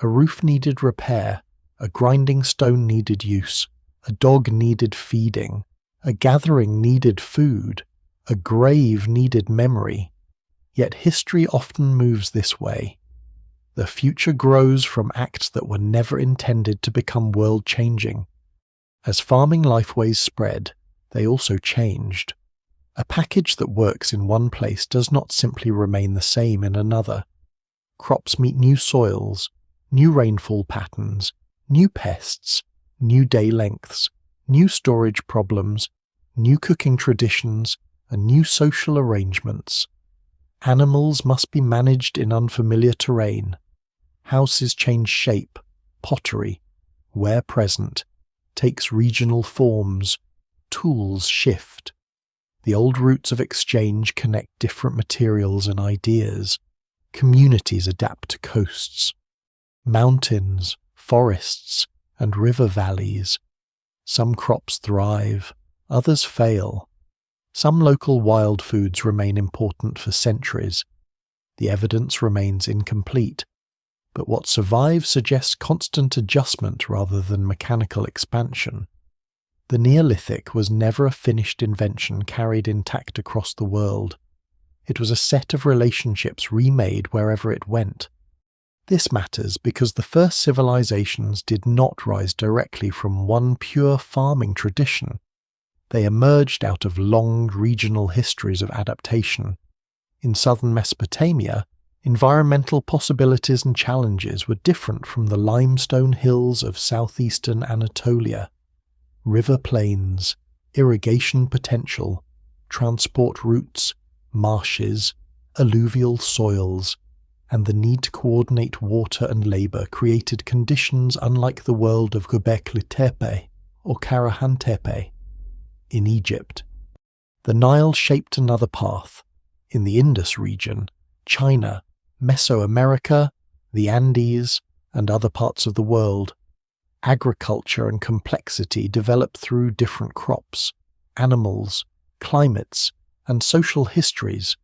A roof needed repair, a grinding stone needed use, a dog needed feeding, a gathering needed food, a grave needed memory. Yet history often moves this way. The future grows from acts that were never intended to become world-changing. As farming lifeways spread, they also changed. A package that works in one place does not simply remain the same in another. Crops meet new soils, new rainfall patterns, new pests, new day lengths, new storage problems, new cooking traditions, and new social arrangements. Animals must be managed in unfamiliar terrain. Houses change shape, pottery, where present, takes regional forms, tools shift. The old routes of exchange connect different materials and ideas. Communities adapt to coasts, mountains, forests, and river valleys. Some crops thrive, others fail. Some local wild foods remain important for centuries. The evidence remains incomplete, but what survives suggests constant adjustment rather than mechanical expansion. The Neolithic was never a finished invention carried intact across the world. It was a set of relationships remade wherever it went. This matters because the first civilizations did not rise directly from one pure farming tradition. They emerged out of long regional histories of adaptation. In southern Mesopotamia, environmental possibilities and challenges were different from the limestone hills of southeastern Anatolia. River plains, irrigation potential, transport routes, marshes, alluvial soils, and the need to coordinate water and labour created conditions unlike the world of Göbekli Tepe or Karahantepe in Egypt. The Nile shaped another path. In the Indus region, China, Mesoamerica, the Andes, and other parts of the world, agriculture and complexity developed through different crops, animals, climates, and social histories.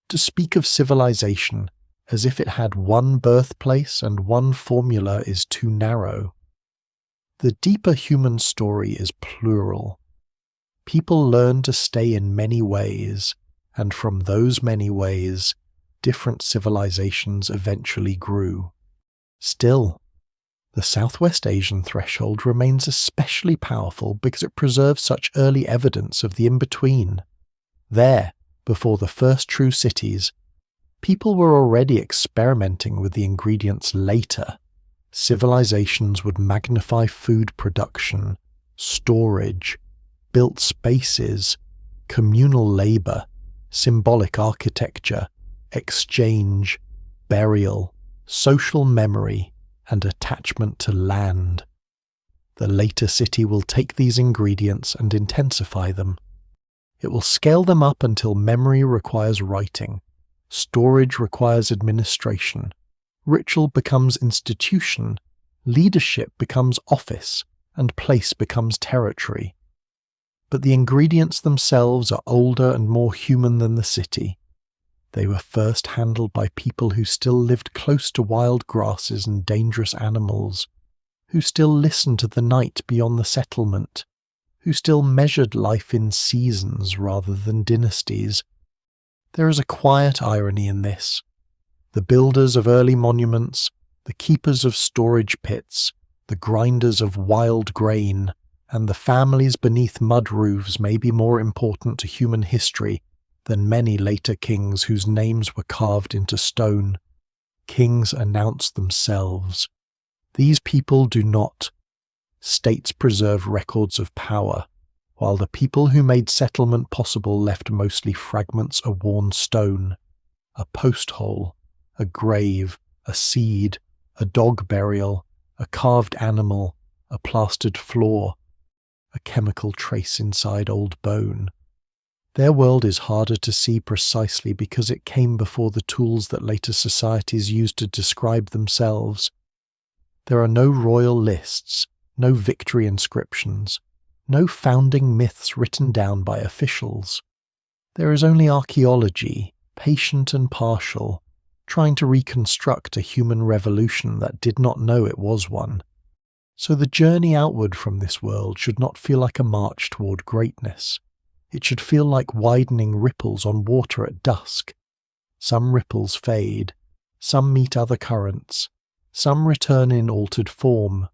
To speak of civilization as if it had one birthplace and one formula is too narrow. The deeper human story is plural. People learn to stay in many ways, and from those many ways, different civilizations eventually grew. Still, the Southwest Asian threshold remains especially powerful because it preserves such early evidence of the in-between. There, before the first true cities, people were already experimenting with the ingredients later. Civilizations would magnify food production, storage, built spaces, communal labor, symbolic architecture, exchange, burial, social memory, and attachment to land. The later city will take these ingredients and intensify them. It will scale them up until memory requires writing, storage requires administration, ritual becomes institution, leadership becomes office, and place becomes territory. But the ingredients themselves are older and more human than the city. They were first handled by people who still lived close to wild grasses and dangerous animals, who still listened to the night beyond the settlement, who still measured life in seasons rather than dynasties. There is a quiet irony in this. The builders of early monuments, the keepers of storage pits, the grinders of wild grain, and the families beneath mud roofs may be more important to human history than many later kings whose names were carved into stone. Kings announce themselves. These people do not. States preserve records of power, while the people who made settlement possible left mostly fragments of worn stone, a post hole, a grave, a seed, a dog burial, a carved animal, a plastered floor, a chemical trace inside old bone. Their world is harder to see precisely because it came before the tools that later societies used to describe themselves. There are no royal lists, no victory inscriptions, no founding myths written down by officials. There is only archaeology, patient and partial, trying to reconstruct a human revolution that did not know it was one. So the journey outward from this world should not feel like a march toward greatness. It should feel like widening ripples on water at dusk. Some ripples fade, some meet other currents, some return in altered form,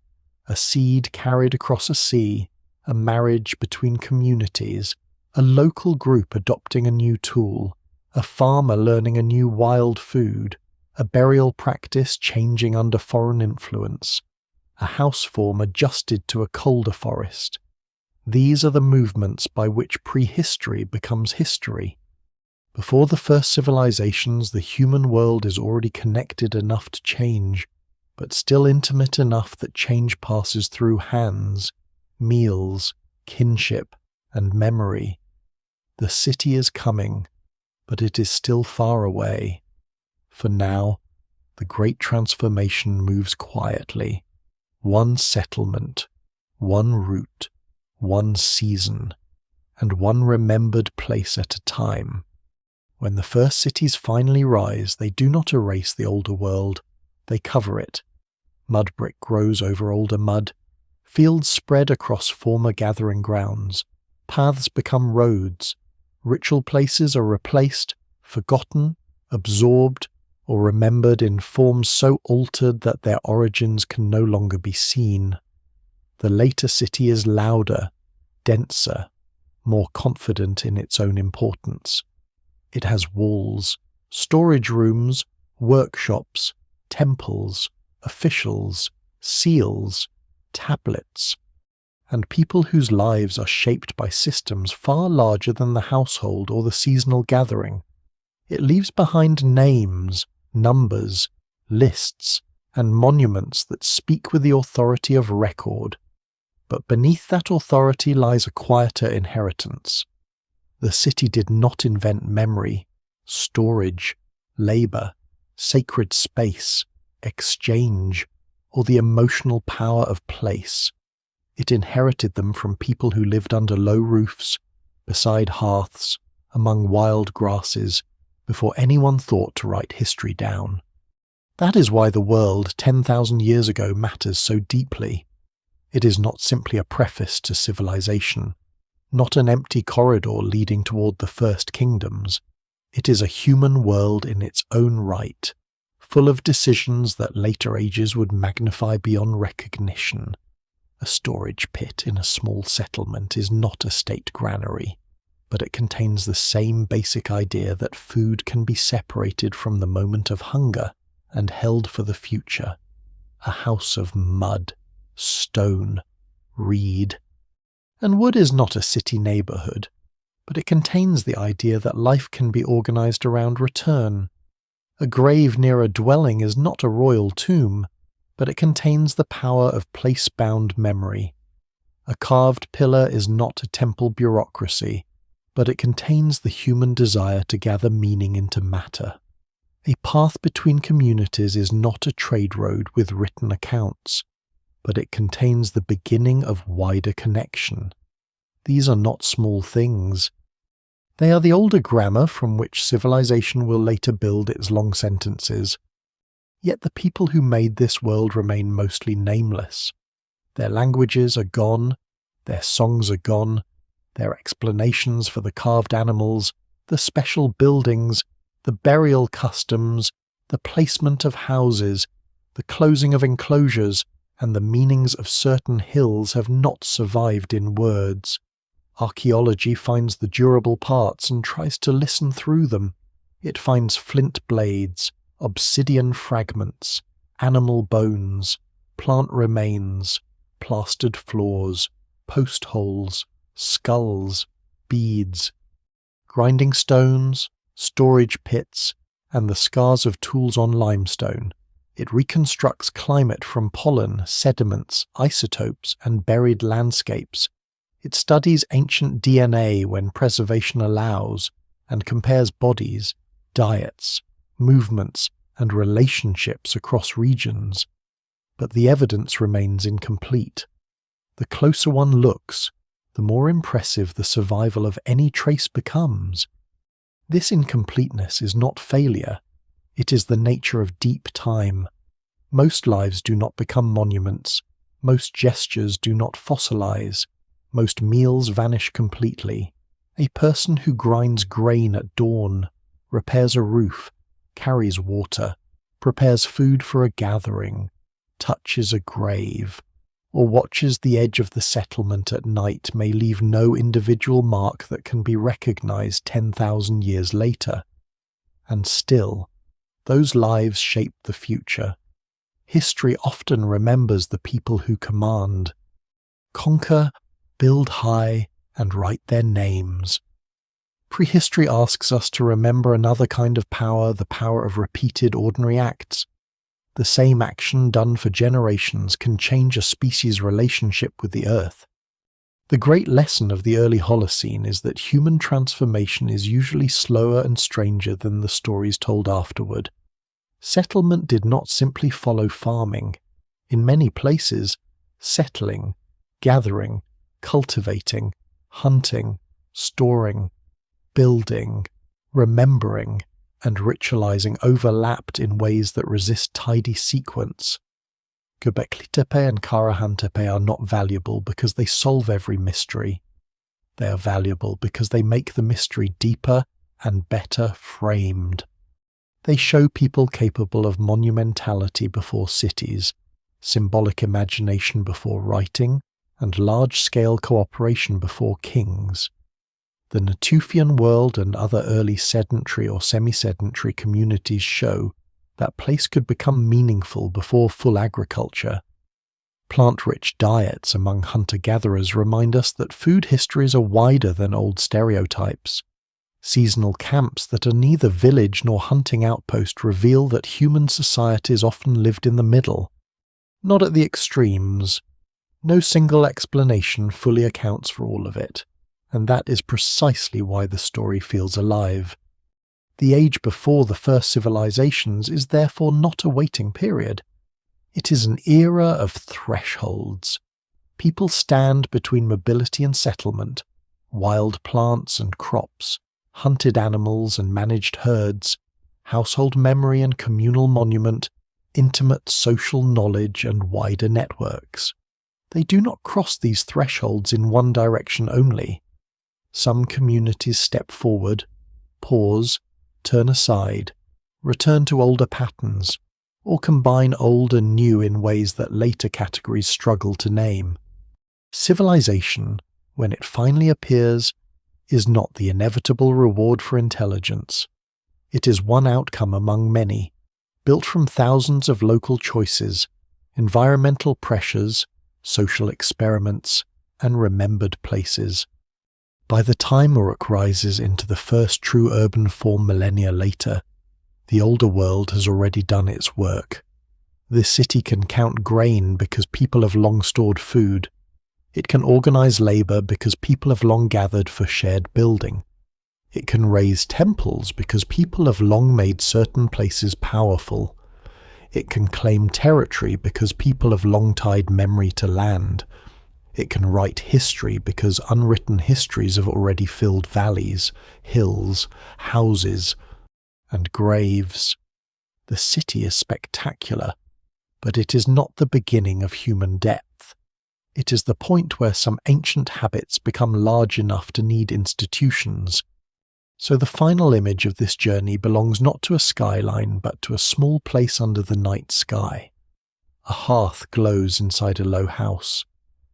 a seed carried across a sea, a marriage between communities, a local group adopting a new tool, a farmer learning a new wild food, a burial practice changing under foreign influence, a house form adjusted to a colder forest. These are the movements by which prehistory becomes history. Before the first civilizations, the human world is already connected enough to change, but still intimate enough that change passes through hands, meals, kinship, and memory. The city is coming, but it is still far away. For now, the great transformation moves quietly. One settlement, one route, one season, and one remembered place at a time. When the first cities finally rise, they do not erase the older world, they cover it. Mud brick grows over older mud, fields spread across former gathering grounds, paths become roads, ritual places are replaced, forgotten, absorbed, or remembered in forms so altered that their origins can no longer be seen. The later city is louder, denser, more confident in its own importance. It has walls, storage rooms, workshops, temples, officials, seals, tablets, and people whose lives are shaped by systems far larger than the household or the seasonal gathering. It leaves behind names, numbers, lists, and monuments that speak with the authority of record. But beneath that authority lies a quieter inheritance. The city did not invent memory, storage, labor, sacred space, exchange, or the emotional power of place. It inherited them from people who lived under low roofs, beside hearths, among wild grasses, before anyone thought to write history down. That is why the world 10,000 years ago matters so deeply. It is not simply a preface to civilization, not an empty corridor leading toward the first kingdoms. It is a human world in its own right, full of decisions that later ages would magnify beyond recognition. A storage pit in a small settlement is not a state granary, but it contains the same basic idea that food can be separated from the moment of hunger and held for the future. A house of mud, stone, reed. And wood is not a city neighborhood, but it contains the idea that life can be organized around return. A grave near a dwelling is not a royal tomb, but it contains the power of place-bound memory. A carved pillar is not a temple bureaucracy, but it contains the human desire to gather meaning into matter. A path between communities is not a trade road with written accounts, but it contains the beginning of wider connection. These are not small things. They are the older grammar from which civilization will later build its long sentences. Yet the people who made this world remain mostly nameless. Their languages are gone, their songs are gone, their explanations for the carved animals, the special buildings, the burial customs, the placement of houses, the closing of enclosures, and the meanings of certain hills have not survived in words. Archaeology finds the durable parts and tries to listen through them. It finds flint blades, obsidian fragments, animal bones, plant remains, plastered floors, post holes, skulls, beads, grinding stones, storage pits, and the scars of tools on limestone. It reconstructs climate from pollen, sediments, isotopes, and buried landscapes. It studies ancient DNA when preservation allows, and compares bodies, diets, movements, and relationships across regions. But the evidence remains incomplete. The closer one looks, the more impressive the survival of any trace becomes. This incompleteness is not failure. It is the nature of deep time. Most lives do not become monuments. Most gestures do not fossilize. Most meals vanish completely. A person who grinds grain at dawn, repairs a roof, carries water, prepares food for a gathering, touches a grave, or watches the edge of the settlement at night may leave no individual mark that can be recognized 10,000 years later. And still, those lives shape the future. History often remembers the people who command. Conquer, build high, and write their names. Prehistory asks us to remember another kind of power, the power of repeated ordinary acts. The same action done for generations can change a species' relationship with the earth. The great lesson of the early Holocene is that human transformation is usually slower and stranger than the stories told afterward. Settlement did not simply follow farming. In many places, settling, gathering, cultivating, hunting, storing, building, remembering, and ritualizing overlapped in ways that resist tidy sequence. Göbekli Tepe and Karahantepe are not valuable because they solve every mystery. They are valuable because they make the mystery deeper and better framed. They show people capable of monumentality before cities, symbolic imagination before writing, and large-scale cooperation before kings. The Natufian world and other early sedentary or semi-sedentary communities show that place could become meaningful before full agriculture. Plant-rich diets among hunter-gatherers remind us that food histories are wider than old stereotypes. Seasonal camps that are neither village nor hunting outpost reveal that human societies often lived in the middle, not at the extremes. No single explanation fully accounts for all of it, and that is precisely why the story feels alive. The age before the first civilizations is therefore not a waiting period. It is an era of thresholds. People stand between mobility and settlement, wild plants and crops, hunted animals and managed herds, household memory and communal monument, intimate social knowledge and wider networks. They do not cross these thresholds in one direction only. Some communities step forward, pause, turn aside, return to older patterns, or combine old and new in ways that later categories struggle to name. Civilization, when it finally appears, is not the inevitable reward for intelligence. It is one outcome among many, built from thousands of local choices, environmental pressures, social experiments, and remembered places. By the time Uruk rises into the first true urban form millennia later, the older world has already done its work. This city can count grain because people have long stored food. It can organize labor because people have long gathered for shared building. It can raise temples because people have long made certain places powerful. It can claim territory because people have long tied memory to land. It can write history because unwritten histories have already filled valleys, hills, houses, and graves. The city is spectacular, but it is not the beginning of human depth. It is the point where some ancient habits become large enough to need institutions. So the final image of this journey belongs not to a skyline, but to a small place under the night sky. A hearth glows inside a low house.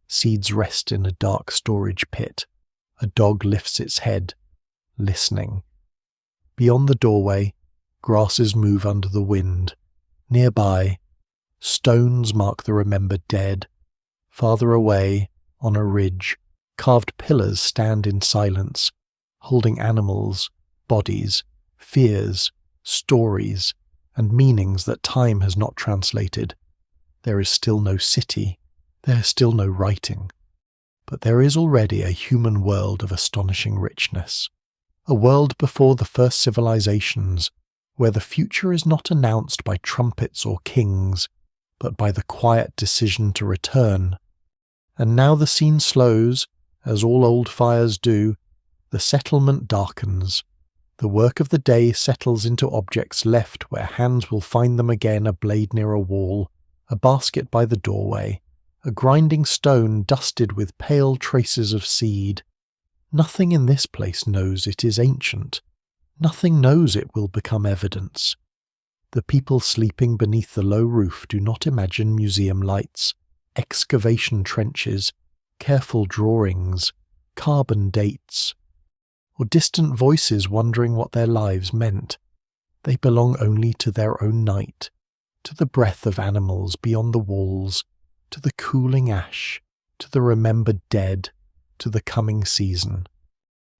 Seeds rest in a dark storage pit. A dog lifts its head, listening. Beyond the doorway, grasses move under the wind. Nearby, stones mark the remembered dead. Farther away, on a ridge, carved pillars stand in silence, holding animals, bodies, fears, stories, and meanings that time has not translated. There is still no city, there is still no writing, but there is already a human world of astonishing richness, a world before the first civilizations, where the future is not announced by trumpets or kings, but by the quiet decision to return. And now the scene slows, as all old fires do. The settlement darkens. The work of the day settles into objects left where hands will find them again: a blade near a wall, a basket by the doorway, a grinding stone dusted with pale traces of seed. Nothing in this place knows it is ancient. Nothing knows it will become evidence. The people sleeping beneath the low roof do not imagine museum lights, excavation trenches, careful drawings, carbon dates, or distant voices wondering what their lives meant. They belong only to their own night, to the breath of animals beyond the walls, to the cooling ash, to the remembered dead, to the coming season.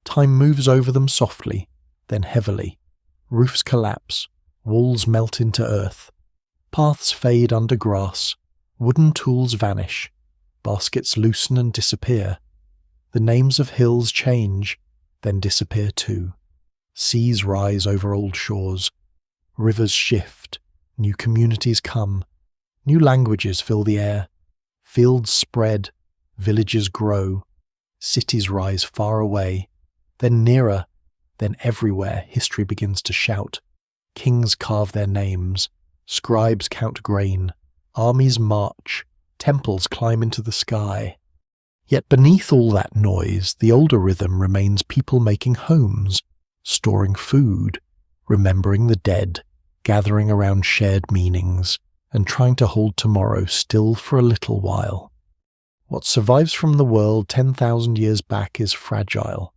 Time moves over them softly, then heavily. Roofs collapse, walls melt into earth, paths fade under grass, wooden tools vanish, baskets loosen and disappear. The names of hills change, then disappear too. Seas rise over old shores, rivers shift, new communities come, new languages fill the air, fields spread, villages grow, cities rise far away, then nearer, then everywhere history begins to shout. Kings carve their names, scribes count grain, armies march, temples climb into the sky. Yet beneath all that noise, the older rhythm remains people making homes, storing food, remembering the dead, gathering around shared meanings, and trying to hold tomorrow still for a little while. What survives from the world 10,000 years back is fragile,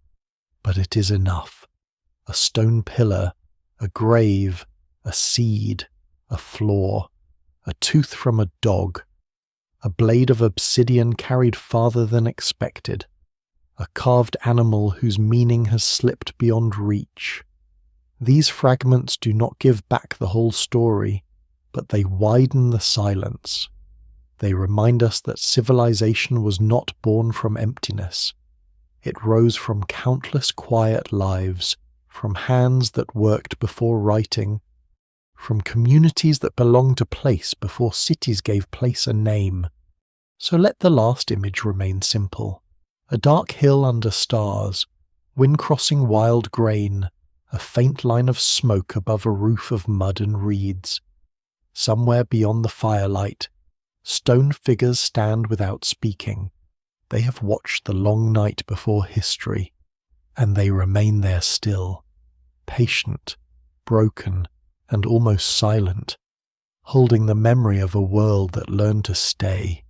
but it is enough. A stone pillar, a grave, a seed, a flaw, a tooth from a dog, a blade of obsidian carried farther than expected, a carved animal whose meaning has slipped beyond reach. These fragments do not give back the whole story, but they widen the silence. They remind us that civilization was not born from emptiness. It rose from countless quiet lives, from hands that worked before writing, from communities that belonged to place before cities gave place a name. So let the last image remain simple. A dark hill under stars, wind-crossing wild grain, a faint line of smoke above a roof of mud and reeds. Somewhere beyond the firelight, stone figures stand without speaking. They have watched the long night before history, and they remain there still, patient, broken, and almost silent, holding the memory of a world that learned to stay.